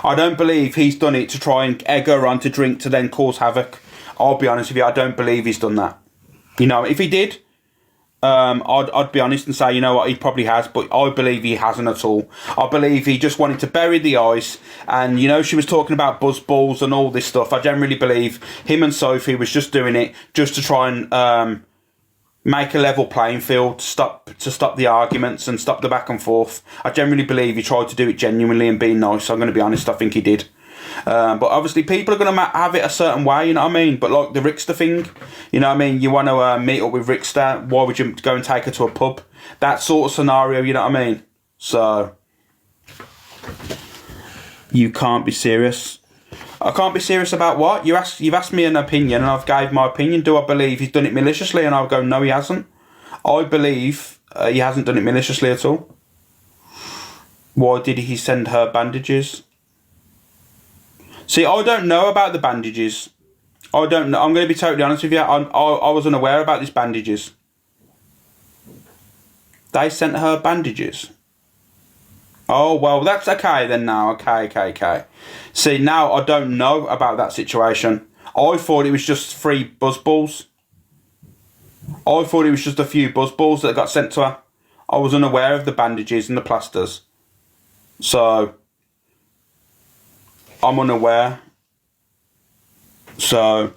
I don't believe he's done it to try and egg her on to drink to then cause havoc. I'll be honest with you, I don't believe he's done that. You know, if he did, I'd be honest and say, you know what, he probably has, but I believe he hasn't at all. I believe he just wanted to bury the ice, and, you know, she was talking about buzz balls and all this stuff. I generally believe him and Sophie was just doing it just to try and make a level playing field, to stop the arguments and stop the back and forth. I generally believe he tried to do it genuinely and being nice. I'm going to be honest, I think he did. But obviously people are going to have it a certain way, you know what I mean? But like the Rickster thing, you know what I mean? You want to meet up with Rickster, why would you go and take her to a pub? That sort of scenario, you know what I mean? So, you can't be serious. I can't be serious about what? You've asked me an opinion and I've gave my opinion. Do I believe he's done it maliciously? And I'll go, no, he hasn't. I believe he hasn't done it maliciously at all. Why did he send her bandages? See, I don't know about the bandages. I don't know. I'm going to be totally honest with you. I was unaware about these bandages. They sent her bandages. Oh, well, that's okay then now. Okay. See, now I don't know about that situation. I thought it was just 3 buzz balls. I thought it was just a few buzz balls that got sent to her. I was unaware of the bandages and the plasters. So, I'm unaware. So,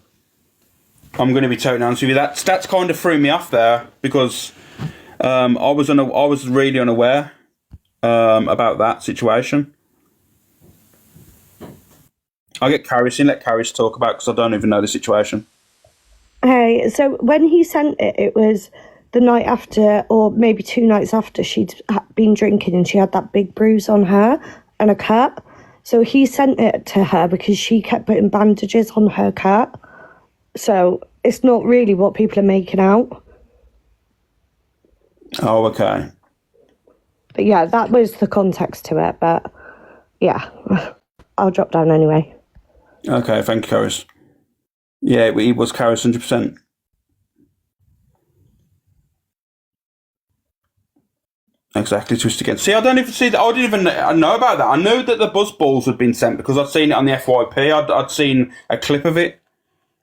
I'm going to be totally honest with you. That's kind of threw me off there because I was really unaware about that situation. I'll get Caris in, let Caris talk about it because I don't even know the situation. Hey, so when he sent it, it was the night after, or maybe 2 nights after she'd been drinking and she had that big bruise on her and a cut. So he sent it to her because she kept putting bandages on her cut. So it's not really what people are making out. Oh, okay. But yeah, that was the context to it. But yeah, I'll drop down anyway. Okay, thank you, Caris. Yeah, it was Caris 100%. Exactly, twist again. See, I didn't even know about that. I knew that the buzz balls had been sent because I'd seen it on the FYP. I'd seen a clip of it.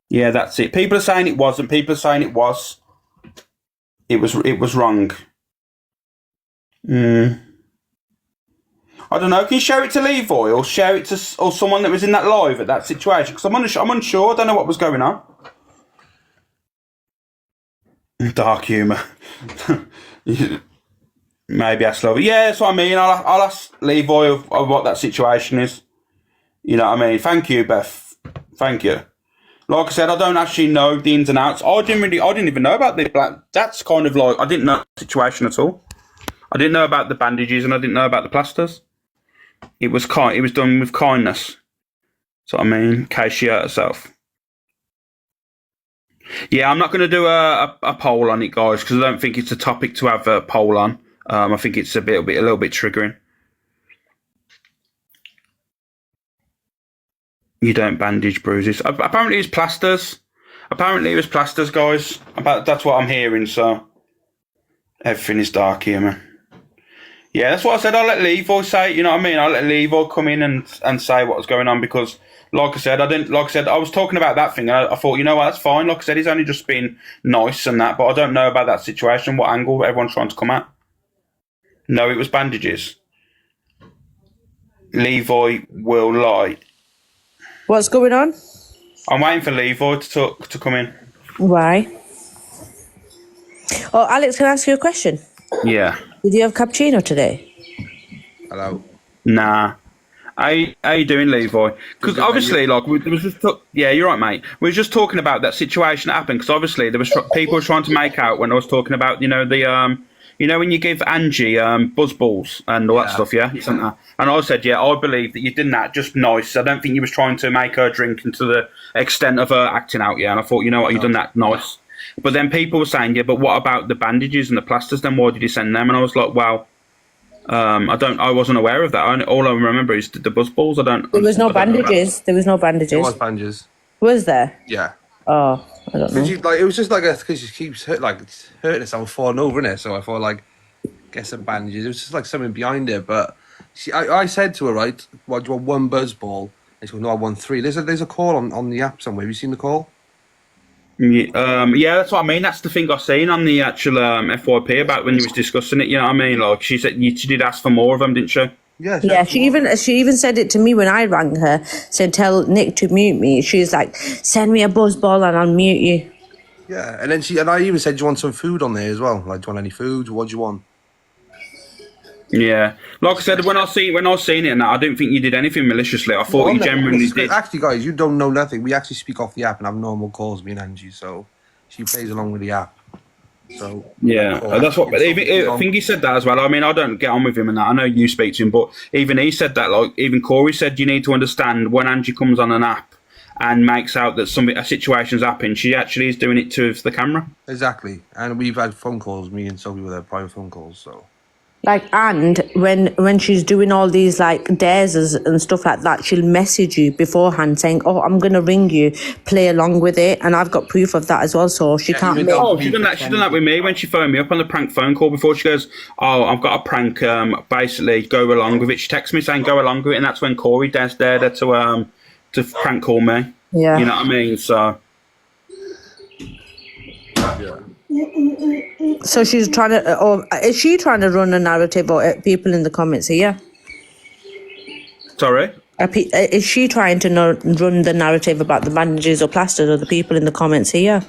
Yeah, that's it. People are saying it wasn't. People are saying it was. It was wrong. I don't know. Can you share it to Levi or share it to someone that was in that live at that situation? Because I'm unsure. I don't know what was going on. Dark humour. Maybe ask Levi. Yeah, that's what I mean. I'll ask Levi of what that situation is. You know what I mean? Thank you, Beth. Thank you. Like I said, I don't actually know the ins and outs. I didn't even know about the black. That's kind of like I didn't know the situation at all. I didn't know about the bandages and I didn't know about the plasters. It was done with kindness. So I mean, in case she hurt herself. Yeah, I'm not going to do a poll on it, guys, because I don't think it's a topic to have a poll on. I think it's a little bit triggering. You don't bandage bruises. Apparently, it's plasters. Apparently, it was plasters, guys. That's what I'm hearing. So everything is dark here, man. Yeah, that's what I said. I'll let Levi say it, you know what I mean? I'll let Levi come in and say what was going on because, like I said, I was talking about that thing and I thought, you know what, that's fine. Like I said, he's only just been nice and that, but I don't know about that situation, what angle everyone's trying to come at. No, it was bandages. Levi will lie. What's going on? I'm waiting for Levi to come in. Why? Oh, Alex, can I ask you a question? Yeah. Did you have cappuccino today? Hello. Nah. How you doing, Levi? Because obviously, like, yeah, you're right, mate. We were just talking about that situation that happened. Because obviously, there was people were trying to make out when I was talking about, you know, when you give Angie buzz balls and all that stuff, yeah. And I said, yeah, I believe that you did that just nice. I don't think you was trying to make her drink to the extent of her acting out, yeah. And I thought, you know what, you done that nice. But then people were saying, yeah, but what about the bandages and the plasters? Then why did you send them? And I was like, well, I wasn't aware of that. All I remember is the buzz balls. I don't. There was no I don't know that. bandages. There was no bandages. There was bandages. Was there? Yeah. Oh, I don't know. Because it was just like because she keeps hurting herself, falling over in it. So I thought like, get some bandages. It was just like something behind it. But I said to her, right, well, do you want one buzz ball? And she goes, no, I want 3. There's a call on the app somewhere. Have you seen the call? Yeah, that's what I mean. That's the thing I seen on the actual FYP about when you was discussing it. You know what I mean? Like she said, she did ask for more of them, didn't she? Yeah. Yeah, she even said it to me when I rang her. Said, "Tell Nick to mute me." She's like, "Send me a buzz ball and I'll mute you." Yeah, and then I even said, "Do you want some food on there as well? Like, do you want any food? What do you want?" Yeah, like I said, when I seen it, and that, I didn't think you did anything maliciously. I thought you genuinely did. Actually, guys, you don't know nothing. We actually speak off the app and have normal calls, me and Angie. So she plays along with the app. So yeah, that's what. But I think he said that as well. I mean, I don't get on with him and that. I know you speak to him, but even he said that. Like even Corey said, you need to understand when Angie comes on an app and makes out that a situation's happened, she actually is doing it to the camera. Exactly, and we've had phone calls, me and Sophie with her private phone calls. So. Like, and when she's doing all these like dares and stuff like that, she'll message you beforehand saying, "Oh, I'm gonna ring you, play along with it," and I've got proof of that as well. So she can't. She's done that with me when she phoned me up on the prank phone call before. She goes, "Oh, I've got a prank. Basically, go along with it." She texts me saying, "Go along with it," and that's when Corey dared her to prank call me. Yeah, you know what I mean. So. Yeah. So she's trying to, or is she trying to run a narrative, or people in the comments here? Sorry? Is she trying to run the narrative about the bandages or plasters, or the people in the comments here?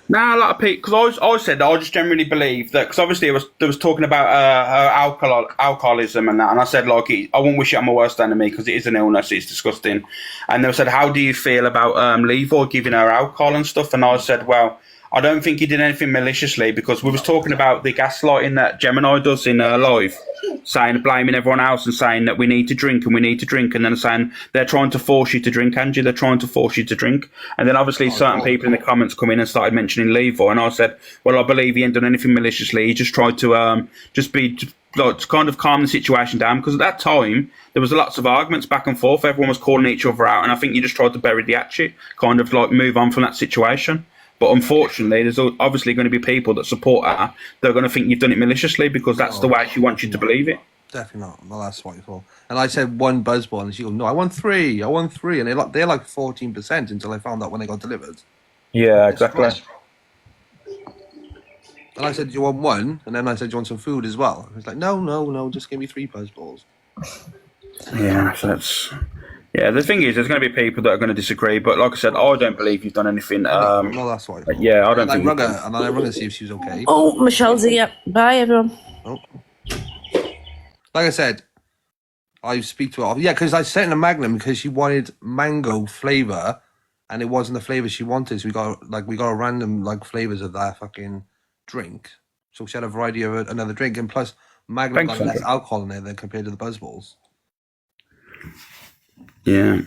Nah, a lot of people, because I said I just generally believe that, because obviously there was talking about her alcoholism and that, and I said, like, I won't wish it on my worst enemy because it is an illness, it's disgusting. And they said, how do you feel about Levi giving her alcohol and stuff? And I said, well, I don't think he did anything maliciously, because we was talking about the gaslighting that Gemini does in her life, saying, blaming everyone else and saying that we need to drink and we need to drink, and then saying they're trying to force you to drink, Angie, they're trying to force you to drink. And then obviously certain people in the comments come in and started mentioning Levi, and I said, well, I believe he ain't done anything maliciously. He just tried to to kind of calm the situation down, because at that time there was lots of arguments back and forth, everyone was calling each other out, and I think you just tried to bury the hatchet, kind of like move on from that situation. But unfortunately, there's obviously going to be people that support her. They're going to think you've done it maliciously because that's the way she wants you to believe it. Definitely not. Well, that's what you thought. And I said 1 buzz ball, and she goes, "No, I want 3. I want 3." And they're like 14% until I found out when they got delivered. Yeah, exactly. And I said, "Do you want 1?" And then I said, "Do you want some food as well?" And it's like, no, just give me 3 buzz balls. Yeah, so that's. Yeah, the thing is, there's going to be people that are going to disagree, but like I said, I don't believe you've done anything. Well, that's why. Yeah, I don't think. And then I rang her to see if she was okay. Oh, Michelle's here. Bye, everyone. Oh. Like I said, I speak to her. Yeah, because I sent her a Magnum because she wanted mango flavour, and it wasn't the flavour she wanted. So we got a random flavours of that fucking drink. So she had a variety of another drink, and plus Magnum got less alcohol in there than compared to the Buzzballs. Yeah.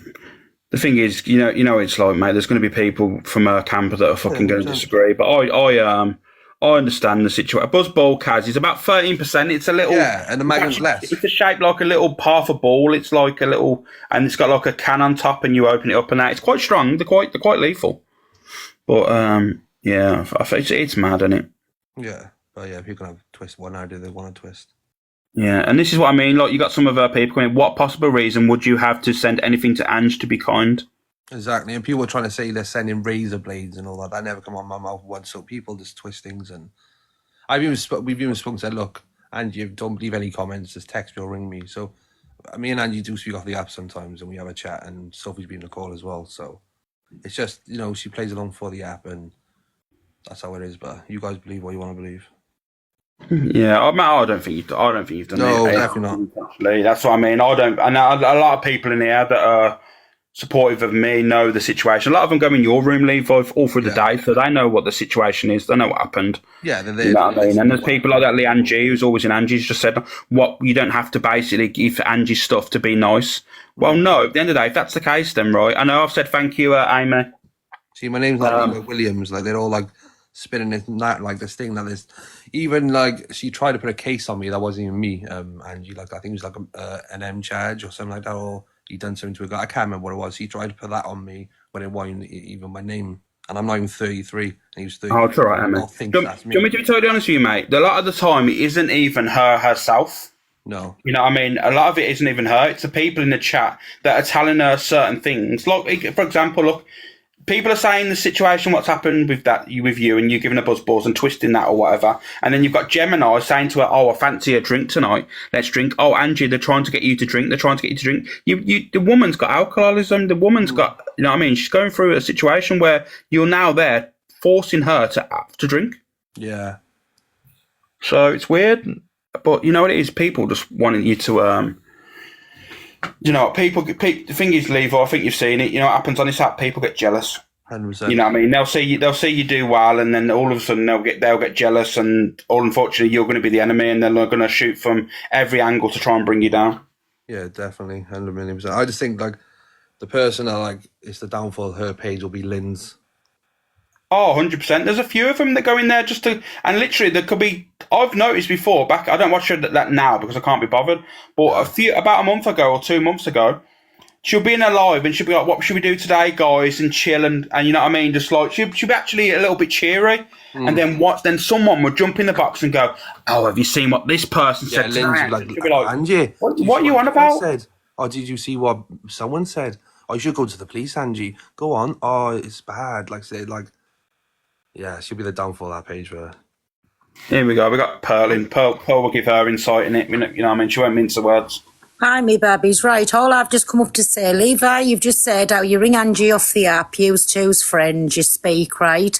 The thing is, you know, it's like, mate, there's going to be people from her camp that are fucking going to disagree. But I understand the situation. Buzzball Kaz is about 13%. It's a little, and the Magnum's less. It's shaped like a little half a ball. It's like a little, and it's got like a can on top, and you open it up, and that it's quite strong. They're quite lethal. But yeah, it's mad, isn't it? Yeah, but yeah, if you're gonna twist one idea, they want to twist. Yeah, and this is what I mean. Like, you got some of our people going, what possible reason would you have to send anything to Ange to be kind? Exactly, and people are trying to say they're sending razor blades and all that. That never come on my mouth once. So people just twist things, and we've even spoken and said, look, Angie, don't believe any comments. Just text me or ring me. So me and Angie do speak off the app sometimes, and we have a chat. And Sophie's been on a call as well. So it's just, she plays along for the app, and that's how it is. But you guys believe what you want to believe. Yeah, I don't think you've done it. No, definitely not. Actually, that's what I mean. I don't. And a lot of people in here that are supportive of me know the situation. A lot of them go in your room, Levi, all through the day, so they know what the situation is. They know what happened. Yeah, you know what I mean. And there's people like that, Leanne G, who's always in Angie's, just said, "What, you don't have to basically give Angie stuff to be nice." Well, no. At the end of the day, if that's the case, then right. I know I've said thank you, Amy. See, my name's like Williams. Like they're all like spinning this night like this thing that is. even like she tried to put a case on me that wasn't even me. Angie, like I think it was like an M charge or something like that, or he done something to a guy. I can't remember what it was. He tried to put that on me when it wasn't even my name, and I'm not even 33, and he was 30. Oh, it's all right, Emma. I think Do that's you me. want me to be totally honest with you, mate? A lot of the time, it isn't even her herself. No. You know what I mean? A lot of it isn't even her. It's the people in the chat that are telling her certain things. Like, for example, look, people are saying the situation, what's happened with you, and you giving her buzz and twisting that or whatever. And then you've got Gemini saying to her, "Oh, I fancy a drink tonight. Let's drink." Oh, Angie, they're trying to get you to drink. They're trying to get you to drink. The woman's got alcoholism. The woman's got, you know what I mean? She's going through a situation where you're now there forcing her to drink. Yeah. So it's weird. But you know what it is? People just wanting you to, you know, the thing is, Levo, I think you've seen it. You know what happens on this app? People get jealous. 100%. You know what I mean? They'll see you do well, and then all of a sudden they'll get jealous, and unfortunately you're going to be the enemy, and they're going to shoot from every angle to try and bring you down. Yeah, definitely, 100 million %. I just think like the person that like it's the downfall of her page will be Lynn's. Oh, 100%. There's a few of them that go in there just to, and literally there could be. I've noticed before. I don't watch that now because I can't be bothered. But about a month ago or 2 months ago, she'll be in her live and she'll be like, "What should we do today, guys?" And chill and you know what I mean. Just like she'll be actually a little bit cheery. And then someone would jump in the box and go, "Oh, have you seen what this person said Lynn's tonight?" like, She'll be like, Angie, what are you on about? Said? Oh, did you see what someone said? Oh, you should go to the police, Angie. Go on. Oh, it's bad. Like say like. Yeah, she'll be the downfall of that page for her. Here we go. We got Pearl in. Pearl will give her insight in it. You know what I mean? She won't mince the words. Hi, me babbies. Right, all I've just come up to say, Levi, you've just said how you ring Angie off the app, use two's friends, you speak, right?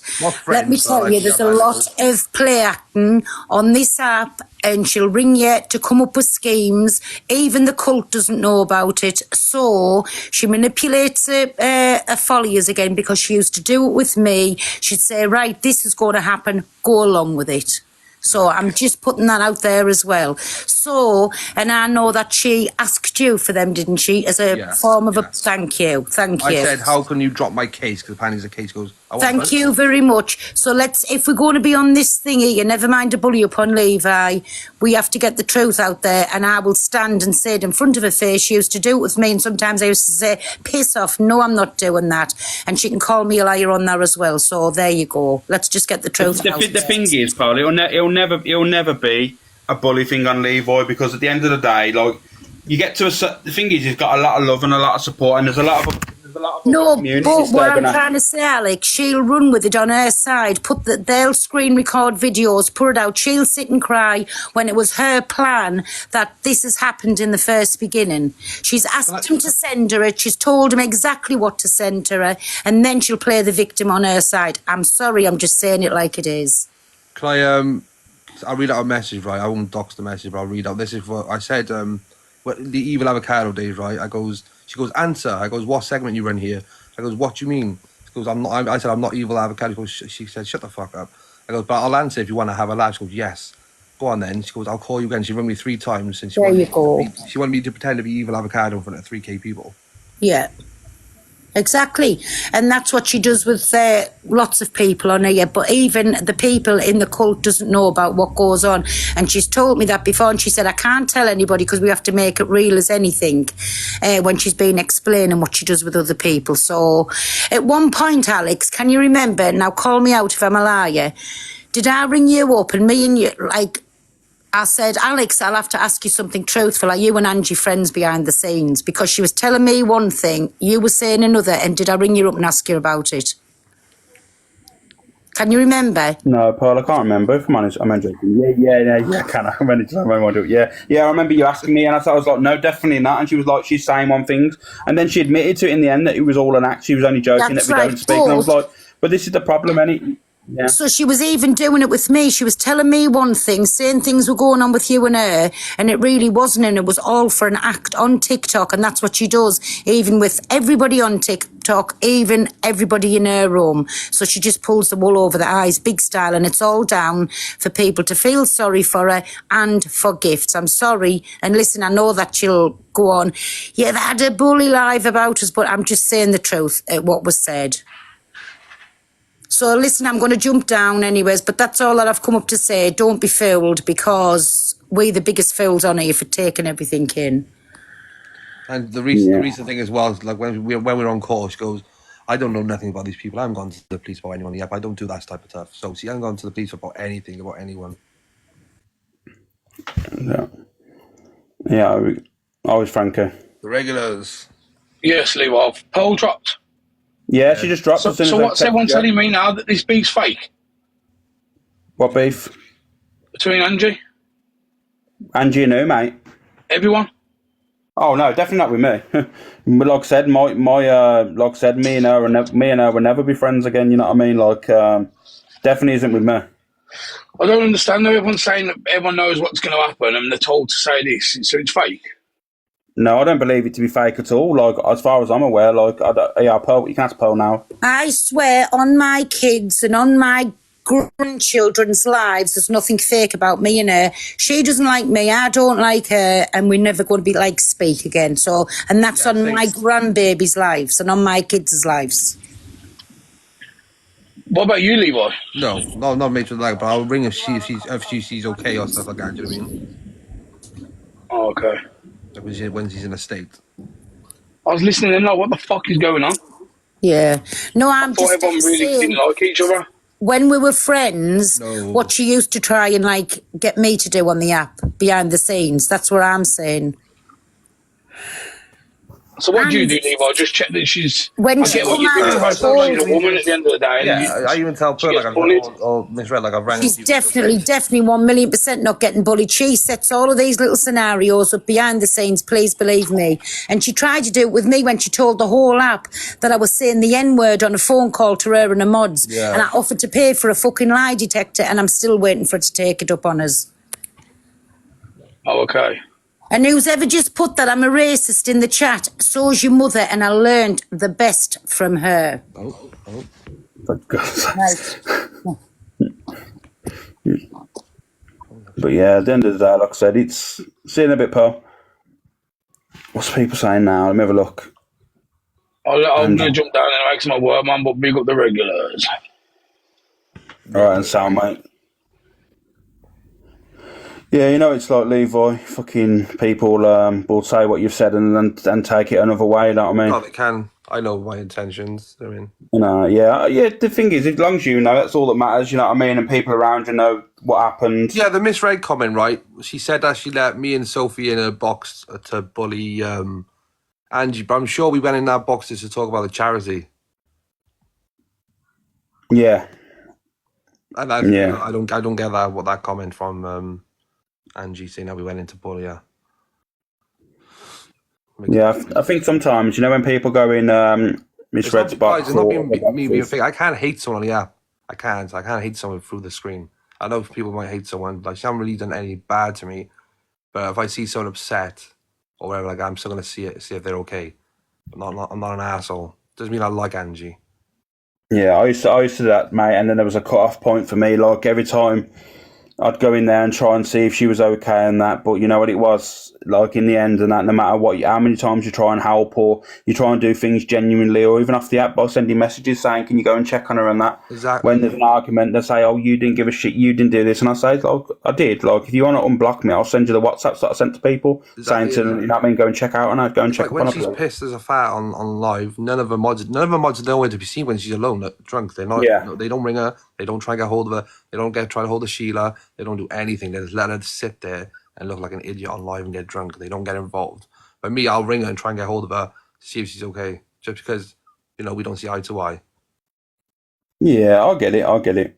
Let me tell you, there's a lot of play acting on this app, and she'll ring you to come up with schemes. Even the cult doesn't know about it. So she manipulates her followers again because she used to do it with me. She'd say, right, this is going to happen, go along with it. So I'm just putting that out there as well. So, and I know that she asked you for them, didn't she? As a form of a thank you. Thank you. I said, how can you drop my case? Because apparently the case goes, thank you very much. So if we're going to be on this thingy, you never mind a bully upon Levi, we have to get the truth out there, and I will stand and say it in front of her face. She used to do it with me, and sometimes I used to say, piss off, no, I'm not doing that. And she can call me a liar on there as well. So there you go. Let's just get the truth out. The thing is, Paul, it'll never be a bully thing on Levi, because at the end of the day, like, you get to the thing is, he's got a lot of love and a lot of support, and there's a lot of no, but what I'm trying to say, Alex, she'll run with it on her side. They'll screen record videos, put it out. She'll sit and cry when it was her plan that this has happened in the first beginning. She's asked him to send her it. She's told him exactly what to send to her, and then she'll play the victim on her side. I'm sorry, I'm just saying it like it is. Can I'll read out a message, right? I won't dox the message, but I'll read out. This is what I said. The evil avocado days, right? She goes, answer. I goes, what segment you run here? I goes, what do you mean? She goes, I'm not. I said, I'm not evil avocado. She said, shut the fuck up. I goes, but I'll answer if you want to have a laugh. She goes, yes. Go on then. She goes, I'll call you again. She rang me 3 times since she wanted me to pretend to be evil avocado in front of 3K people. Yeah. Exactly. And that's what she does with lots of people on here. But even the people in the cult doesn't know about what goes on. And she's told me that before. And she said, I can't tell anybody because we have to make it real as anything when she's been explaining what she does with other people. So at one point, Alex, can you remember? Now call me out if I'm a liar. Did I ring you up and me and you, like, I said, Alex, I'll have to ask you something truthful. Are you and Angie friends behind the scenes? Because she was telling me one thing, you were saying another, and did I ring you up and ask you about it? Can you remember? No, Paul, I can't remember. If I'm honest, I'm joking. Yeah, can I? Yeah, I remember you asking me, and I was like, no, definitely not. And she was like, she's saying one thing. And then she admitted to it in the end that it was all an act. She was only joking that we don't speak. And I was like, but this is the problem, Annie. Yeah. So she was even doing it with me. She was telling me one thing, saying things were going on with you and her, and it really wasn't, and it was all for an act on TikTok, and that's what she does, even with everybody on TikTok, even everybody in her room. So she just pulls the wool over the eyes, big style, and it's all down for people to feel sorry for her and for gifts. I'm sorry, and listen, I know that she'll go on. Yeah, they had a bully live about us, but I'm just saying the truth, what was said. So listen, I'm going to jump down anyways, but that's all that I've come up to say. Don't be fooled, because we the biggest fools on here for taking everything in. And the recent thing as well is like when we're on call, she goes, I don't know nothing about these people. I haven't gone to the police about anyone yet. I don't do that type of stuff. So she hasn't gone to the police about anything about anyone. Yeah. Yeah, I was Franco. The regulars. Yes, Levi. Pearl dropped. Yeah, she just dropped. So, as soon as so I what's texted everyone her. telling me now, that this beef's fake? What beef? Between Angie? Angie and who, mate? Everyone? Oh no, definitely not with me. But like I said, like I said, me and her will never be friends again. You know what I mean? Like, definitely isn't with me. I don't understand though. Everyone's saying that everyone knows what's going to happen and they're told to say this, so it's fake. No, I don't believe it to be fake at all. Like, as far as I'm aware, like, Pearl, you can ask Pearl now. I swear on my kids and on my grandchildren's lives, there's nothing fake about me and her. She doesn't like me, I don't like her, and we're never going to be like speak again. So, and that's on my grandbabies' lives and on my kids' lives. What about you, Levi? No, not major like, but I'll ring if she's okay or stuff like that. Do you know what I mean? Oh, okay. Like when she's in a state. I was listening and like, what the fuck is going on? Yeah. No, I I'm thought just everyone really saying, didn't like each other. when we were friends, what she used to try and like get me to do on the app behind the scenes, that's what I'm saying. So what do you do, Levi? Just check that she's... When I she get what come you're doing, out but and she's a told woman at the end of the day. Yeah, I even tell Pearl, like, I've misread, like, I've rang she's people. definitely 1,000,000% not getting bullied. She sets all of these little scenarios up behind the scenes, please believe me. And she tried to do it with me when she told the whole app that I was saying the N-word on a phone call to her and her mods. Yeah. And I offered to pay for a fucking lie detector, and I'm still waiting for her to take it up on us. Oh, okay. And who's ever just put that I'm a racist in the chat, so's your mother, and I learned the best from her. Oh. For God's Right. But yeah, at the end of the day, like I said, it's seeing a bit, Pearl. What's people saying now? Let me have a look. I'm going to jump down and make some work, man, but big up the regulars. All right, and sound, mate. Yeah, you know, it's like Levi, fucking people will say what you've said and take it another way, you know what I mean? No, they can. I know my intentions. I mean, You know, yeah, the thing is, as long as you know, that's all that matters, you know what I mean? And people around you know what happened. yeah, the misread comment, right? She said that she let me and Sophie in a box to bully Angie, but I'm sure we went in that box just to talk about the charity. Yeah. And I don't get that comment from Angie saying that we went into bully her. Yeah, I think sometimes, you know, when people go in misread spots. It's not me being fake. I can't hate someone on the app. I can't hate someone through the screen. I know people might hate someone, like, she hasn't really done any bad to me. But if I see someone upset or whatever, like, I'm still gonna see if they're okay. I'm not an asshole. Doesn't mean I like Angie. Yeah, I used to do that, mate, and then there was a cut-off point for me. Like, every time I'd go in there and try and see if she was okay and that, but you know what it was, like, in the end and that, no matter how many times you try and help or you try and do things genuinely, or even off the app by sending messages saying, can you go and check on her and that? Exactly. When there's an argument, they say, oh, you didn't give a shit, you didn't do this, and I say, like, I did. Like, if you want to unblock me, I'll send you the WhatsApps that I sent to people, saying to them, you know what I mean, go and check out on her, go and check Like, up on when her. she's pissed as a fat on live, none of her mods are nowhere to be seen when she's alone, like, drunk. They're not. Yeah. They don't ring her. They don't try and get hold of her. They don't try to hold of Sheila. They don't do anything. They just let her sit there and look like an idiot on live and get drunk. They don't get involved. But me, I'll ring her and try and get hold of her to see if she's okay, just because, you know, we don't see eye to eye. Yeah, I get it.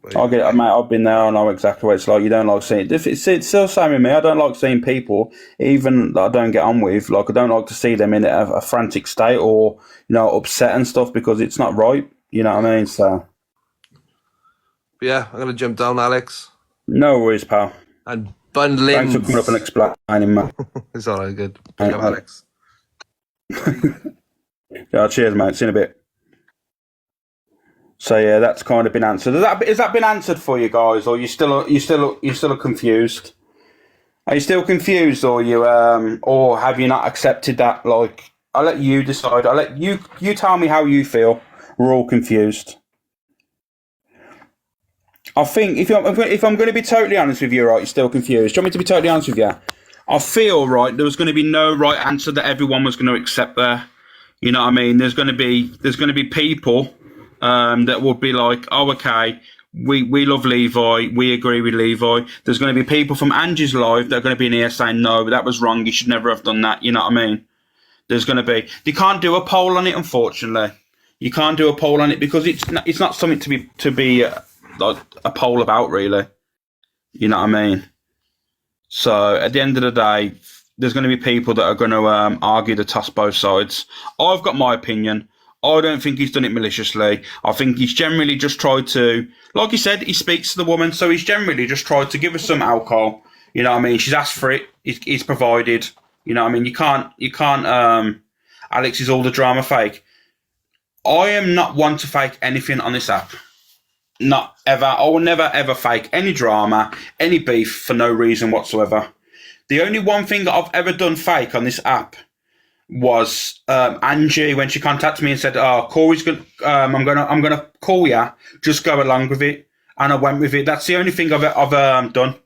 Mate, I've been there, I know exactly what it's like. You don't like seeing it's still the same with me. I don't like seeing people, even that I don't get on with, like, I don't like to see them in a frantic state or, you know, upset and stuff, because it's not right, you know what I mean? So But yeah, I'm gonna jump down, Alex. no worries, pal. And bundling. Thanks for coming up and explaining, man. It's alright, good. Pick up, Alex. Yeah, cheers, mate. See you in a bit. So yeah, that's kind of been answered. Is that been answered for you guys, or you still confused? Are you still confused, or have you not accepted that? Like, I'll let you decide. I'll let you tell me how you feel, We're all confused. I think if I'm going to be totally honest with you, right, you're still confused. Do you want me to be totally honest with you? I feel, right, there was going to be no right answer that everyone was going to accept there. You know what I mean? There's going to be people that would be like, oh, okay, we love Levi, we agree with Levi. There's going to be people from Angie's live that are going to be in here saying, no, that was wrong, you should never have done that. You know what I mean? There's going to be. You can't do a poll on it, unfortunately. You can't do a poll on it because it's not something to be like a poll about, really. You know what I mean? So at the end of the day, there's going to be people that are going to argue to toss both sides. I've got my opinion. I don't think he's done it maliciously. I think he's generally just tried to, like he said, he speaks to the woman, so he's generally just tried to give her some alcohol. You know what I mean? She's asked for it. He's provided. You know what I mean? You can't. Alex is all the drama fake. I am not one to fake anything on this app. Not ever. I will never ever fake any drama, any beef for no reason whatsoever. The only one thing that I've ever done fake on this app was Angie when she contacted me and said, "Oh, Corey's going. I'm gonna call you. Just go along with it." And I went with it. That's the only thing I've done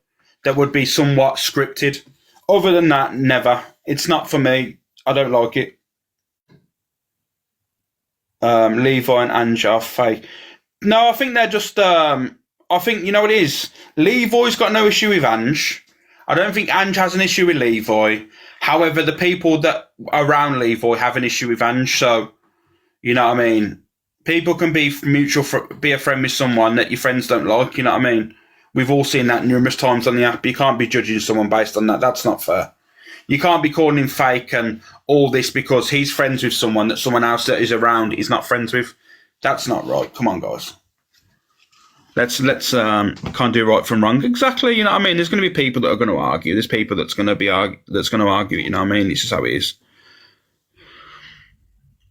that would be somewhat scripted. Other than that, never. It's not for me. I don't like it. Levi and Angie are fake. No, I think they're just. I think you know what it is. Levi's got no issue with Ange. I don't think Ange has an issue with Levi. However, the people that are around Levi have an issue with Ange. So, you know what I mean. People can be be a friend with someone that your friends don't like. You know what I mean. We've all seen that numerous times on the app. You can't be judging someone based on that. That's not fair. You can't be calling him fake and all this because he's friends with someone that someone else that is around is not friends with. That's not right. Come on, guys. Let's can't do right from wrong. Exactly. You know what I mean? There's going to be people that are going to argue. There's people that's going to argue. You know what I mean? This is how it is.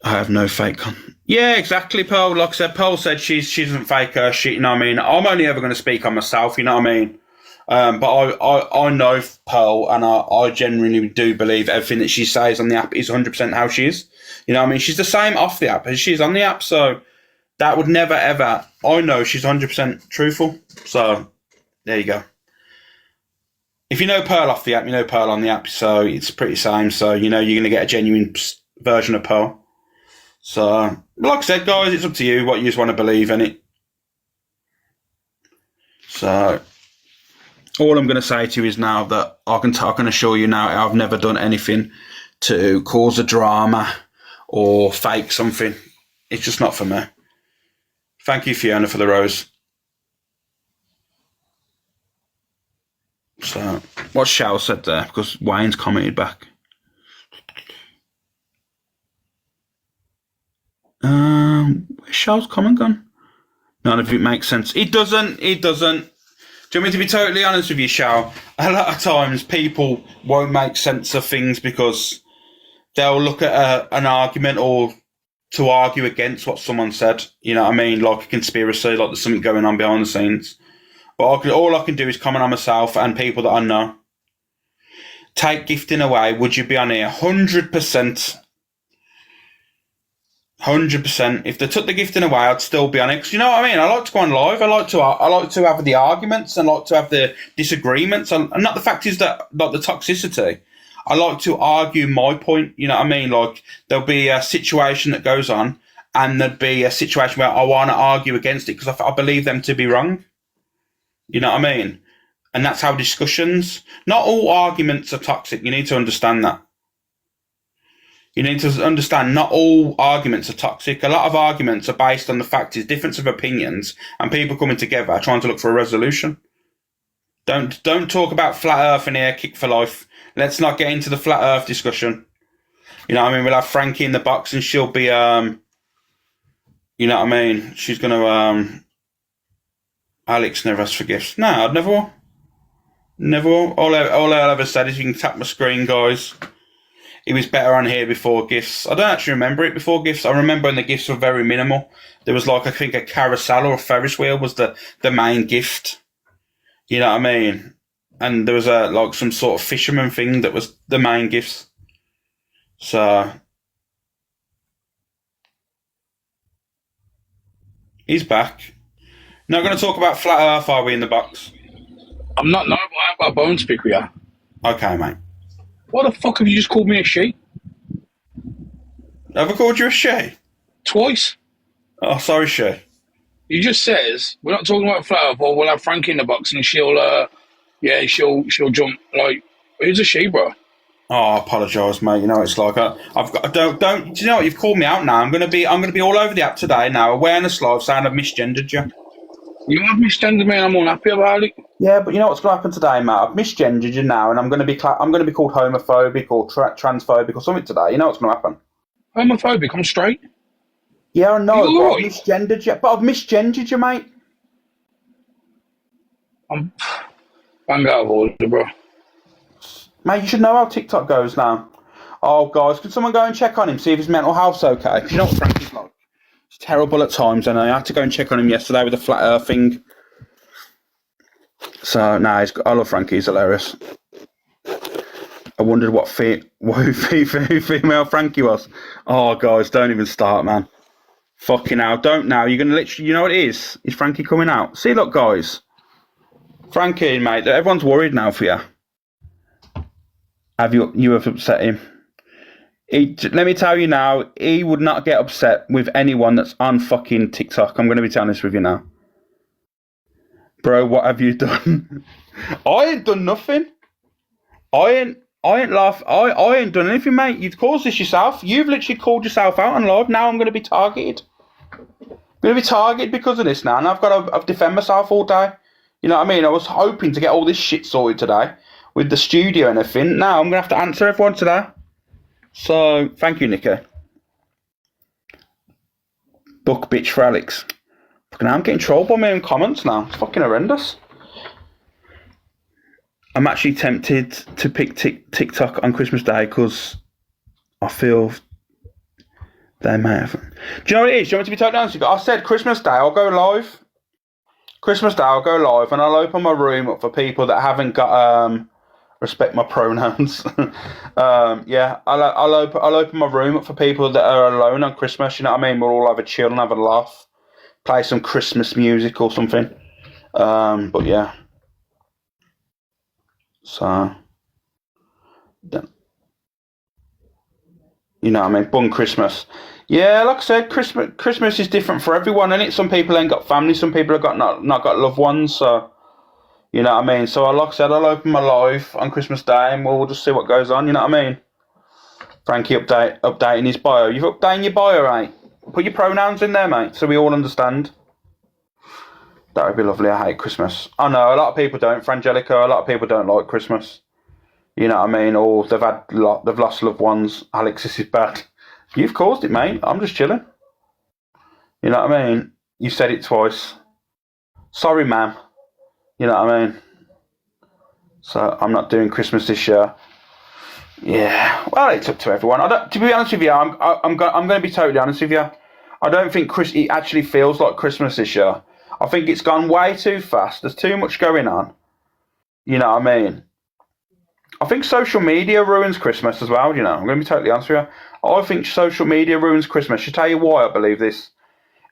I have no fake. Yeah, exactly, Pearl. Like I said, Pearl said she doesn't fake her shit. You know what I mean? I'm only ever going to speak on myself. You know what I mean? But I know Pearl, and I genuinely do believe everything that she says on the app is 100% how she is. You know what I mean? She's the same off the app as she is on the app. So that would never, ever... I know she's 100% truthful. So there you go. If you know Pearl off the app, you know Pearl on the app. So it's pretty same. So, you know, you're going to get a genuine version of Pearl. So, like I said, guys, it's up to you what you just want to believe in it. So... all I'm going to say to you is now that I can assure you now I've never done anything to cause a drama or fake something. It's just not for me. Thank you, Fiona, for the rose. So, what Shao said there, because Wayne's commented back. Where's Shao's comment gone? None of it makes sense. It doesn't. Do you want me to be totally honest with you, Shao? A lot of times people won't make sense of things because they'll look at an argument or to argue against what someone said. You know what I mean? Like a conspiracy, like there's something going on behind the scenes. But all I can do is comment on myself and people that I know. Take gifting away. Would you be on here? 100%. 100%. If they took the gifting away, I'd still be on it. 'Cause you know what I mean? I like to go on live. I like to have the arguments and like to have the disagreements. And not the fact is that like the toxicity. I like to argue my point. You know what I mean? Like there'll be a situation that goes on, and there'd be a situation where I want to argue against it because I believe them to be wrong. You know what I mean? And that's how discussions. Not all arguments are toxic. You need to understand that. You need to understand not all arguments are toxic. A lot of arguments are based on the fact is difference of opinions and people coming together trying to look for a resolution. Don't talk about flat earth in here, kick for life. Let's not get into the flat earth discussion. You know what I mean? We'll have Frankie in the box and she'll be, you know what I mean? She's going to, Alex never asked for gifts. No, I'd never will. Never will. All I'll ever said is you can tap my screen, guys. It was better on here before gifts. I don't actually remember it before gifts. I remember when the gifts were very minimal. There was like, I think a carousel or a Ferris wheel was the main gift. You know what I mean? And there was like some sort of fisherman thing that was the main gifts. So He's back. Not going to talk about flat Earth, are we, in the box? I'm not, no, but I've got a bone to pick with you. Okay, mate. What the fuck have you just called me a she? Have I called you a she? Twice. Oh, sorry, she. You just says, we're not talking about flat Earth, or we'll have Frankie in the box and she'll jump. Like, who's a she, bro? Oh, I apologise, mate. You know what it's like. I've got don't. Do you know what? You've called me out now. I'm gonna be all over the app today now. Awareness live saying I've misgendered you. You have misgendered me, and I'm unhappy about it. Yeah, but you know what's gonna happen today, mate? I've misgendered you now, and I'm gonna be called homophobic or transphobic or something today. You know what's gonna happen? Homophobic? I'm straight. Yeah, I know. You're But right. I've misgendered you, mate. I'm bang out of order, bro. Mate, you should know how TikTok goes now. Oh, guys, can someone go and check on him, see if his mental health's okay? Do you know what Frankie's like? It's terrible at times, and I had to go and check on him yesterday with the flat earth thing. So, I love Frankie, he's hilarious. I wondered who female Frankie was. Oh, guys, don't even start, man. Fucking hell, don't now. You're going to literally, you know what it is? Is Frankie coming out? See, look, guys. Frankie, mate, everyone's worried now for you. You have upset him. Let me tell you now, he would not get upset with anyone that's on fucking TikTok. I'm going to be telling this with you now. Bro, what have you done? I ain't done nothing. I ain't done anything, mate. You've caused this yourself. You've literally called yourself out on live. Now I'm going to be targeted. I'm going to be targeted because of this now, and I've got to defend myself all day. You know what I mean? I was hoping to get all this shit sorted today with the studio and everything. Now I'm going to have to answer everyone today. So, thank you, Nico. Book bitch for Alex. Fucking hell, I'm getting trolled by my own comments now. It's fucking horrendous. I'm actually tempted to pick TikTok on Christmas Day because I feel they may have. Do you know what it is? Do you want me to be totally honest with you? I said Christmas Day I'll go live. Christmas Day I'll go live and I'll open my room up for people that haven't got respect my pronouns. Yeah, I'll open my room up for people that are alone on Christmas. You know what I mean? We'll all have a chill and have a laugh, play some Christmas music or something. But yeah. So, you know what I mean? Bun Christmas. Yeah, like I said, Christmas is different for everyone, innit? Some people ain't got family, some people have got not got loved ones, so, you know what I mean? So, like I said, I'll open my live on Christmas Day and we'll just see what goes on, you know what I mean? Frankie updating his bio. You've updated your bio, mate? Put your pronouns in there, mate, so we all understand. That would be lovely. I hate Christmas. I know, a lot of people don't, Frangelica, a lot of people don't like Christmas. You know what I mean? Or they've lost loved ones. Alex, this is bad. You've caused it, mate. I'm just chilling. You know what I mean? You said it twice. Sorry, ma'am. You know what I mean? So I'm not doing Christmas this year. Yeah. Well, it's up to everyone. To be honest with you, I'm going to be totally honest with you. I don't think it actually feels like Christmas this year. I think it's gone way too fast. There's too much going on. You know what I mean? I think social media ruins Christmas as well, you know. I'm going to be totally honest with you. I think social media ruins Christmas. I'll tell you why I believe this.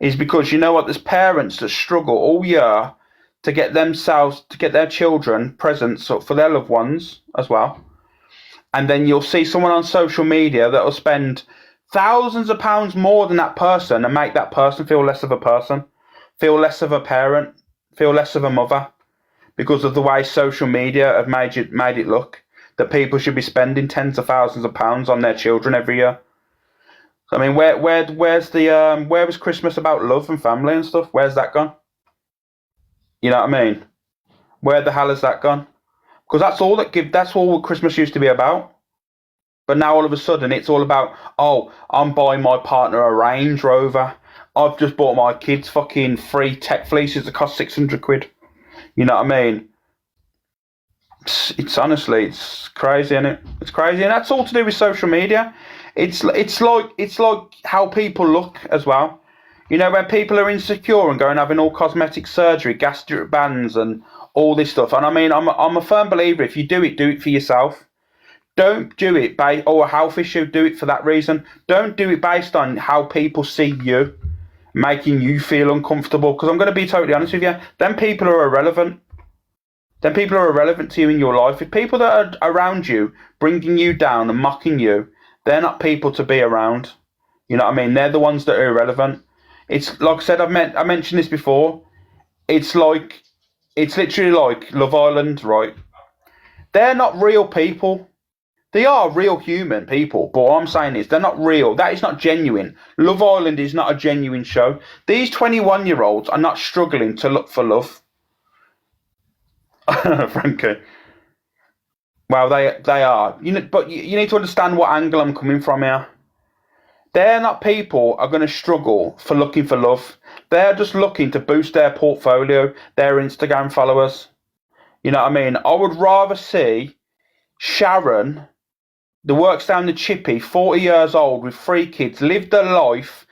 Is because, you know what, there's parents that struggle all year to get their children presents for their loved ones as well. And then you'll see someone on social media that will spend thousands of pounds more than that person and make that person feel less of a person, feel less of a parent, feel less of a mother, because of the way social media have made it look that people should be spending tens of thousands of pounds on their children every year. I mean, where was Christmas about love and family and stuff? Where's that gone? You know what I mean? Where the hell has that gone? Because that's all Christmas used to be about. But now all of a sudden it's all about, oh, I'm buying my partner a Range Rover. I've just bought my kids fucking free tech fleeces that cost 600 quid. You know what I mean? It's honestly, it's crazy, isn't it? It's crazy, and that's all to do with social media. It's like how people look as well. You know, when people are insecure and go and having all cosmetic surgery, gastric bands, and all this stuff. And I mean, I'm a firm believer. If you do it for yourself. Don't do it a health issue. Do it for that reason. Don't do it based on how people see you making you feel uncomfortable. Because I'm going to be totally honest with you, them people are irrelevant. Them people are irrelevant to you in your life. If people that are around you, bringing you down and mocking you, they're not people to be around. You know what I mean? They're the ones that are irrelevant. It's like I said, I mentioned this before. It's literally like Love Island, right? They're not real people. They are real human people, but what I'm saying is they're not real. That is not genuine. Love Island is not a genuine show. These 21-year-olds are not struggling to look for love. Frankly. Well, they are. But you need to understand what angle I'm coming from here. They're not people are going to struggle for looking for love. They're just looking to boost their portfolio, their Instagram followers. You know what I mean? I would rather see Sharon, that works down the chippy, 40 years old with 3 kids, lived her life,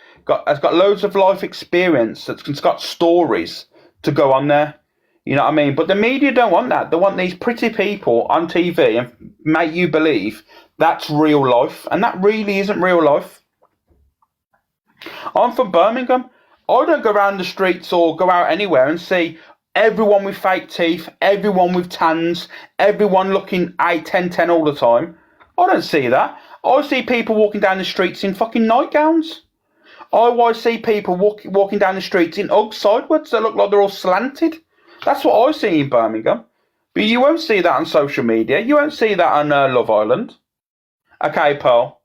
has got loads of life experience, that's got stories to go on there. You know what I mean? But the media don't want that. They want these pretty people on TV and make you believe that's real life. And that really isn't real life. I'm from Birmingham. I don't go around the streets or go out anywhere and see everyone with fake teeth, everyone with tans, everyone looking 8, 10, 10 all the time. I don't see that. I see people walking down the streets in fucking nightgowns. I see people walking down the streets in Uggs sideways that look like they're all slanted. That's what I see in Birmingham. But you won't see that on social media. You won't see that on Love Island. Okay, Pearl.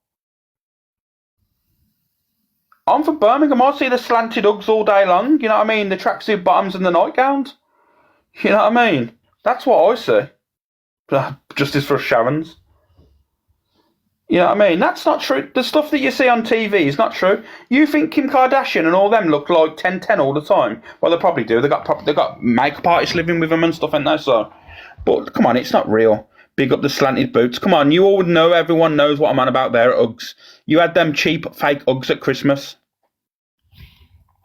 I'm from Birmingham. I see the slanted Uggs all day long. You know what I mean? The tracksuit bottoms and the nightgowns. You know what I mean? That's what I see. Justice for Sharon's. You know what I mean? That's not true. The stuff that you see on TV is not true. You think Kim Kardashian and all them look like 10-10 all the time? Well, they probably do. They got makeup artists living with them and stuff, ain't they? So, but come on, it's not real. Big up the slanted boots. Come on, you all know. Everyone knows what I'm on about there at Uggs. You had them cheap fake Uggs at Christmas.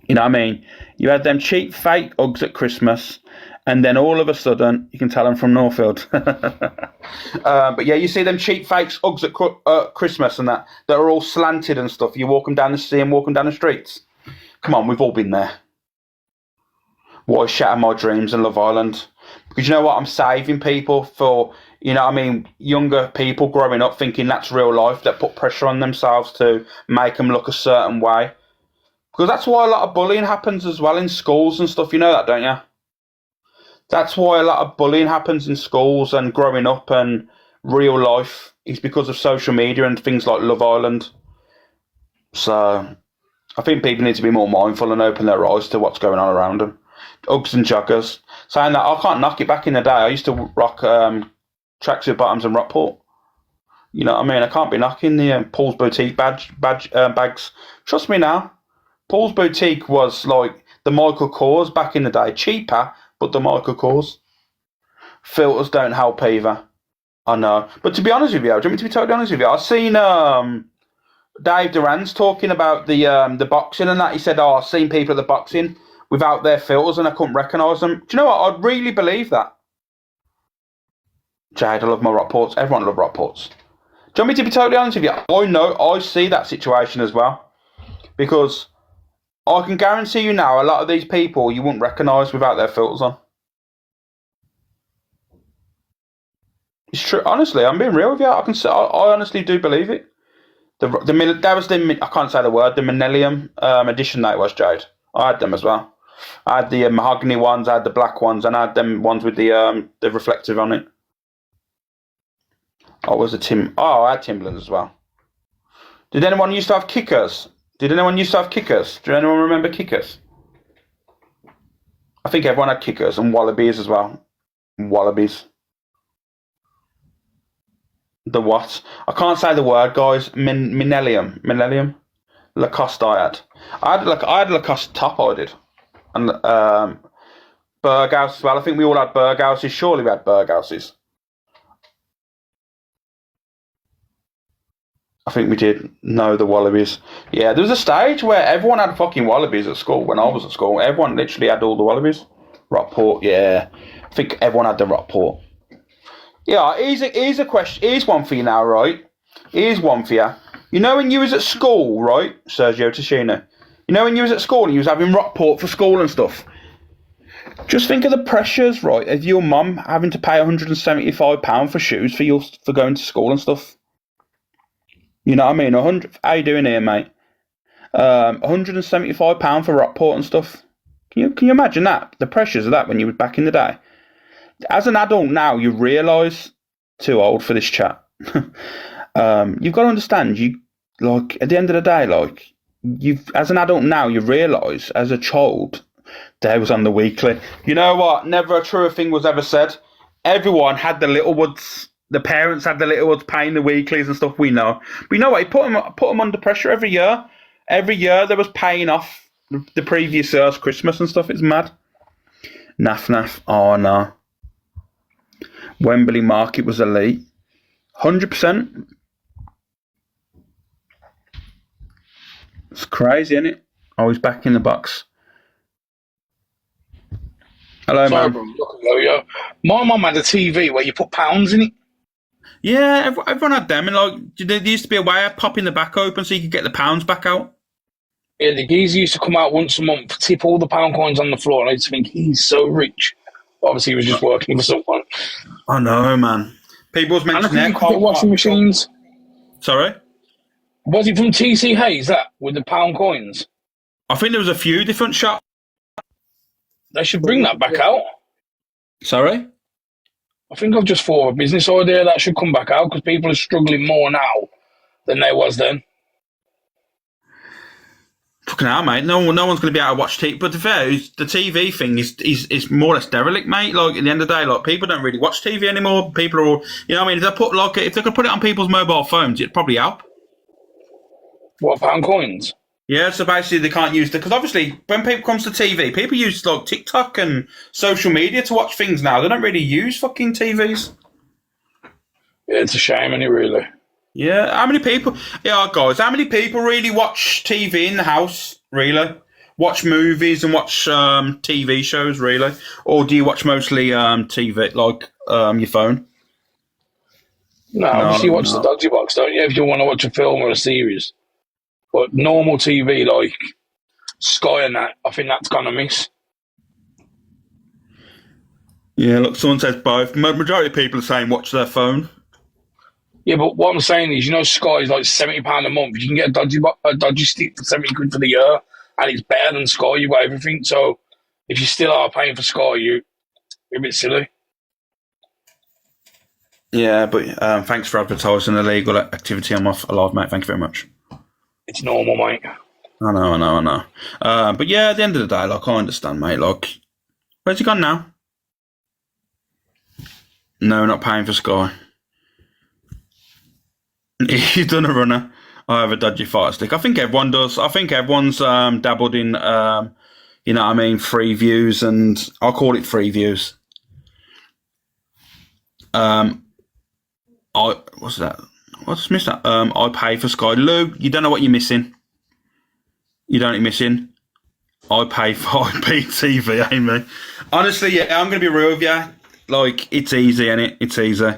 You know what I mean? You had them cheap fake Uggs at Christmas. And then all of a sudden, you can tell I'm from Northfield. But yeah, you see them cheap fakes Uggs at Christmas and that are all slanted and stuff. You walk them down the streets. Come on, we've all been there. Why shatter my dreams in Love Island? Because you know what? I'm saving people for, you know what I mean, younger people growing up thinking that's real life, that put pressure on themselves to make them look a certain way. Because that's why a lot of bullying happens as well in schools and stuff. You know that, don't you? That's why a lot of bullying happens in schools and growing up and real life is because of social media and things like Love Island. So I think people need to be more mindful and open their eyes to what's going on around them. Uggs and joggers. Saying that, I can't knock it. Back in the day, I used to rock tracksuit bottoms and Rockport. You know what I mean? I can't be knocking the Paul's Boutique bags. Trust me now. Paul's Boutique was like the Michael Kors back in the day. Cheaper, but the Michael Kors. Filters don't help either. I know. But to be honest with you, do you want me to be totally honest with you? I've seen Dave Duran's talking about the boxing and that. He said, I've seen people at the boxing without their filters and I couldn't recognise them. Do you know what? I'd really believe that. Jade, I love my Rockports. Everyone loves Rockports. Do you want me to be totally honest with you? I know, I see that situation as well. Because I can guarantee you now, a lot of these people you wouldn't recognise without their filters on. It's true. Honestly, I'm being real with you. I honestly do believe it. That was the, I can't say the word, the Millennium edition that it was, Jade. I had them as well. I had the mahogany ones, I had the black ones, and I had them ones with the reflective on it. I had Timberlands as well. Did anyone used to have Kickers? Do anyone remember Kickers? I think everyone had Kickers and Wallabies as well. Wallabies. The what? I can't say the word, guys. Millennium. Lacoste I had. I had Lacoste top, I did. And Berghaus as well. I think we all had Berghouses. Surely we had Berghouses. I think we did. No, the Wallabies. Yeah, there was a stage where everyone had fucking Wallabies at school. When I was at school, everyone literally had all the Wallabies. Rockport, yeah. I think everyone had the Rockport. Yeah, here's a question. Here's one for you now, right? Here's one for you. You know when you was at school, right, Sergio Tashina? You know when you was at school and you was having Rockport for school and stuff? Just think of the pressures, right, of your mum having to pay £175 for shoes for going to school and stuff. You know what I mean? How you doing here, mate? £175 for Rockport and stuff. Can you imagine that? The pressures of that when you were back in the day. As an adult now, you realise too old for this chat. You've got to understand. At the end of the day, as an adult now, you realise as a child, Dad was on the weekly. You know what? Never a truer thing was ever said. Everyone had the little ones. The parents had the little ones paying the weeklies and stuff. We know, but you know what? He put them under pressure every year. Every year there was paying off the previous year's Christmas and stuff. It's mad. Naff. Oh no. Wembley Market was elite. 100%. It's crazy, isn't it? Oh, he's back in the box. Hello, Sorry, man. bro. Look, yeah. My mum had a TV where you put pounds in it. Yeah, everyone had them, and there used to be a way of popping the back open so you could get the pounds back out. Yeah, the geezer used to come out once a month, tip all the pound coins on the floor, and I used to think he's so rich. Obviously, he was just working for someone. I know, man. People was mentioning their washing machines. Sorry? Was it from TC Hayes, that, with the pound coins? I think there was a few different shops. They should bring that back out. Sorry? I think I've just thought of a business idea that should come back out because people are struggling more now than they was then. Fucking hell, mate. No one's going to be able to watch TV. But to be fair, the TV thing is more or less derelict, mate. At the end of the day, people don't really watch TV anymore. People are all, you know what I mean? If they could put it on people's mobile phones, it'd probably help. What, pound coins? Yeah, so basically they can't use because obviously when people comes to TV, people use TikTok and social media to watch things now. They don't really use fucking TVs. Yeah, it's a shame, isn't it, really? Yeah, how many people really watch TV in the house, really? Watch movies and watch TV shows, really? Or do you watch mostly TV, your phone? No, obviously you watch the dodgy box, don't you, if you want to watch a film or a series. But normal TV, like Sky and that, I think that's going to miss. Yeah, look, someone says both. Majority of people are saying watch their phone. Yeah, but what I'm saying is, Sky is like £70 a month. You can get a dodgy stick for £70 for the year, and it's better than Sky. You've got everything. So if you still are paying for Sky, you're a bit silly. Yeah, but thanks for advertising illegal activity on my live, mate. Thank you very much. It's normal, mate. I know. But yeah, at the end of the day, I understand, mate. Where's he gone now? No, not paying for Sky. He's done a runner. I have a dodgy fire stick. I think everyone does. I think everyone's dabbled in, free views, and I'll call it free views. What's that? I just missed that. I pay for Sky. Lou, you don't know what you're missing. You don't know what you're missing. I pay for IPTV, Amy. Honestly, yeah, I'm going to be real with you. It's easy, innit? It's easy.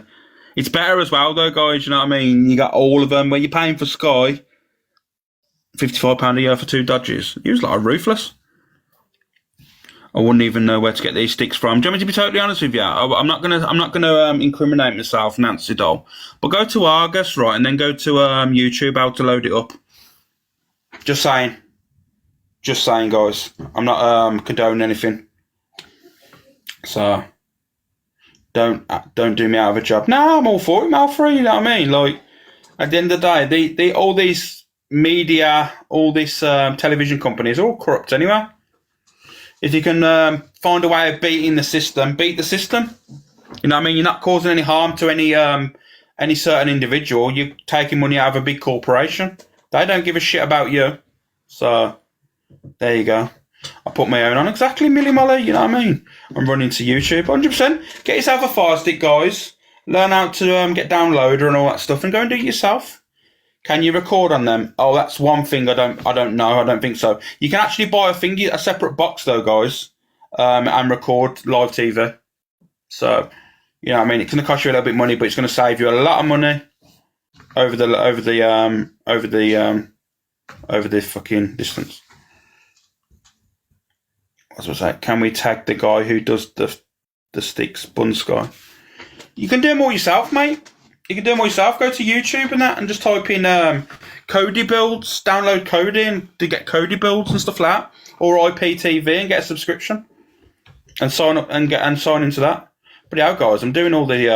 It's better as well, though, guys. You know what I mean? You got all of them. When you're paying for Sky, £55 a year for 2 dodges. He was ruthless. I wouldn't even know where to get these sticks from. Do you want me to be totally honest with you? I'm not gonna incriminate myself, Nancy doll. But go to Argus, right, and then go to YouTube how to load it up. Just saying, guys. I'm not condoning anything. So don't do me out of a job. No, I'm all for it, Malfrey. You know what I mean? At the end of the day, all these media, all these television companies are all corrupt anyway. If you can find a way of beating the system, beat the system. You know what I mean? You're not causing any harm to any certain individual. You're taking money out of a big corporation. They don't give a shit about you. So, there you go. I put my own on. Exactly, Millie Molly. You know what I mean? I'm running to YouTube. 100%. Get yourself a Fire Stick, guys. Learn how to get downloader and all that stuff and go and do it yourself. Can you record on them? Oh, that's one thing I don't know. I don't think so. You can actually buy a separate box though, guys, and record live TV. So, you know what I mean? It's going to cost you a little bit of money, but it's going to save you a lot of money over the fucking distance. What was I say? Can we tag the guy who does the sticks bun sky? You can do them all yourself, mate. You can do them all yourself. Go to YouTube and that, and just type in Cody builds. Download Cody and to get Cody builds and stuff like that, or IPTV and get a subscription and sign up and sign into that. But yeah, guys, I'm doing all the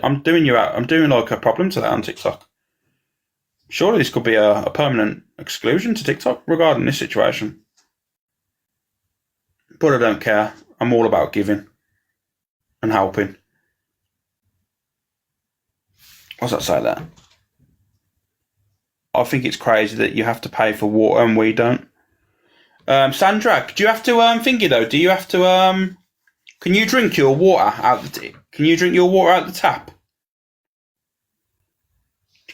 I'm doing like a problem to that on TikTok. Surely this could be a permanent exclusion to TikTok regarding this situation. But I don't care. I'm all about giving and helping. What's that say there? I think it's crazy that you have to pay for water and we don't. Sandra, do you have to thingy though? Do you have to can you drink your water out the tap?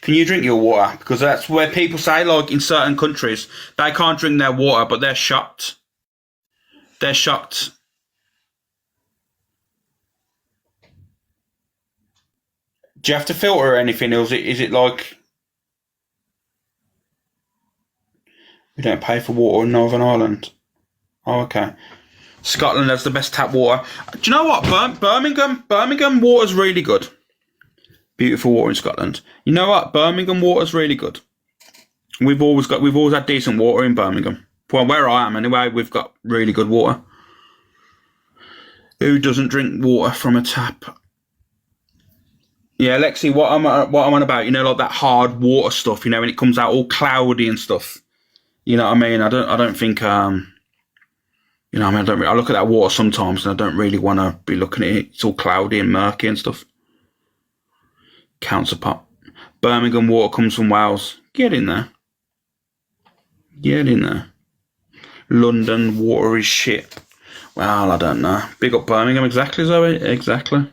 Can you drink your water? Because that's where people say, like, in certain countries, they can't drink their water, but they're shocked. They're shocked. Do you have to filter or anything, or is it like... We don't pay for water in Northern Ireland? Oh, okay. Scotland has the best tap water. Do you know what? Birmingham water's really good. Beautiful water in Scotland. You know what? Birmingham water's really good. We've always had decent water in Birmingham. Well, where I am anyway, we've got really good water. Who doesn't drink water from a tap? Yeah, Lexi, what I'm on about, you know, like that hard water stuff, you know, when it comes out all cloudy and stuff. You know what I mean? I don't think, you know what I mean? I look at that water sometimes and I don't really want to be looking at it. It's all cloudy and murky and stuff. Counterpart. Birmingham water comes from Wales. Get in there. Get in there. London water is shit. Well, I don't know. Big up Birmingham, exactly, Zoe. Exactly.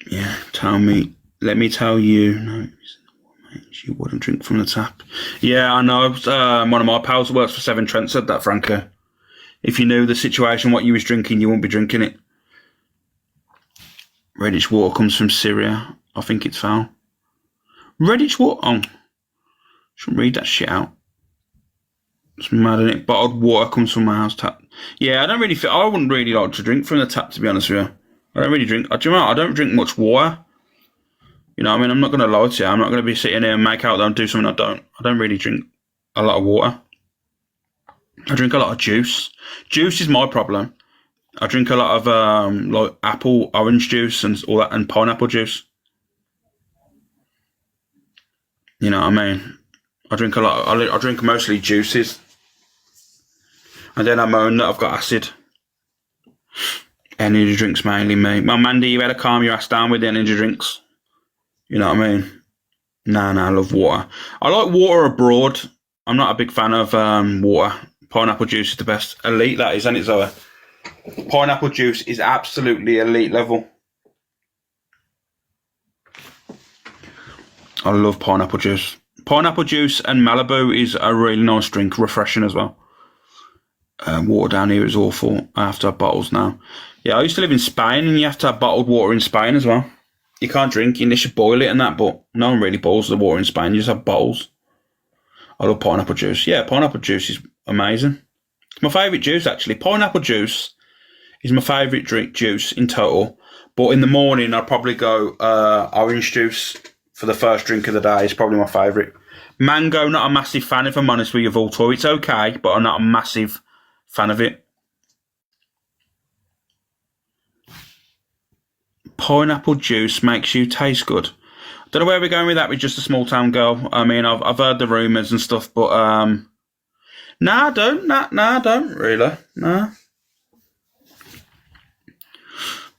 Yeah, tell me. Let me tell you. No, you wouldn't drink from the tap. Yeah, I know. One of my pals who works for Severn Trent said that, Franco. If you knew the situation, what you was drinking, you wouldn't be drinking it. Reddish water comes from Syria. I think it's foul. Reddish water? Oh. Shouldn't read that shit out. It's mad, isn't it? Bottled water comes from my house tap. Yeah, I wouldn't really like to drink from the tap, to be honest with you. I don't really drink. Do you know what? I don't drink much water. You know what I mean? I'm not going to lie to you. I'm not going to be sitting here and make out that I'm doing something I don't. I don't really drink a lot of water. I drink a lot of juice. Juice is my problem. I drink a lot of like apple, orange juice and all that, and pineapple juice. You know what I mean? I drink a lot. I drink mostly juices, and then I moan that I've got acid. Energy drinks mainly me. Well, Mandy, you better calm your ass down with the energy drinks. You know what I mean? Nah, I love water. I like water abroad. I'm not a big fan of water. Pineapple juice is the best. Elite, that is, isn't it, Zoe? Pineapple juice is absolutely elite level. I love pineapple juice. Pineapple juice and Malibu is a really nice drink, refreshing as well. Water down here is awful. I have to have bottles now. Yeah, I used to live in Spain and you have to have bottled water in Spain as well. You can't drink it unless you boil it and that, but no one really boils the water in Spain. You just have bottles. I love pineapple juice. Yeah, pineapple juice is amazing. It's my favourite juice, actually. Pineapple juice is my favourite drink juice in total. But in the morning, I'd probably go orange juice for the first drink of the day. It's probably my favourite. Mango, not a massive fan, if I'm honest with you, Voltor. It's okay, but I'm not a massive fan of it. Pineapple juice makes you taste good. Don't know where we're going with that with just a small town girl. I mean, I've heard the rumours and stuff, but nah, I don't. Nah, I don't really. Nah.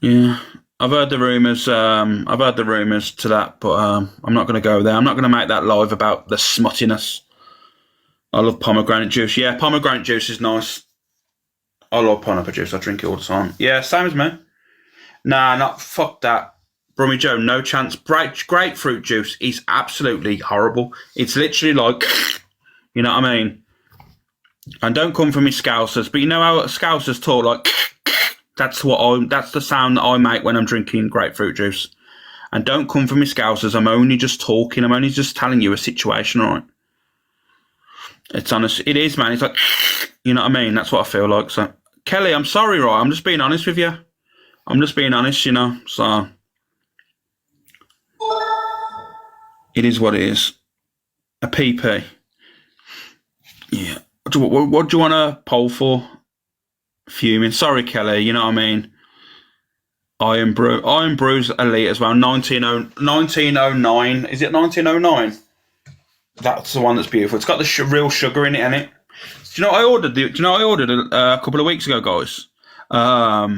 Yeah, I've heard the rumours. I've heard the rumours to that, but I'm not going to go there. I'm not going to make that live about the smuttiness. I love pomegranate juice. Yeah, pomegranate juice is nice. I love pineapple juice. I drink it all the time. Yeah, same as me. Nah, not fuck that. Brummy Joe, no chance. Grapefruit juice is absolutely horrible. It's literally like, you know what I mean? And don't come for me Scousers, but you know how Scousers talk like, that's the sound that I make when I'm drinking grapefruit juice. And don't come for me Scousers, I'm only just talking, I'm only just telling you a situation, alright? It's honest. It is, man. It's like, you know what I mean? That's what I feel like. So, Kelly, I'm sorry, right? I'm just being honest with you. I'm just being honest, you know. So, it is what it is. A PP. Yeah. What do you want to poll for? Fuming. Sorry, Kelly. You know what I mean? Iron Brew's elite as well. 1909. Is it 1909? That's the one that's beautiful. It's got the real sugar in it, innit? Do you know what I ordered? A couple of weeks ago, guys? What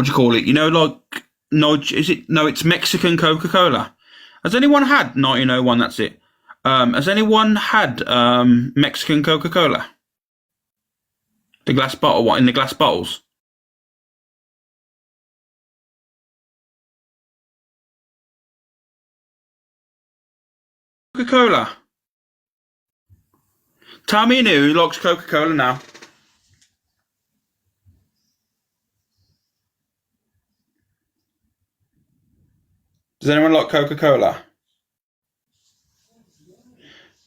do you call it? You know, like, it's Mexican Coca-Cola. Has anyone had 1901? That's it. Has anyone had Mexican Coca-Cola? The glass bottle, what, in the glass bottles? Coca-Cola. Tell me who likes Coca-Cola now. Does anyone like Coca-Cola?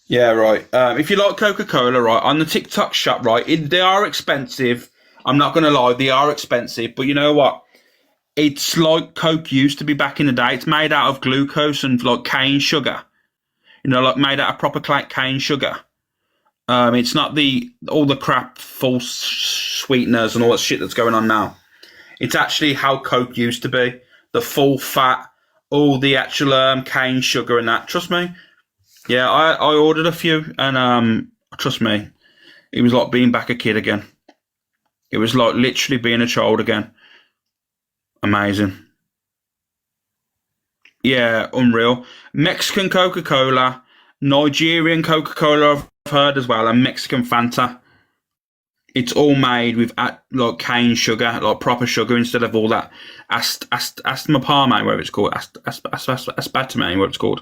Yeah, right. If you like Coca-Cola, right, on the TikTok shop, right, they are expensive. I'm not going to lie, they are expensive. But you know what? It's like Coke used to be back in the day. It's made out of glucose and like cane sugar. You know, like made out of proper cane sugar. It's not all the crap, false sweeteners and all that shit that's going on now. It's actually how Coke used to be. The full fat, all the actual cane sugar and that. Trust me. Yeah, I ordered a few, and trust me, it was like being back a kid again. It was like literally being a child again. Amazing. Yeah, unreal. Mexican Coca-Cola, Nigerian Coca-Cola I've heard as well, and Mexican Fanta. It's all made with like cane sugar, like proper sugar, instead of all that aspartame, whatever it's called, aspartame, what it's called.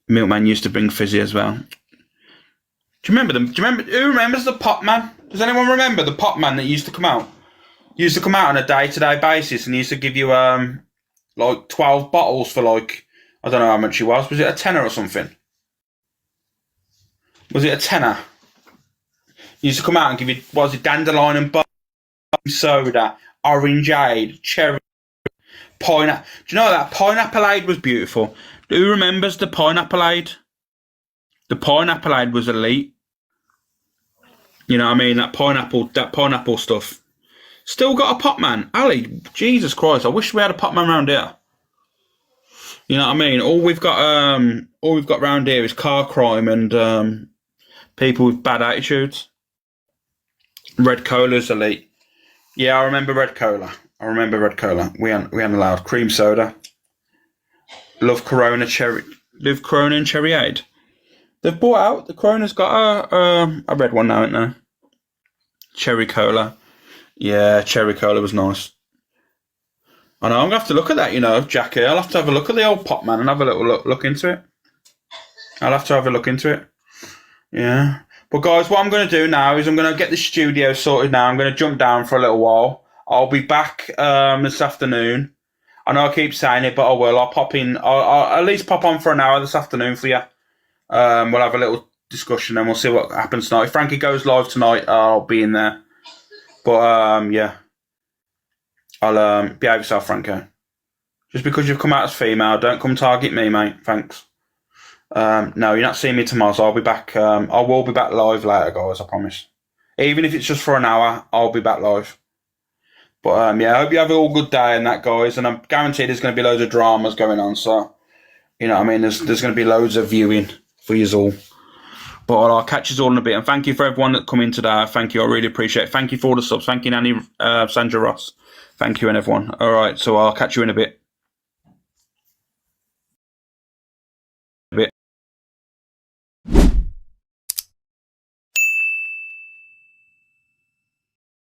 Milkman used to bring fizzy as well. Do you remember them? Who remembers the Pop Man? Does anyone remember the Pop Man that used to come out? He used to come out on a day-to-day basis, and he used to give you like 12 bottles for like, I don't know how much it was. Was it a tenner or something? Was it a tenner? He used to come out and give you, what was it, dandelion and soda, orangeade, cherry, pineapple. Do you know that pineapple-ade was beautiful? Who remembers the pineapple-ade? The pineapple-ade was elite. You know what I mean? That pineapple stuff. Still got a Pop Man. Ali, Jesus Christ, I wish we had a Pop Man around here. You know what I mean? All we've got around here is car crime and people with bad attitudes. Red Cola's elite. Yeah, I remember Red Cola. We ain't allowed cream soda. Love Corona and Cherryade. They've bought out. The Corona's got a red one now, isn't there? Cherry Cola. Yeah, Cherry Cola was nice. I know, I'm going to have to look at that, you know, Jackie. I'll have to have a look at the old Pop Man and have a little look into it. I'll have to have a look into it. Yeah. But guys, what I'm going to do now is I'm going to get the studio sorted now. I'm going to jump down for a little while. I'll be back this afternoon. I know I keep saying it, but I will. I'll pop in. I'll at least pop on for an hour this afternoon for you. We'll have a little discussion and we'll see what happens tonight. If Frankie goes live tonight, I'll be in there. But yeah, I'll behave yourself, Franco. Just because you've come out as female, don't come target me, mate. Thanks. No, you're not seeing me tomorrow, so I'll be back. I will be back live later, guys. I promise. Even if it's just for an hour, I'll be back live. But yeah, I hope you have a all good day and that, guys. And I'm guaranteed there's going to be loads of dramas going on. So, you know what I mean? There's going to be loads of viewing for you all. But I'll catch you all in a bit. And thank you for everyone that come in today. Thank you. I really appreciate it. Thank you for all the subs. Thank you, Nanny, Sandra Ross. Thank you and everyone. All right. So I'll catch you in a bit.